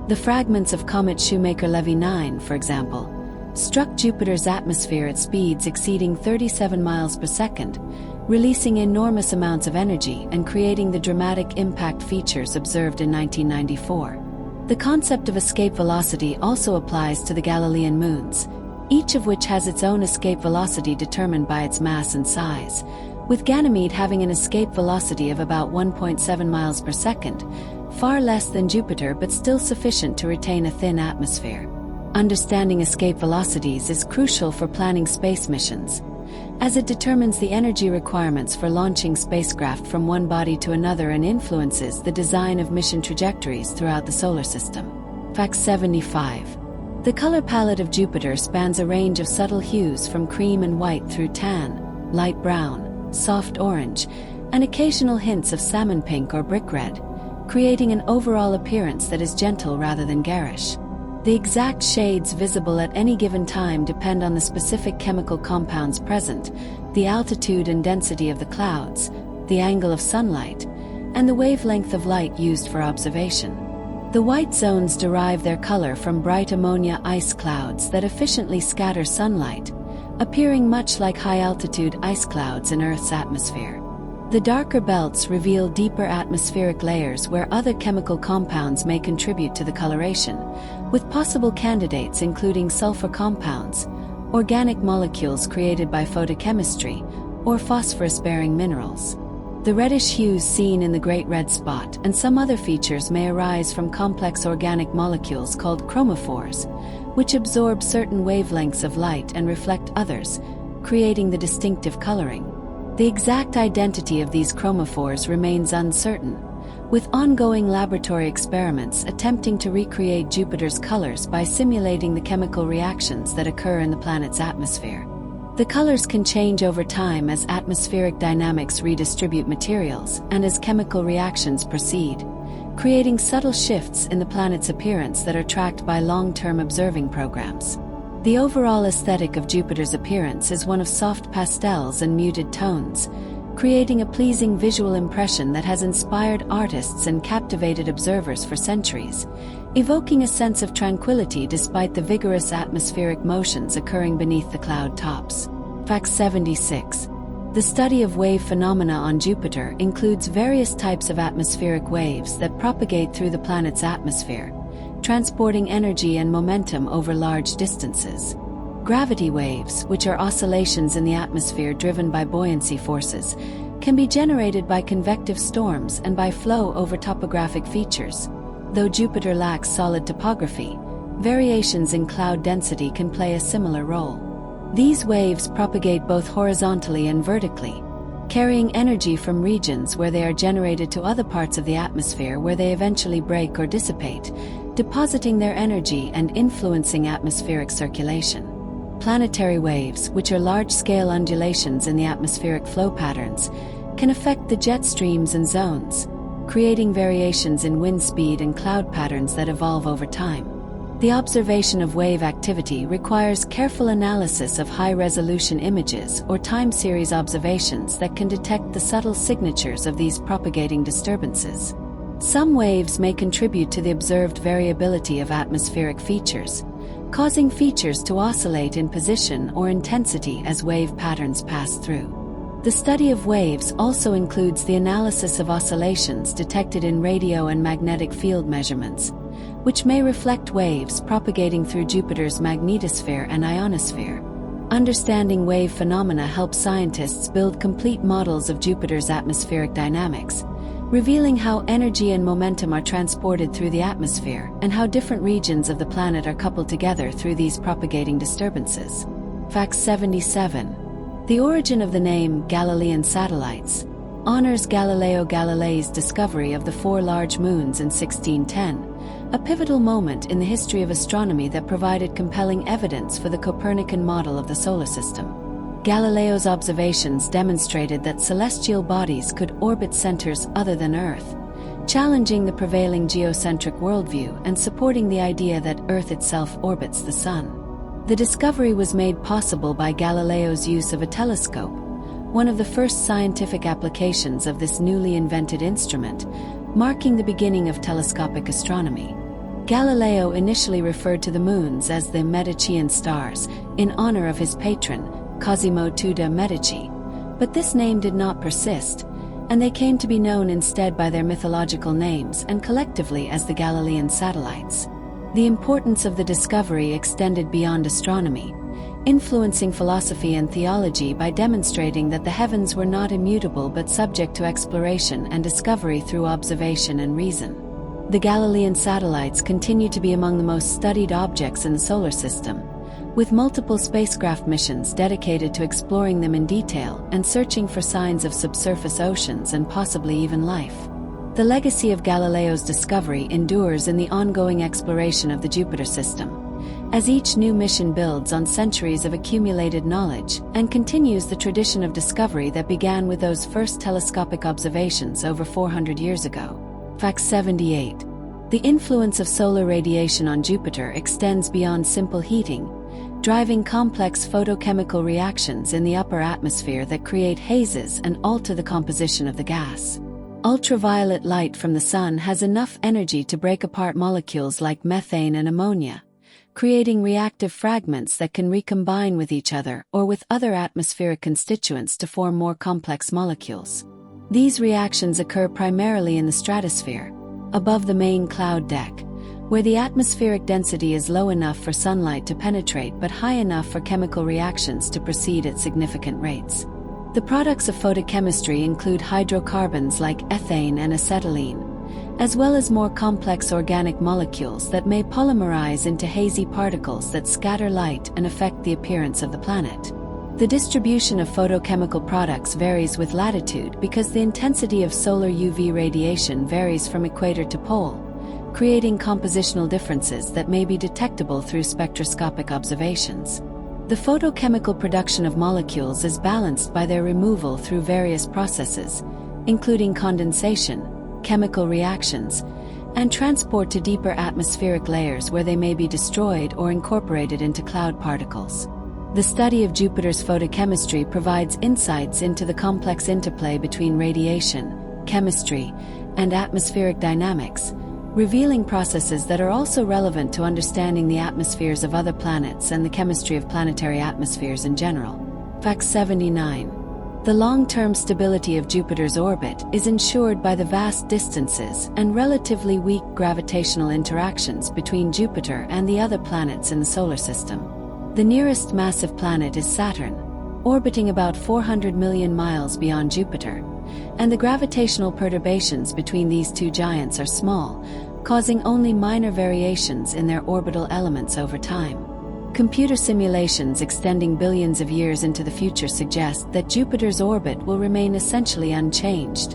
The fragments of comet Shoemaker-Levy 9, for example, struck Jupiter's atmosphere at speeds exceeding 37 miles per second, releasing enormous amounts of energy and creating the dramatic impact features observed in 1994. The concept of escape velocity also applies to the Galilean moons, each of which has its own escape velocity determined by its mass and size, with Ganymede having an escape velocity of about 1.7 miles per second, far less than Jupiter but still sufficient to retain a thin atmosphere. Understanding escape velocities is crucial for planning space missions, as it determines the energy requirements for launching spacecraft from one body to another and influences the design of mission trajectories throughout the solar system. Fact 75. The color palette of Jupiter spans a range of subtle hues from cream and white through tan, light brown, soft orange, and occasional hints of salmon pink or brick red, creating an overall appearance that is gentle rather than garish. The exact shades visible at any given time depend on the specific chemical compounds present, the altitude and density of the clouds, the angle of sunlight, and the wavelength of light used for observation. The white zones derive their color from bright ammonia ice clouds that efficiently scatter sunlight, appearing much like high-altitude ice clouds in Earth's atmosphere. The darker belts reveal deeper atmospheric layers where other chemical compounds may contribute to the coloration, with possible candidates including sulfur compounds, organic molecules created by photochemistry, or phosphorus-bearing minerals. The reddish hues seen in the Great Red Spot and some other features may arise from complex organic molecules called chromophores, which absorb certain wavelengths of light and reflect others, creating the distinctive coloring. The exact identity of these chromophores remains uncertain, with ongoing laboratory experiments attempting to recreate Jupiter's colors by simulating the chemical reactions that occur in the planet's atmosphere. The colors can change over time as atmospheric dynamics redistribute materials and as chemical reactions proceed, creating subtle shifts in the planet's appearance that are tracked by long-term observing programs. The overall aesthetic of Jupiter's appearance is one of soft pastels and muted tones, creating a pleasing visual impression that has inspired artists and captivated observers for centuries, evoking a sense of tranquility despite the vigorous atmospheric motions occurring beneath the cloud tops. Fact 76. The study of wave phenomena on Jupiter includes various types of atmospheric waves that propagate through the planet's atmosphere, transporting energy and momentum over large distances. Gravity waves, which are oscillations in the atmosphere driven by buoyancy forces, can be generated by convective storms and by flow over topographic features, Though Jupiter lacks solid topography, variations in cloud density can play a similar role. These waves propagate both horizontally and vertically, carrying energy from regions where they are generated to other parts of the atmosphere where they eventually break or dissipate, depositing their energy and influencing atmospheric circulation. Planetary waves, which are large-scale undulations in the atmospheric flow patterns, can affect the jet streams and zones, creating variations in wind speed and cloud patterns that evolve over time. The observation of wave activity requires careful analysis of high-resolution images or time series observations that can detect the subtle signatures of these propagating disturbances. Some waves may contribute to the observed variability of atmospheric features, causing features to oscillate in position or intensity as wave patterns pass through. The study of waves also includes the analysis of oscillations detected in radio and magnetic field measurements, which may reflect waves propagating through Jupiter's magnetosphere and ionosphere. Understanding wave phenomena helps scientists build complete models of Jupiter's atmospheric dynamics, revealing how energy and momentum are transported through the atmosphere and how different regions of the planet are coupled together through these propagating disturbances. Fact 77. The origin of the name Galilean satellites honors Galileo Galilei's discovery of the 4 large moons in 1610, a pivotal moment in the history of astronomy that provided compelling evidence for the Copernican model of the solar system. Galileo's observations demonstrated that celestial bodies could orbit centers other than Earth, challenging the prevailing geocentric worldview and supporting the idea that Earth itself orbits the Sun. The discovery was made possible by Galileo's use of a telescope, one of the first scientific applications of this newly invented instrument, marking the beginning of telescopic astronomy. Galileo initially referred to the moons as the Medicean stars, in honor of his patron, Cosimo II de' Medici, but this name did not persist, and they came to be known instead by their mythological names and collectively as the Galilean satellites. The importance of the discovery extended beyond astronomy, influencing philosophy and theology by demonstrating that the heavens were not immutable but subject to exploration and discovery through observation and reason. The Galilean satellites continue to be among the most studied objects in the solar system, with multiple spacecraft missions dedicated to exploring them in detail and searching for signs of subsurface oceans and possibly even life. The legacy of Galileo's discovery endures in the ongoing exploration of the Jupiter system, as each new mission builds on centuries of accumulated knowledge and continues the tradition of discovery that began with those first telescopic observations over 400 years ago. Fact 78. The influence of solar radiation on Jupiter extends beyond simple heating, driving complex photochemical reactions in the upper atmosphere that create hazes and alter the composition of the gas. Ultraviolet light from the sun has enough energy to break apart molecules like methane and ammonia, creating reactive fragments that can recombine with each other or with other atmospheric constituents to form more complex molecules. These reactions occur primarily in the stratosphere, above the main cloud deck, where the atmospheric density is low enough for sunlight to penetrate but high enough for chemical reactions to proceed at significant rates. The products of photochemistry include hydrocarbons like ethane and acetylene, as well as more complex organic molecules that may polymerize into hazy particles that scatter light and affect the appearance of the planet. The distribution of photochemical products varies with latitude because the intensity of solar UV radiation varies from equator to pole, creating compositional differences that may be detectable through spectroscopic observations. The photochemical production of molecules is balanced by their removal through various processes, including condensation, chemical reactions, and transport to deeper atmospheric layers where they may be destroyed or incorporated into cloud particles. The study of Jupiter's photochemistry provides insights into the complex interplay between radiation, chemistry, and atmospheric dynamics, revealing processes that are also relevant to understanding the atmospheres of other planets and the chemistry of planetary atmospheres in general. Fact 79. The long-term stability of Jupiter's orbit is ensured by the vast distances and relatively weak gravitational interactions between Jupiter and the other planets in the solar system. The nearest massive planet is Saturn, orbiting about 400 million miles beyond Jupiter, and the gravitational perturbations between these two giants are small, causing only minor variations in their orbital elements over time. Computer simulations extending billions of years into the future suggest that Jupiter's orbit will remain essentially unchanged,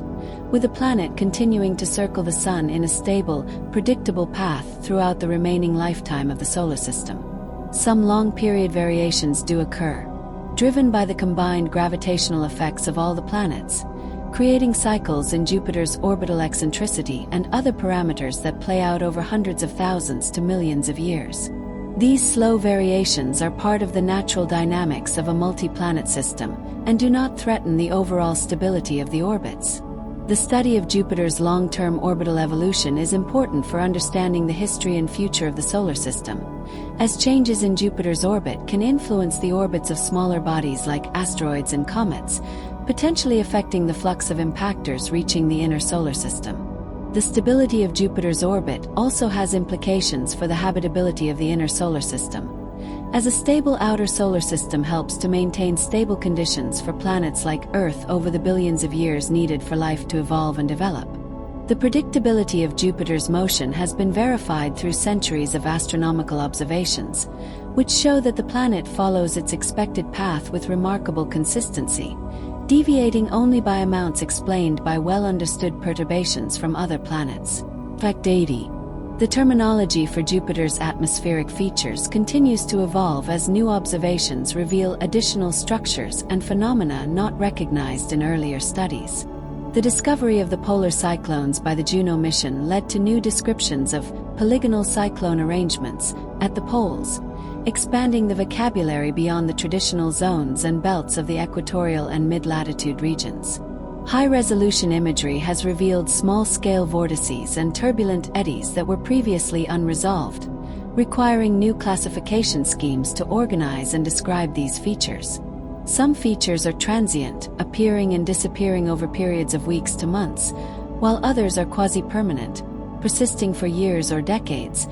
with the planet continuing to circle the Sun in a stable, predictable path throughout the remaining lifetime of the solar system. Some long-period variations do occur, driven by the combined gravitational effects of all the planets, creating cycles in Jupiter's orbital eccentricity and other parameters that play out over hundreds of thousands to millions of years. These slow variations are part of the natural dynamics of a multi-planet system and do not threaten the overall stability of the orbits. The study of Jupiter's long-term orbital evolution is important for understanding the history and future of the solar system, as changes in Jupiter's orbit can influence the orbits of smaller bodies like asteroids and comets, potentially affecting the flux of impactors reaching the inner solar system. The stability of Jupiter's orbit also has implications for the habitability of the inner solar system, as a stable outer solar system helps to maintain stable conditions for planets like Earth over the billions of years needed for life to evolve and develop. The predictability of Jupiter's motion has been verified through centuries of astronomical observations, which show that the planet follows its expected path with remarkable consistency, deviating only by amounts explained by well-understood perturbations from other planets. Fact 80. The terminology for Jupiter's atmospheric features continues to evolve as new observations reveal additional structures and phenomena not recognized in earlier studies. The discovery of the polar cyclones by the Juno mission led to new descriptions of polygonal cyclone arrangements at the poles, expanding the vocabulary beyond the traditional zones and belts of the equatorial and mid-latitude regions. High-resolution imagery has revealed small-scale vortices and turbulent eddies that were previously unresolved, requiring new classification schemes to organize and describe these features. Some features are transient, appearing and disappearing over periods of weeks to months, while others are quasi-permanent, persisting for years or decades,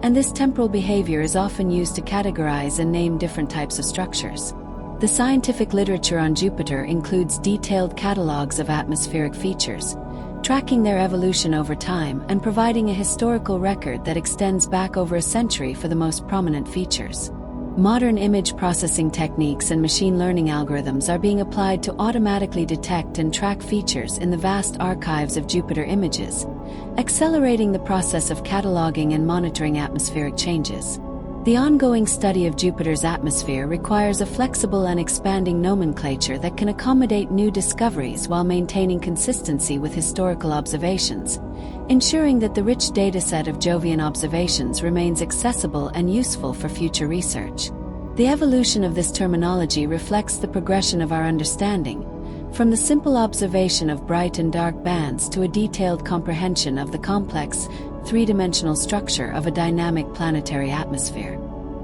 and this temporal behavior is often used to categorize and name different types of structures. The scientific literature on Jupiter includes detailed catalogs of atmospheric features, tracking their evolution over time and providing a historical record that extends back over a century for the most prominent features. Modern image processing techniques and machine learning algorithms are being applied to automatically detect and track features in the vast archives of Jupiter images, accelerating the process of cataloging and monitoring atmospheric changes. The ongoing study of Jupiter's atmosphere requires a flexible and expanding nomenclature that can accommodate new discoveries while maintaining consistency with historical observations, ensuring that the rich dataset of Jovian observations remains accessible and useful for future research. The evolution of this terminology reflects the progression of our understanding, from the simple observation of bright and dark bands to a detailed comprehension of the complex, three-dimensional structure of a dynamic planetary atmosphere.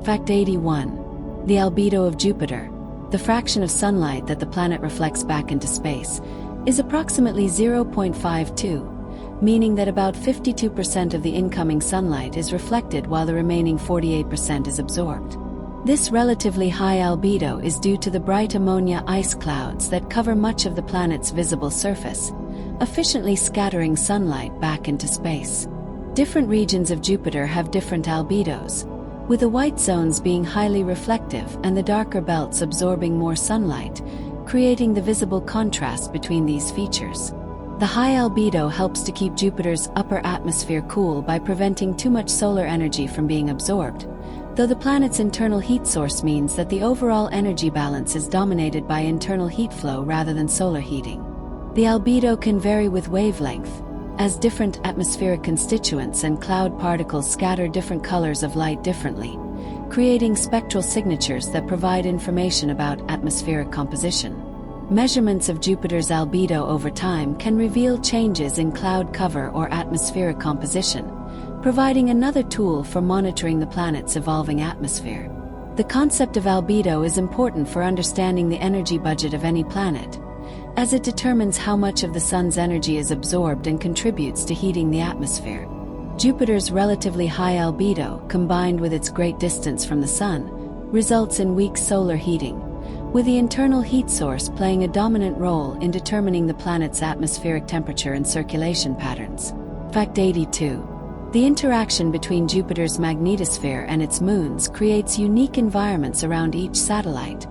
Fact 81. The albedo of Jupiter, the fraction of sunlight that the planet reflects back into space, is approximately 0.52, meaning that about 52% of the incoming sunlight is reflected while the remaining 48% is absorbed. This relatively high albedo is due to the bright ammonia ice clouds that cover much of the planet's visible surface, efficiently scattering sunlight back into space. Different regions of Jupiter have different albedos, with the white zones being highly reflective and the darker belts absorbing more sunlight, creating the visible contrast between these features. The high albedo helps to keep Jupiter's upper atmosphere cool by preventing too much solar energy from being absorbed, though the planet's internal heat source means that the overall energy balance is dominated by internal heat flow rather than solar heating. The albedo can vary with wavelength, as different atmospheric constituents and cloud particles scatter different colors of light differently, creating spectral signatures that provide information about atmospheric composition. Measurements of Jupiter's albedo over time can reveal changes in cloud cover or atmospheric composition, providing another tool for monitoring the planet's evolving atmosphere. The concept of albedo is important for understanding the energy budget of any planet, as it determines how much of the sun's energy is absorbed and contributes to heating the atmosphere. Jupiter's relatively high albedo, combined with its great distance from the sun, results in weak solar heating, with the internal heat source playing a dominant role in determining the planet's atmospheric temperature and circulation patterns. Fact 82. The interaction between Jupiter's magnetosphere and its moons creates unique environments around each satellite,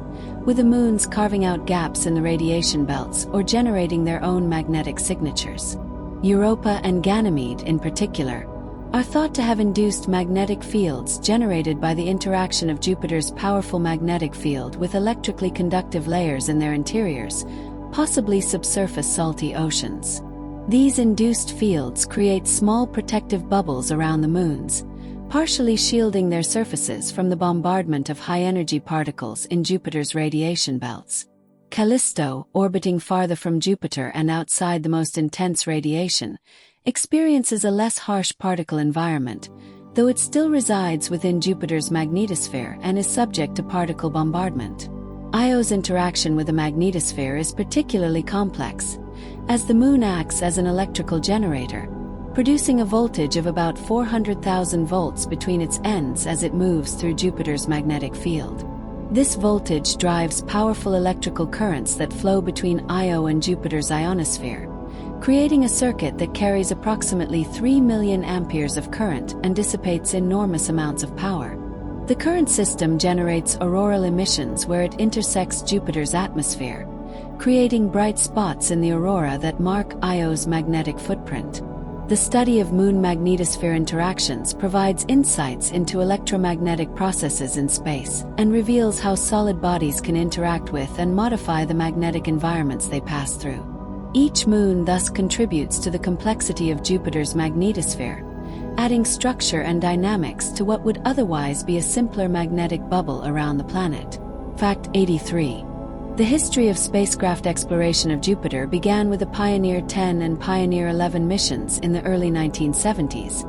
with the moons carving out gaps in the radiation belts or generating their own magnetic signatures. Europa and Ganymede, in particular, are thought to have induced magnetic fields generated by the interaction of Jupiter's powerful magnetic field with electrically conductive layers in their interiors, possibly subsurface salty oceans. These induced fields create small protective bubbles around the moons, partially shielding their surfaces from the bombardment of high-energy particles in Jupiter's radiation belts. Callisto, orbiting farther from Jupiter and outside the most intense radiation, experiences a less harsh particle environment, though it still resides within Jupiter's magnetosphere and is subject to particle bombardment. Io's interaction with the magnetosphere is particularly complex, as the Moon acts as an electrical generator, producing a voltage of about 400,000 volts between its ends as it moves through Jupiter's magnetic field. This voltage drives powerful electrical currents that flow between Io and Jupiter's ionosphere, creating a circuit that carries approximately 3 million amperes of current and dissipates enormous amounts of power. The current system generates auroral emissions where it intersects Jupiter's atmosphere, creating bright spots in the aurora that mark Io's magnetic footprint. The study of Moon magnetosphere interactions provides insights into electromagnetic processes in space and reveals how solid bodies can interact with and modify the magnetic environments they pass through. Each moon thus contributes to the complexity of Jupiter's magnetosphere, adding structure and dynamics to what would otherwise be a simpler magnetic bubble around the planet. Fact 83. The history of spacecraft exploration of Jupiter began with the Pioneer 10 and Pioneer 11 missions in the early 1970s,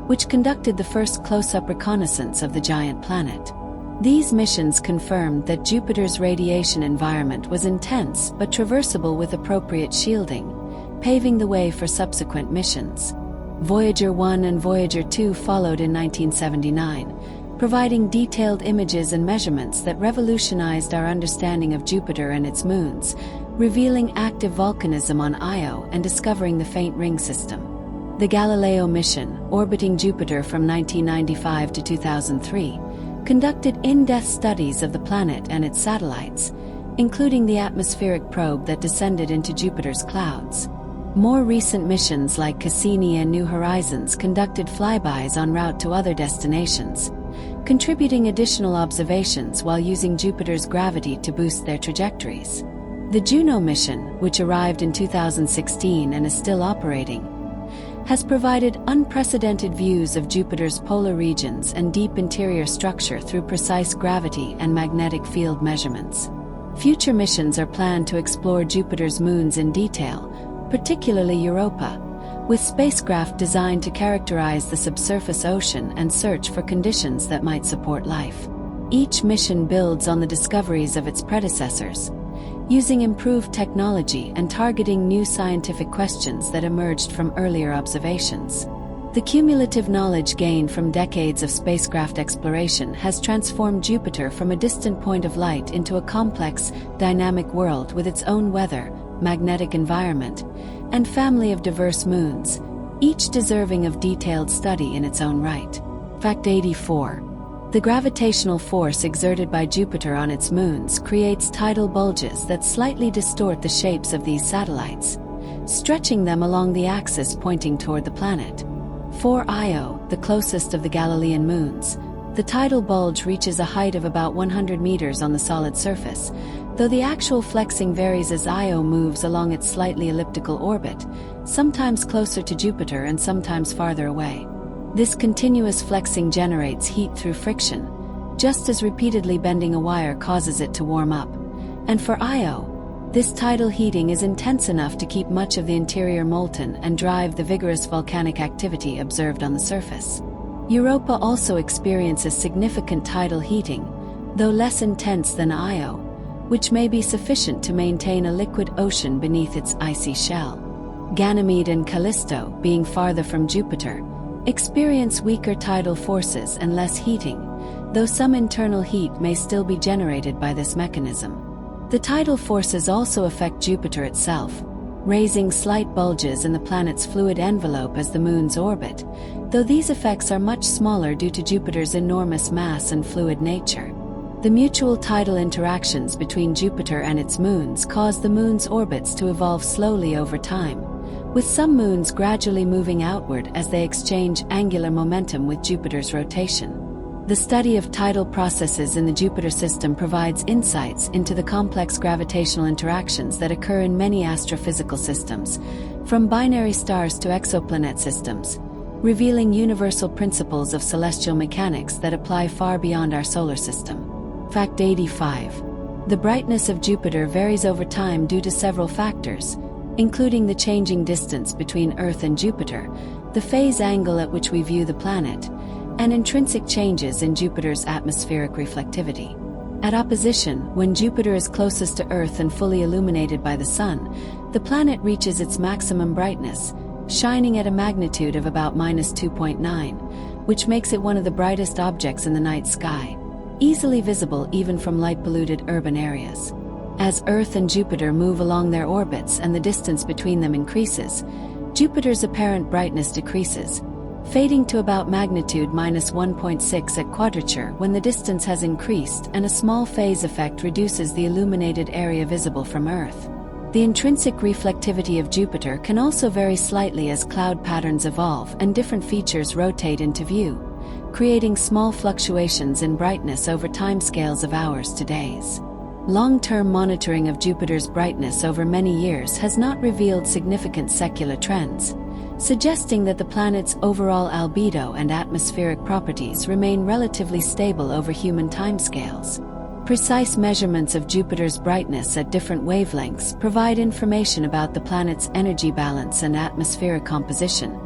which conducted the first close-up reconnaissance of the giant planet. These missions confirmed that Jupiter's radiation environment was intense but traversable with appropriate shielding, paving the way for subsequent missions. Voyager 1 and Voyager 2 followed in 1979, providing detailed images and measurements that revolutionized our understanding of Jupiter and its moons, revealing active volcanism on Io and discovering the faint ring system. The Galileo mission, orbiting Jupiter from 1995 to 2003, conducted in-depth studies of the planet and its satellites, including the atmospheric probe that descended into Jupiter's clouds. More recent missions like Cassini and New Horizons conducted flybys en route to other destinations, contributing additional observations while using Jupiter's gravity to boost their trajectories. The Juno mission, which arrived in 2016 and is still operating, has provided unprecedented views of Jupiter's polar regions and deep interior structure through precise gravity and magnetic field measurements. Future missions are planned to explore Jupiter's moons in detail, particularly Europa, with spacecraft designed to characterize the subsurface ocean and search for conditions that might support life. Each mission builds on the discoveries of its predecessors, using improved technology and targeting new scientific questions that emerged from earlier observations. The cumulative knowledge gained from decades of spacecraft exploration has transformed Jupiter from a distant point of light into a complex, dynamic world with its own weather, magnetic environment, and family of diverse moons, each deserving of detailed study in its own right. Fact 84. The gravitational force exerted by Jupiter on its moons creates tidal bulges that slightly distort the shapes of these satellites, stretching them along the axis pointing toward the planet. For Io, the closest of the Galilean moons, the tidal bulge reaches a height of about 100 meters on the solid surface, though the actual flexing varies as Io moves along its slightly elliptical orbit, sometimes closer to Jupiter and sometimes farther away. This continuous flexing generates heat through friction, just as repeatedly bending a wire causes it to warm up. And for Io, this tidal heating is intense enough to keep much of the interior molten and drive the vigorous volcanic activity observed on the surface. Europa also experiences significant tidal heating, though less intense than Io, which may be sufficient to maintain a liquid ocean beneath its icy shell. Ganymede and Callisto, being farther from Jupiter, experience weaker tidal forces and less heating, though some internal heat may still be generated by this mechanism. The tidal forces also affect Jupiter itself, raising slight bulges in the planet's fluid envelope as the moon's orbit, though these effects are much smaller due to Jupiter's enormous mass and fluid nature. The mutual tidal interactions between Jupiter and its moons cause the moon's orbits to evolve slowly over time, with some moons gradually moving outward as they exchange angular momentum with Jupiter's rotation. The study of tidal processes in the Jupiter system provides insights into the complex gravitational interactions that occur in many astrophysical systems, from binary stars to exoplanet systems, revealing universal principles of celestial mechanics that apply far beyond our solar system. Fact 85. The brightness of Jupiter varies over time due to several factors, including the changing distance between Earth and Jupiter, the phase angle at which we view the planet, and intrinsic changes in Jupiter's atmospheric reflectivity. At opposition, when Jupiter is closest to Earth and fully illuminated by the Sun, the planet reaches its maximum brightness, shining at a magnitude of about -2.9, which makes it one of the brightest objects in the night sky, easily visible even from light-polluted urban areas. As Earth and Jupiter move along their orbits and the distance between them increases, Jupiter's apparent brightness decreases, fading to about magnitude -1.6 at quadrature when the distance has increased, and a small phase effect reduces the illuminated area visible from Earth. The intrinsic reflectivity of Jupiter can also vary slightly as cloud patterns evolve and different features rotate into view, creating small fluctuations in brightness over timescales of hours to days. Long-term monitoring of Jupiter's brightness over many years has not revealed significant secular trends, suggesting that the planet's overall albedo and atmospheric properties remain relatively stable over human timescales. Precise measurements of Jupiter's brightness at different wavelengths provide information about the planet's energy balance and atmospheric composition,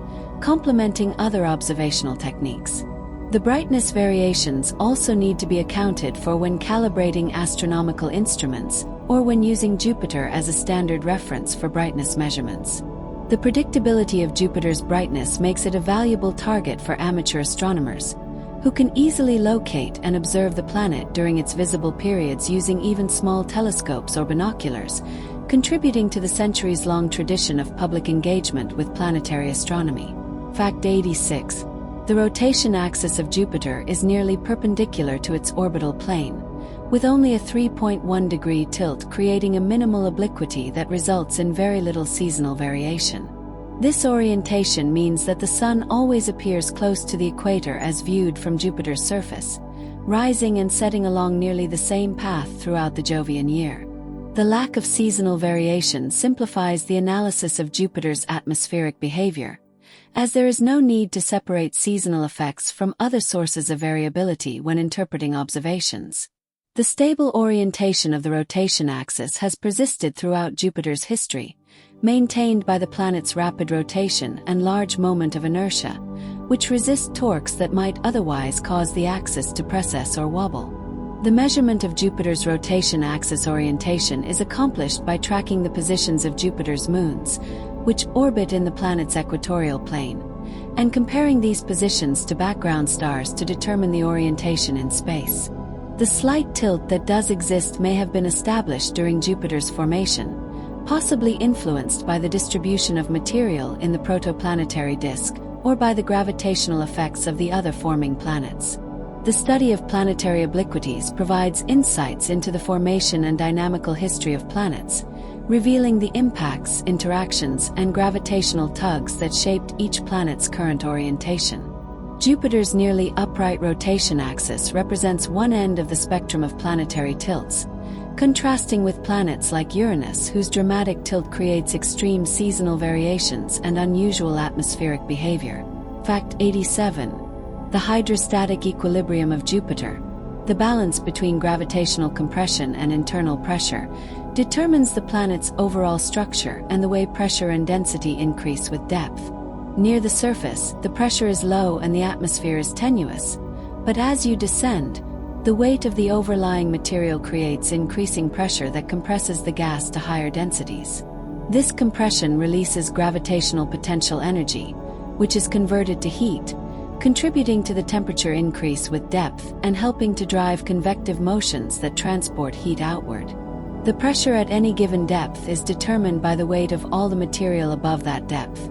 complementing other observational techniques. The brightness variations also need to be accounted for when calibrating astronomical instruments or when using Jupiter as a standard reference for brightness measurements. The predictability of Jupiter's brightness makes it a valuable target for amateur astronomers, who can easily locate and observe the planet during its visible periods using even small telescopes or binoculars, contributing to the centuries-long tradition of public engagement with planetary astronomy. Fact 86. The rotation axis of Jupiter is nearly perpendicular to its orbital plane, with only a 3.1-degree tilt creating a minimal obliquity that results in very little seasonal variation. This orientation means that the Sun always appears close to the equator as viewed from Jupiter's surface, rising and setting along nearly the same path throughout the Jovian year. The lack of seasonal variation simplifies the analysis of Jupiter's atmospheric behavior, as there is no need to separate seasonal effects from other sources of variability when interpreting observations. The stable orientation of the rotation axis has persisted throughout Jupiter's history, maintained by the planet's rapid rotation and large moment of inertia, which resist torques that might otherwise cause the axis to precess or wobble. The measurement of Jupiter's rotation axis orientation is accomplished by tracking the positions of Jupiter's moons, which orbit in the planet's equatorial plane, and comparing these positions to background stars to determine the orientation in space. The slight tilt that does exist may have been established during Jupiter's formation, possibly influenced by the distribution of material in the protoplanetary disk or by the gravitational effects of the other forming planets. The study of planetary obliquities provides insights into the formation and dynamical history of planets, revealing the impacts, interactions, and gravitational tugs that shaped each planet's current orientation. Jupiter's nearly upright rotation axis represents one end of the spectrum of planetary tilts, contrasting with planets like Uranus, whose dramatic tilt creates extreme seasonal variations and unusual atmospheric behavior. Fact 87. The hydrostatic equilibrium of Jupiter, the balance between gravitational compression and internal pressure, determines the planet's overall structure and the way pressure and density increase with depth. Near the surface, the pressure is low and the atmosphere is tenuous, but as you descend, the weight of the overlying material creates increasing pressure that compresses the gas to higher densities. This compression releases gravitational potential energy, which is converted to heat, contributing to the temperature increase with depth and helping to drive convective motions that transport heat outward. The pressure at any given depth is determined by the weight of all the material above that depth,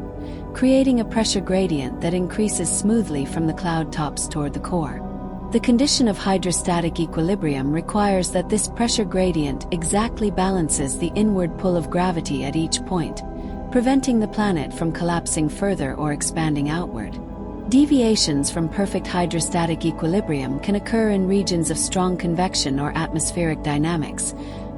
creating a pressure gradient that increases smoothly from the cloud tops toward the core. The condition of hydrostatic equilibrium requires that this pressure gradient exactly balances the inward pull of gravity at each point, preventing the planet from collapsing further or expanding outward. Deviations from perfect hydrostatic equilibrium can occur in regions of strong convection or atmospheric dynamics,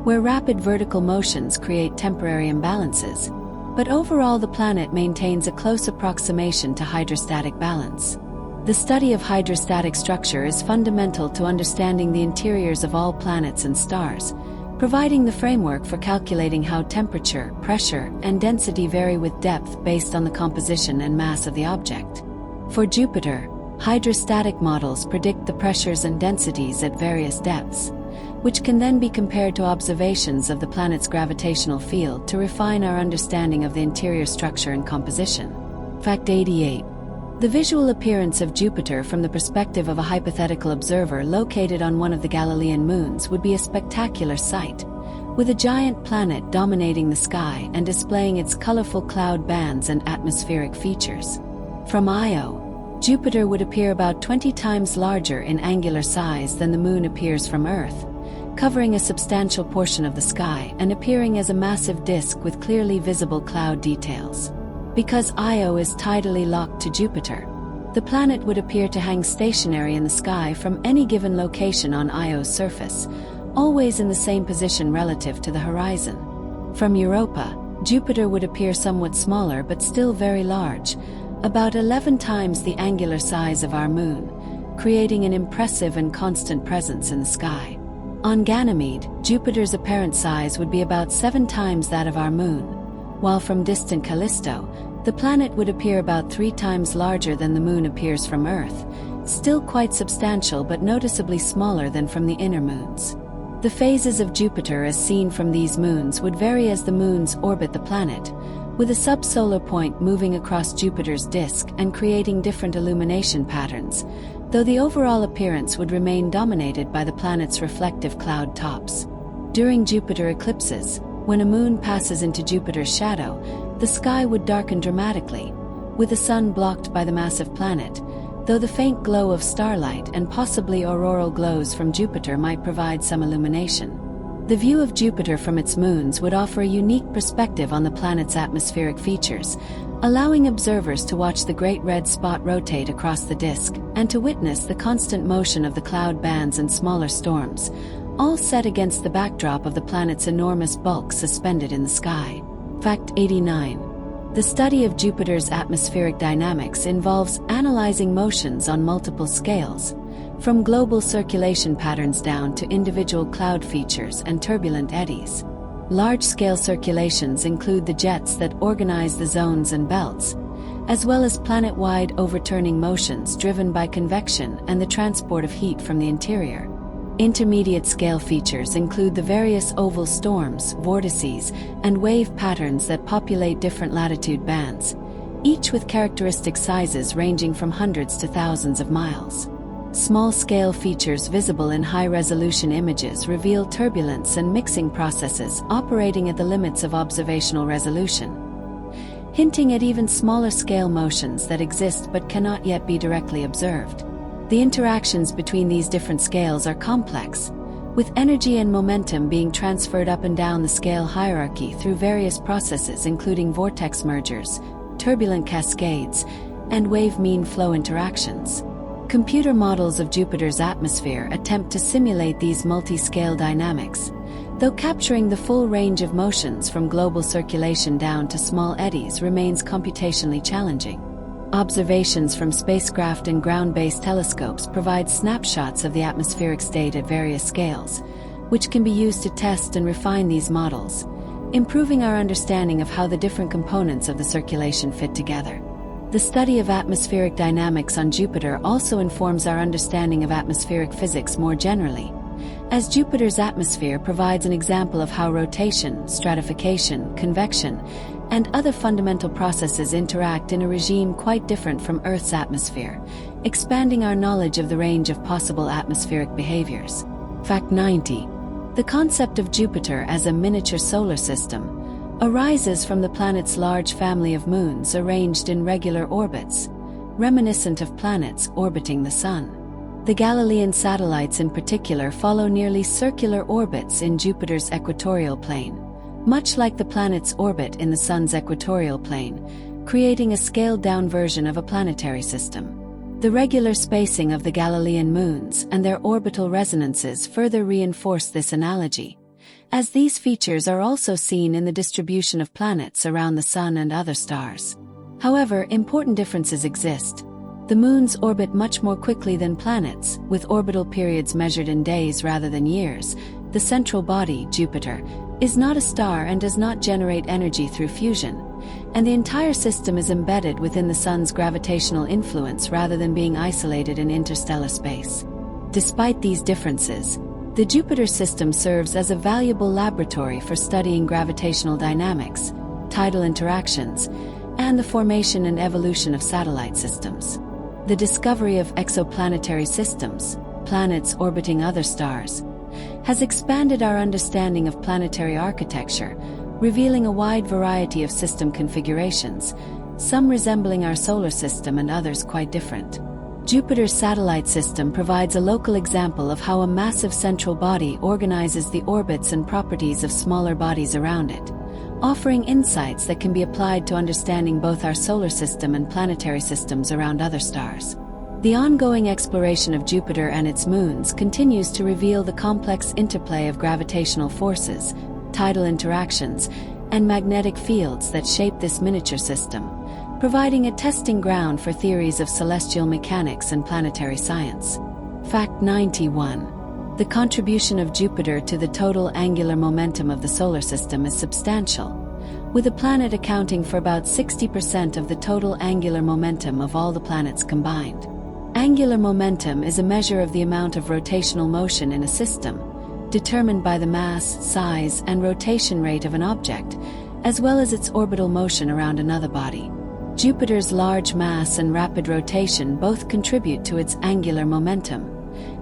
where rapid vertical motions create temporary imbalances, but overall the planet maintains a close approximation to hydrostatic balance. The study of hydrostatic structure is fundamental to understanding the interiors of all planets and stars, providing the framework for calculating how temperature, pressure, and density vary with depth based on the composition and mass of the object. For Jupiter, hydrostatic models predict the pressures and densities at various depths, which can then be compared to observations of the planet's gravitational field to refine our understanding of the interior structure and composition. Fact 88. The visual appearance of Jupiter from the perspective of a hypothetical observer located on one of the Galilean moons would be a spectacular sight, with a giant planet dominating the sky and displaying its colorful cloud bands and atmospheric features. From Io, Jupiter would appear about 20 times larger in angular size than the Moon appears from Earth, covering a substantial portion of the sky and appearing as a massive disk with clearly visible cloud details. Because Io is tidally locked to Jupiter, the planet would appear to hang stationary in the sky from any given location on Io's surface, always in the same position relative to the horizon. From Europa, Jupiter would appear somewhat smaller but still very large, about 11 times the angular size of our Moon, creating an impressive and constant presence in the sky. On Ganymede, Jupiter's apparent size would be about 7 times that of our Moon, while from distant Callisto, the planet would appear about 3 times larger than the Moon appears from Earth, still quite substantial but noticeably smaller than from the inner moons. The phases of Jupiter as seen from these moons would vary as the moons orbit the planet, with a subsolar point moving across Jupiter's disk and creating different illumination patterns, though the overall appearance would remain dominated by the planet's reflective cloud tops. During Jupiter eclipses, when a moon passes into Jupiter's shadow, the sky would darken dramatically, with the sun blocked by the massive planet, though the faint glow of starlight and possibly auroral glows from Jupiter might provide some illumination. The view of Jupiter from its moons would offer a unique perspective on the planet's atmospheric features, allowing observers to watch the great red spot rotate across the disk and to witness the constant motion of the cloud bands and smaller storms, all set against the backdrop of the planet's enormous bulk suspended in the sky. Fact 89. The study of Jupiter's atmospheric dynamics involves analyzing motions on multiple scales, from global circulation patterns down to individual cloud features and turbulent eddies. Large-scale circulations include the jets that organize the zones and belts, as well as planet-wide overturning motions driven by convection and the transport of heat from the interior. Intermediate scale features include the various oval storms, vortices, and wave patterns that populate different latitude bands, each with characteristic sizes ranging from hundreds to thousands of miles. Small-scale features visible in high-resolution images reveal turbulence and mixing processes operating at the limits of observational resolution, hinting at even smaller-scale motions that exist but cannot yet be directly observed. The interactions between these different scales are complex, with energy and momentum being transferred up and down the scale hierarchy through various processes including vortex mergers, turbulent cascades, and wave-mean flow interactions. Computer models of Jupiter's atmosphere attempt to simulate these multi-scale dynamics, though capturing the full range of motions from global circulation down to small eddies remains computationally challenging. Observations from spacecraft and ground-based telescopes provide snapshots of the atmospheric state at various scales, which can be used to test and refine these models, improving our understanding of how the different components of the circulation fit together. The study of atmospheric dynamics on Jupiter also informs our understanding of atmospheric physics more generally, as Jupiter's atmosphere provides an example of how rotation, stratification, convection, and other fundamental processes interact in a regime quite different from Earth's atmosphere, expanding our knowledge of the range of possible atmospheric behaviors. Fact 90. The concept of Jupiter as a miniature solar system, arises from the planet's large family of moons arranged in regular orbits, reminiscent of planets orbiting the Sun. The Galilean satellites in particular follow nearly circular orbits in Jupiter's equatorial plane, much like the planet's orbit in the Sun's equatorial plane, creating a scaled-down version of a planetary system. The regular spacing of the Galilean moons and their orbital resonances further reinforce this analogy, as these features are also seen in the distribution of planets around the Sun and other stars. However, important differences exist. The moons orbit much more quickly than planets, with orbital periods measured in days rather than years. The central body, Jupiter, is not a star and does not generate energy through fusion, and the entire system is embedded within the Sun's gravitational influence rather than being isolated in interstellar space. Despite these differences, the Jupiter system serves as a valuable laboratory for studying gravitational dynamics, tidal interactions, and the formation and evolution of satellite systems. The discovery of exoplanetary systems, planets orbiting other stars, has expanded our understanding of planetary architecture, revealing a wide variety of system configurations, some resembling our solar system and others quite different. Jupiter's satellite system provides a local example of how a massive central body organizes the orbits and properties of smaller bodies around it, offering insights that can be applied to understanding both our solar system and planetary systems around other stars. The ongoing exploration of Jupiter and its moons continues to reveal the complex interplay of gravitational forces, tidal interactions, and magnetic fields that shape this miniature system, providing a testing ground for theories of celestial mechanics and planetary science. Fact 91. The contribution of Jupiter to the total angular momentum of the solar system is substantial, with the planet accounting for about 60% of the total angular momentum of all the planets combined. Angular momentum is a measure of the amount of rotational motion in a system, determined by the mass, size, and rotation rate of an object, as well as its orbital motion around another body. Jupiter's large mass and rapid rotation both contribute to its angular momentum,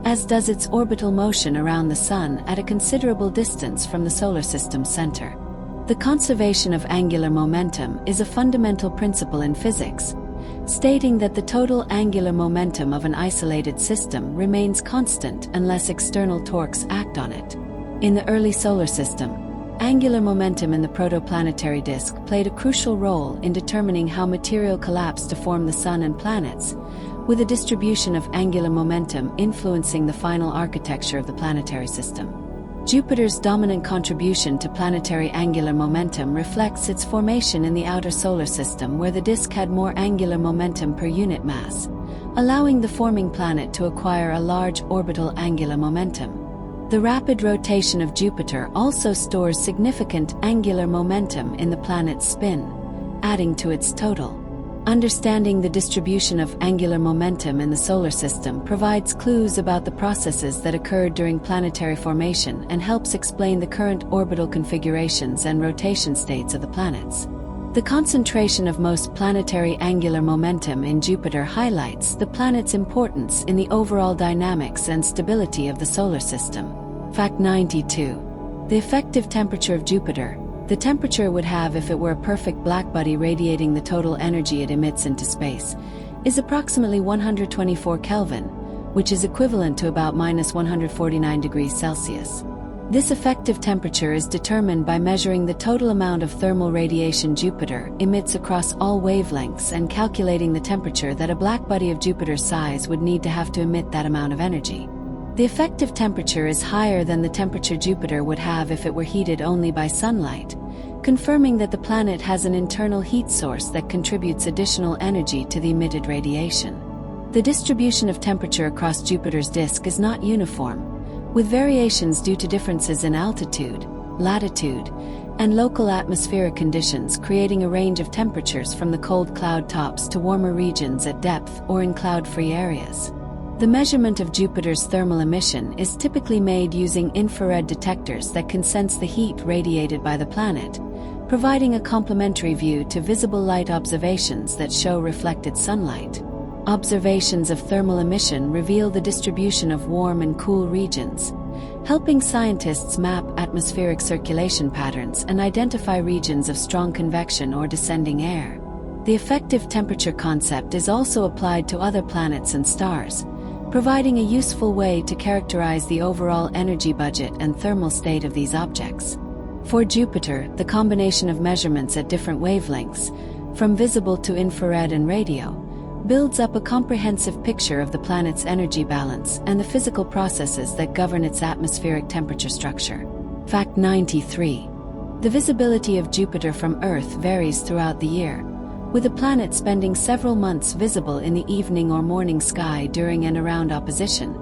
as does its orbital motion around the Sun at a considerable distance from the solar system's center. The conservation of angular momentum is a fundamental principle in physics, stating that the total angular momentum of an isolated system remains constant unless external torques act on it. In the early solar system, angular momentum in the protoplanetary disk played a crucial role in determining how material collapsed to form the Sun and planets, with a distribution of angular momentum influencing the final architecture of the planetary system. Jupiter's dominant contribution to planetary angular momentum reflects its formation in the outer solar system, where the disk had more angular momentum per unit mass, allowing the forming planet to acquire a large orbital angular momentum. The rapid rotation of Jupiter also stores significant angular momentum in the planet's spin, adding to its total. Understanding the distribution of angular momentum in the solar system provides clues about the processes that occurred during planetary formation and helps explain the current orbital configurations and rotation states of the planets. The concentration of most planetary angular momentum in Jupiter highlights the planet's importance in the overall dynamics and stability of the solar system. Fact 92. The effective temperature of Jupiter, the temperature it would have if it were a perfect blackbody radiating the total energy it emits into space, is approximately 124 Kelvin, which is equivalent to about -149 degrees Celsius. This effective temperature is determined by measuring the total amount of thermal radiation Jupiter emits across all wavelengths and calculating the temperature that a blackbody of Jupiter's size would need to have to emit that amount of energy. The effective temperature is higher than the temperature Jupiter would have if it were heated only by sunlight, confirming that the planet has an internal heat source that contributes additional energy to the emitted radiation. The distribution of temperature across Jupiter's disk is not uniform, with variations due to differences in altitude, latitude, and local atmospheric conditions, creating a range of temperatures from the cold cloud tops to warmer regions at depth or in cloud-free areas. The measurement of Jupiter's thermal emission is typically made using infrared detectors that can sense the heat radiated by the planet, providing a complementary view to visible light observations that show reflected sunlight. Observations of thermal emission reveal the distribution of warm and cool regions, helping scientists map atmospheric circulation patterns and identify regions of strong convection or descending air. The effective temperature concept is also applied to other planets and stars, providing a useful way to characterize the overall energy budget and thermal state of these objects. For Jupiter, the combination of measurements at different wavelengths, from visible to infrared and radio, builds up a comprehensive picture of the planet's energy balance and the physical processes that govern its atmospheric temperature structure. Fact 93. The visibility of Jupiter from Earth varies throughout the year, with the planet spending several months visible in the evening or morning sky during and around opposition,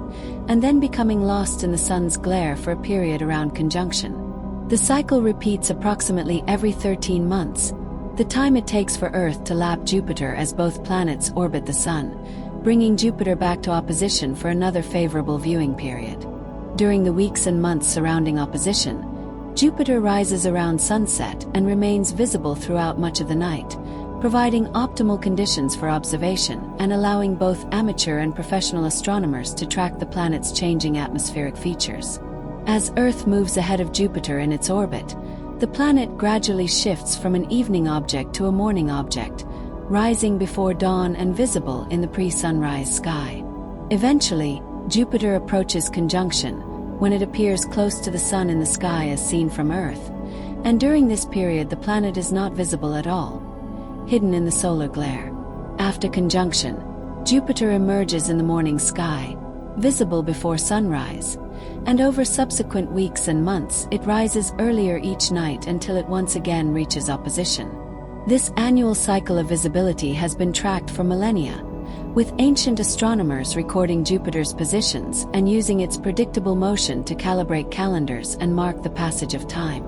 and then becoming lost in the sun's glare for a period around conjunction. The cycle repeats approximately every 13 months, the time it takes for Earth to lap Jupiter as both planets orbit the Sun, bringing Jupiter back to opposition for another favorable viewing period. During the weeks and months surrounding opposition, Jupiter rises around sunset and remains visible throughout much of the night, providing optimal conditions for observation and allowing both amateur and professional astronomers to track the planet's changing atmospheric features. As Earth moves ahead of Jupiter in its orbit, the planet gradually shifts from an evening object to a morning object, rising before dawn and visible in the pre-sunrise sky. Eventually, Jupiter approaches conjunction, when it appears close to the Sun in the sky as seen from Earth, and during this period the planet is not visible at all, hidden in the solar glare. After conjunction, Jupiter emerges in the morning sky, visible before sunrise, and over subsequent weeks and months it rises earlier each night until it once again reaches opposition. This annual cycle of visibility has been tracked for millennia, with ancient astronomers recording Jupiter's positions and using its predictable motion to calibrate calendars and mark the passage of time.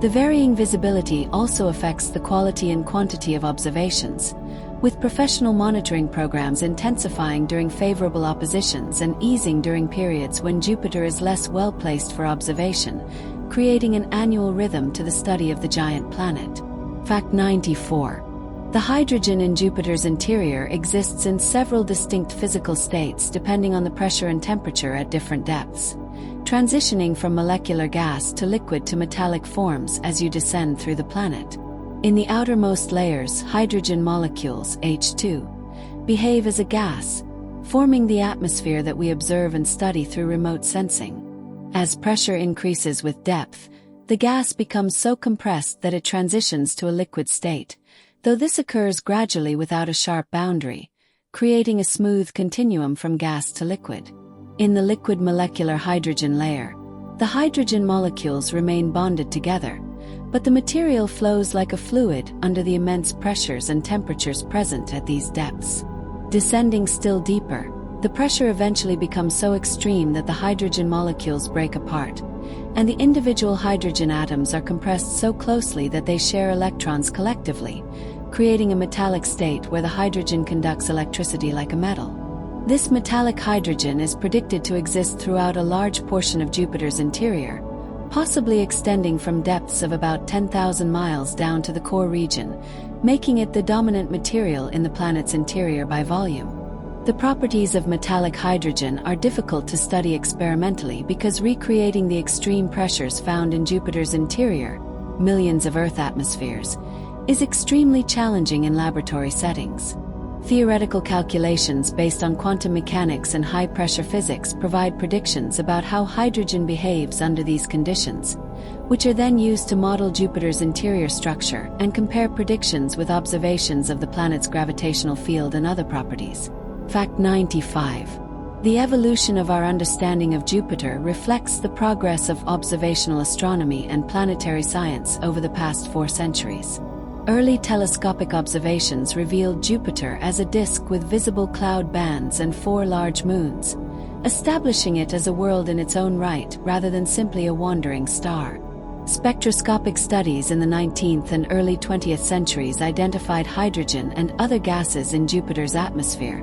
The varying visibility also affects the quality and quantity of observations, with professional monitoring programs intensifying during favorable oppositions and easing during periods when Jupiter is less well placed for observation, creating an annual rhythm to the study of the giant planet. Fact 94. The hydrogen in Jupiter's interior exists in several distinct physical states depending on the pressure and temperature at different depths, transitioning from molecular gas to liquid to metallic forms as you descend through the planet. In the outermost layers, hydrogen molecules, H2, behave as a gas, forming the atmosphere that we observe and study through remote sensing. As pressure increases with depth, the gas becomes so compressed that it transitions to a liquid state, though this occurs gradually without a sharp boundary, creating a smooth continuum from gas to liquid. In the liquid molecular hydrogen layer, the hydrogen molecules remain bonded together, but the material flows like a fluid under the immense pressures and temperatures present at these depths. Descending still deeper, the pressure eventually becomes so extreme that the hydrogen molecules break apart, and the individual hydrogen atoms are compressed so closely that they share electrons collectively, creating a metallic state where the hydrogen conducts electricity like a metal. This metallic hydrogen is predicted to exist throughout a large portion of Jupiter's interior, possibly extending from depths of about 10,000 miles down to the core region, making it the dominant material in the planet's interior by volume. The properties of metallic hydrogen are difficult to study experimentally because recreating the extreme pressures found in Jupiter's interior, millions of Earth atmospheres, is extremely challenging in laboratory settings. Theoretical calculations based on quantum mechanics and high-pressure physics provide predictions about how hydrogen behaves under these conditions, which are then used to model Jupiter's interior structure and compare predictions with observations of the planet's gravitational field and other properties. Fact 95. The evolution of our understanding of Jupiter reflects the progress of observational astronomy and planetary science over the past 4 centuries. Early telescopic observations revealed Jupiter as a disk with visible cloud bands and 4 large moons, establishing it as a world in its own right rather than simply a wandering star. Spectroscopic studies in the 19th and early 20th centuries identified hydrogen and other gases in Jupiter's atmosphere,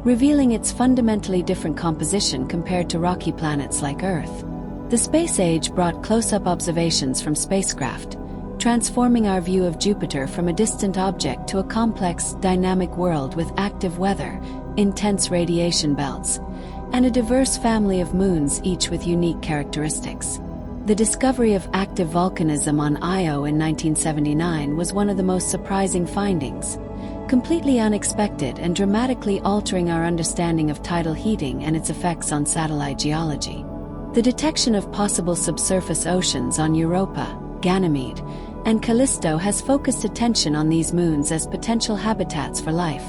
revealing its fundamentally different composition compared to rocky planets like Earth. The space age brought close-up observations from spacecraft, transforming our view of Jupiter from a distant object to a complex, dynamic world with active weather, intense radiation belts, and a diverse family of moons, each with unique characteristics. The discovery of active volcanism on Io in 1979 was one of the most surprising findings, completely unexpected and dramatically altering our understanding of tidal heating and its effects on satellite geology. The detection of possible subsurface oceans on Europa, Ganymede, and Callisto has focused attention on these moons as potential habitats for life,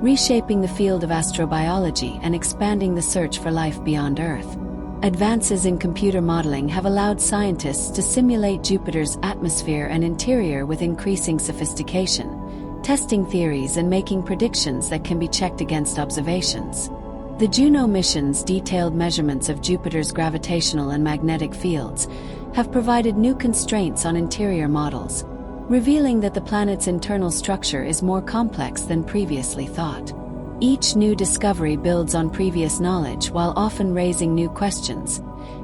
reshaping the field of astrobiology and expanding the search for life beyond Earth. Advances in computer modeling have allowed scientists to simulate Jupiter's atmosphere and interior with increasing sophistication, testing theories and making predictions that can be checked against observations. The Juno mission's detailed measurements of Jupiter's gravitational and magnetic fields have provided new constraints on interior models, revealing that the planet's internal structure is more complex than previously thought. Each new discovery builds on previous knowledge while often raising new questions,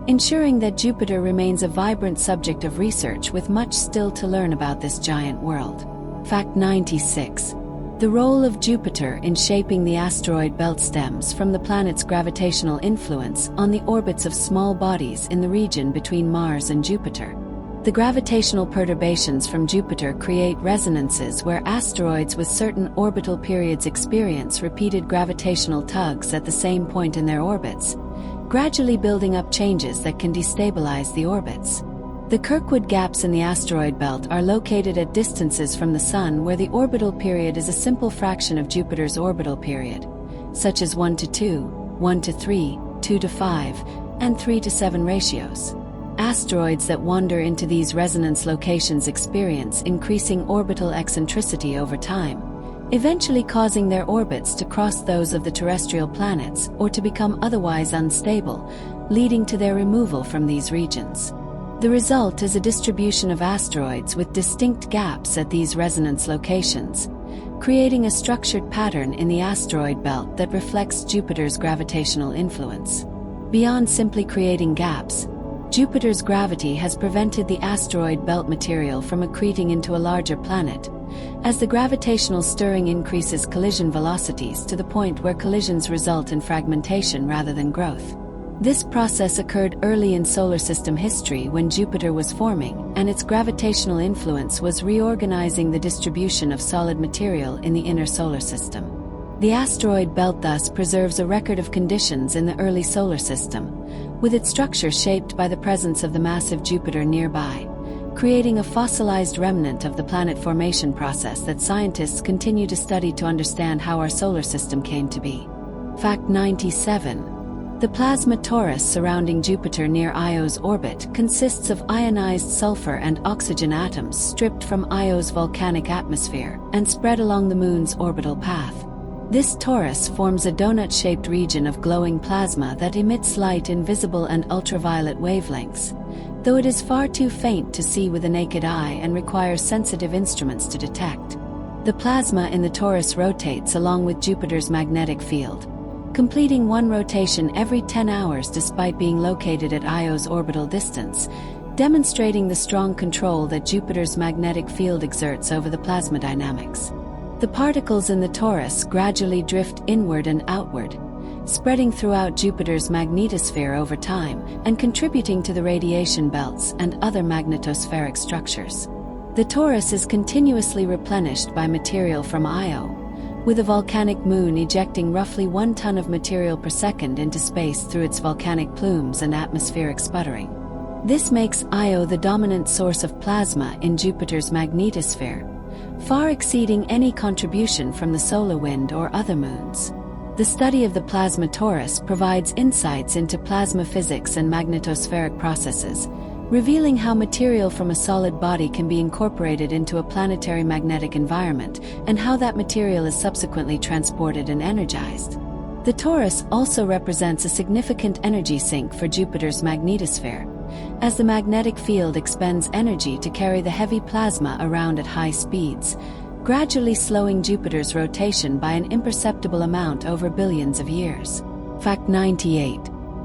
ensuring that Jupiter remains a vibrant subject of research with much still to learn about this giant world. Fact 96. The role of Jupiter in shaping the asteroid belt stems from the planet's gravitational influence on the orbits of small bodies in the region between Mars and Jupiter. The gravitational perturbations from Jupiter create resonances where asteroids with certain orbital periods experience repeated gravitational tugs at the same point in their orbits, gradually building up changes that can destabilize the orbits. The Kirkwood gaps in the asteroid belt are located at distances from the Sun where the orbital period is a simple fraction of Jupiter's orbital period, such as 1 to 2, 1 to 3, 2 to 5, and 3 to 7 ratios. Asteroids that wander into these resonance locations experience increasing orbital eccentricity over time, eventually causing their orbits to cross those of the terrestrial planets or to become otherwise unstable, leading to their removal from these regions. The result is a distribution of asteroids with distinct gaps at these resonance locations, creating a structured pattern in the asteroid belt that reflects Jupiter's gravitational influence. Beyond simply creating gaps, Jupiter's gravity has prevented the asteroid belt material from accreting into a larger planet, as the gravitational stirring increases collision velocities to the point where collisions result in fragmentation rather than growth. This process occurred early in solar system history when Jupiter was forming, and its gravitational influence was reorganizing the distribution of solid material in the inner solar system. The asteroid belt thus preserves a record of conditions in the early solar system, with its structure shaped by the presence of the massive Jupiter nearby, creating a fossilized remnant of the planet formation process that scientists continue to study to understand how our solar system came to be. Fact 97. The plasma torus surrounding Jupiter near Io's orbit consists of ionized sulfur and oxygen atoms stripped from Io's volcanic atmosphere and spread along the Moon's orbital path. This torus forms a donut-shaped region of glowing plasma that emits light in visible and ultraviolet wavelengths, though it is far too faint to see with the naked eye and requires sensitive instruments to detect. The plasma in the torus rotates along with Jupiter's magnetic field, completing one rotation every 10 hours despite being located at Io's orbital distance, demonstrating the strong control that Jupiter's magnetic field exerts over the plasma dynamics. The particles in the torus gradually drift inward and outward, spreading throughout Jupiter's magnetosphere over time and contributing to the radiation belts and other magnetospheric structures. The torus is continuously replenished by material from Io, with a volcanic moon ejecting roughly 1 ton of material per second into space through its volcanic plumes and atmospheric sputtering. This makes Io the dominant source of plasma in Jupiter's magnetosphere, far exceeding any contribution from the solar wind or other moons. The study of the plasma torus provides insights into plasma physics and magnetospheric processes, revealing how material from a solid body can be incorporated into a planetary magnetic environment and how that material is subsequently transported and energized. The torus also represents a significant energy sink for Jupiter's magnetosphere, as the magnetic field expends energy to carry the heavy plasma around at high speeds, gradually slowing Jupiter's rotation by an imperceptible amount over billions of years. Fact 98.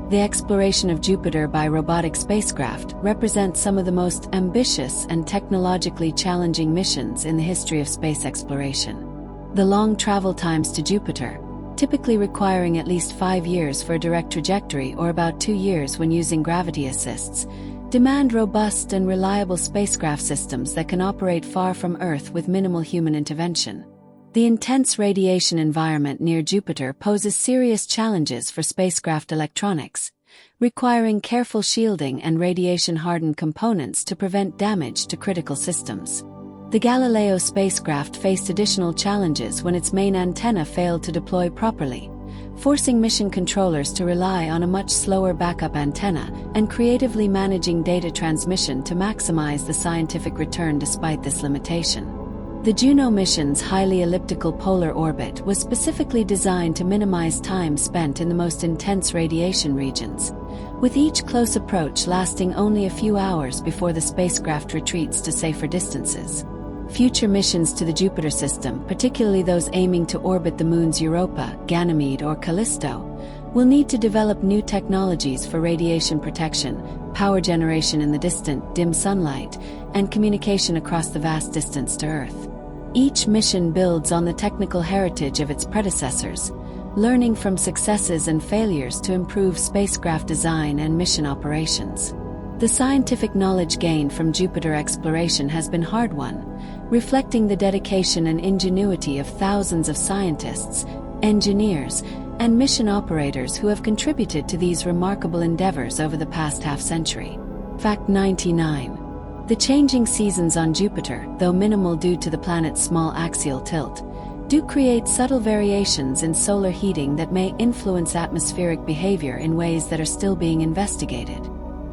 The exploration of Jupiter by robotic spacecraft represents some of the most ambitious and technologically challenging missions in the history of space exploration. The long travel times to Jupiter, typically requiring at least 5 years for a direct trajectory or about 2 years when using gravity assists, demand robust and reliable spacecraft systems that can operate far from Earth with minimal human intervention. The intense radiation environment near Jupiter poses serious challenges for spacecraft electronics, requiring careful shielding and radiation-hardened components to prevent damage to critical systems. The Galileo spacecraft faced additional challenges when its main antenna failed to deploy properly, forcing mission controllers to rely on a much slower backup antenna and creatively managing data transmission to maximize the scientific return despite this limitation. The Juno mission's highly elliptical polar orbit was specifically designed to minimize time spent in the most intense radiation regions, with each close approach lasting only a few hours before the spacecraft retreats to safer distances. Future missions to the Jupiter system, particularly those aiming to orbit the moons Europa, Ganymede, or Callisto, will need to develop new technologies for radiation protection, power generation in the distant, dim sunlight, and communication across the vast distance to Earth. Each mission builds on the technical heritage of its predecessors, learning from successes and failures to improve spacecraft design and mission operations. The scientific knowledge gained from Jupiter exploration has been hard-won, reflecting the dedication and ingenuity of thousands of scientists, engineers, and mission operators who have contributed to these remarkable endeavors over the past half-century. Fact 99. The changing seasons on Jupiter, though minimal due to the planet's small axial tilt, do create subtle variations in solar heating that may influence atmospheric behavior in ways that are still being investigated.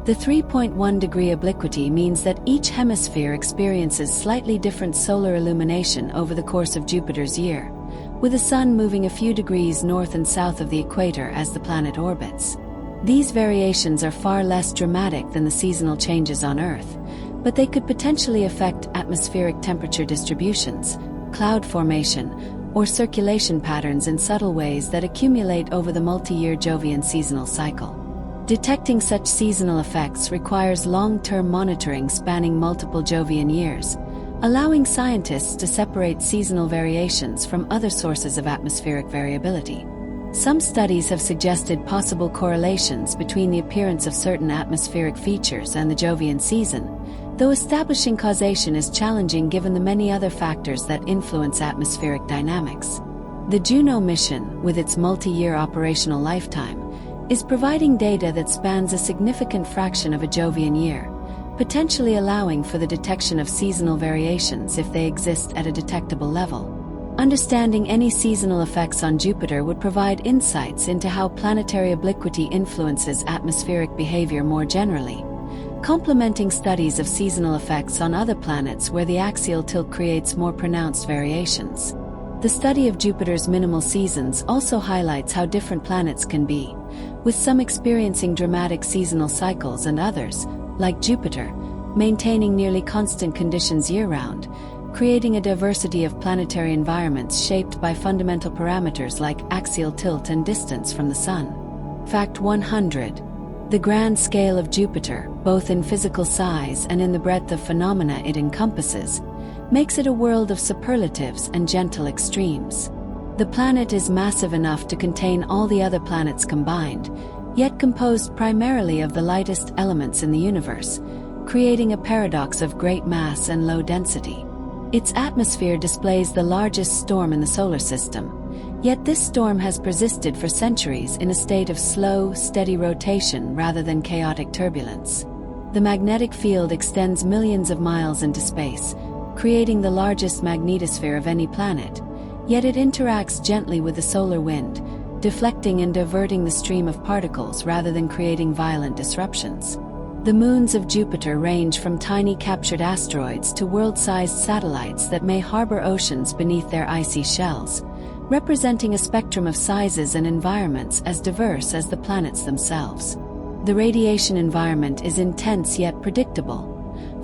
The 3.1-degree obliquity means that each hemisphere experiences slightly different solar illumination over the course of Jupiter's year, with the Sun moving a few degrees north and south of the equator as the planet orbits. These variations are far less dramatic than the seasonal changes on Earth, but they could potentially affect atmospheric temperature distributions, cloud formation, or circulation patterns in subtle ways that accumulate over the multi-year Jovian seasonal cycle. Detecting such seasonal effects requires long-term monitoring spanning multiple Jovian years, allowing scientists to separate seasonal variations from other sources of atmospheric variability. Some studies have suggested possible correlations between the appearance of certain atmospheric features and the Jovian season, though establishing causation is challenging given the many other factors that influence atmospheric dynamics. The Juno mission, with its multi-year operational lifetime, is providing data that spans a significant fraction of a Jovian year, potentially allowing for the detection of seasonal variations if they exist at a detectable level. Understanding any seasonal effects on Jupiter would provide insights into how planetary obliquity influences atmospheric behavior more generally, complementing studies of seasonal effects on other planets where the axial tilt creates more pronounced variations. The study of Jupiter's minimal seasons also highlights how different planets can be, with some experiencing dramatic seasonal cycles and others, like Jupiter, maintaining nearly constant conditions year-round, creating a diversity of planetary environments shaped by fundamental parameters like axial tilt and distance from the Sun. Fact 100. The grand scale of Jupiter, both in physical size and in the breadth of phenomena it encompasses, makes it a world of superlatives and gentle extremes. The planet is massive enough to contain all the other planets combined, yet composed primarily of the lightest elements in the universe, creating a paradox of great mass and low density. Its atmosphere displays the largest storm in the solar system, yet this storm has persisted for centuries in a state of slow, steady rotation rather than chaotic turbulence. The magnetic field extends millions of miles into space, creating the largest magnetosphere of any planet, yet it interacts gently with the solar wind, deflecting and diverting the stream of particles rather than creating violent disruptions. The moons of Jupiter range from tiny captured asteroids to world-sized satellites that may harbor oceans beneath their icy shells, representing a spectrum of sizes and environments as diverse as the planets themselves. The radiation environment is intense yet predictable,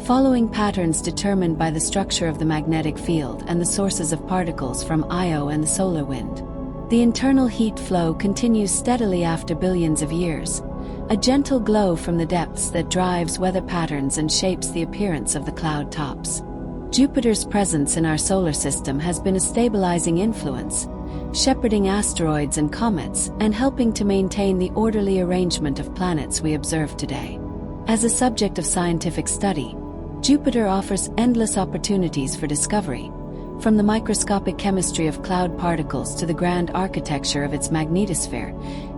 following patterns determined by the structure of the magnetic field and the sources of particles from Io and the solar wind. The internal heat flow continues steadily after billions of years, a gentle glow from the depths that drives weather patterns and shapes the appearance of the cloud tops. Jupiter's presence in our solar system has been a stabilizing influence, shepherding asteroids and comets, and helping to maintain the orderly arrangement of planets we observe today. As a subject of scientific study, Jupiter offers endless opportunities for discovery, from the microscopic chemistry of cloud particles to the grand architecture of its magnetosphere,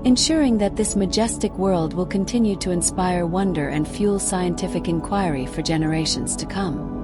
ensuring that this majestic world will continue to inspire wonder and fuel scientific inquiry for generations to come.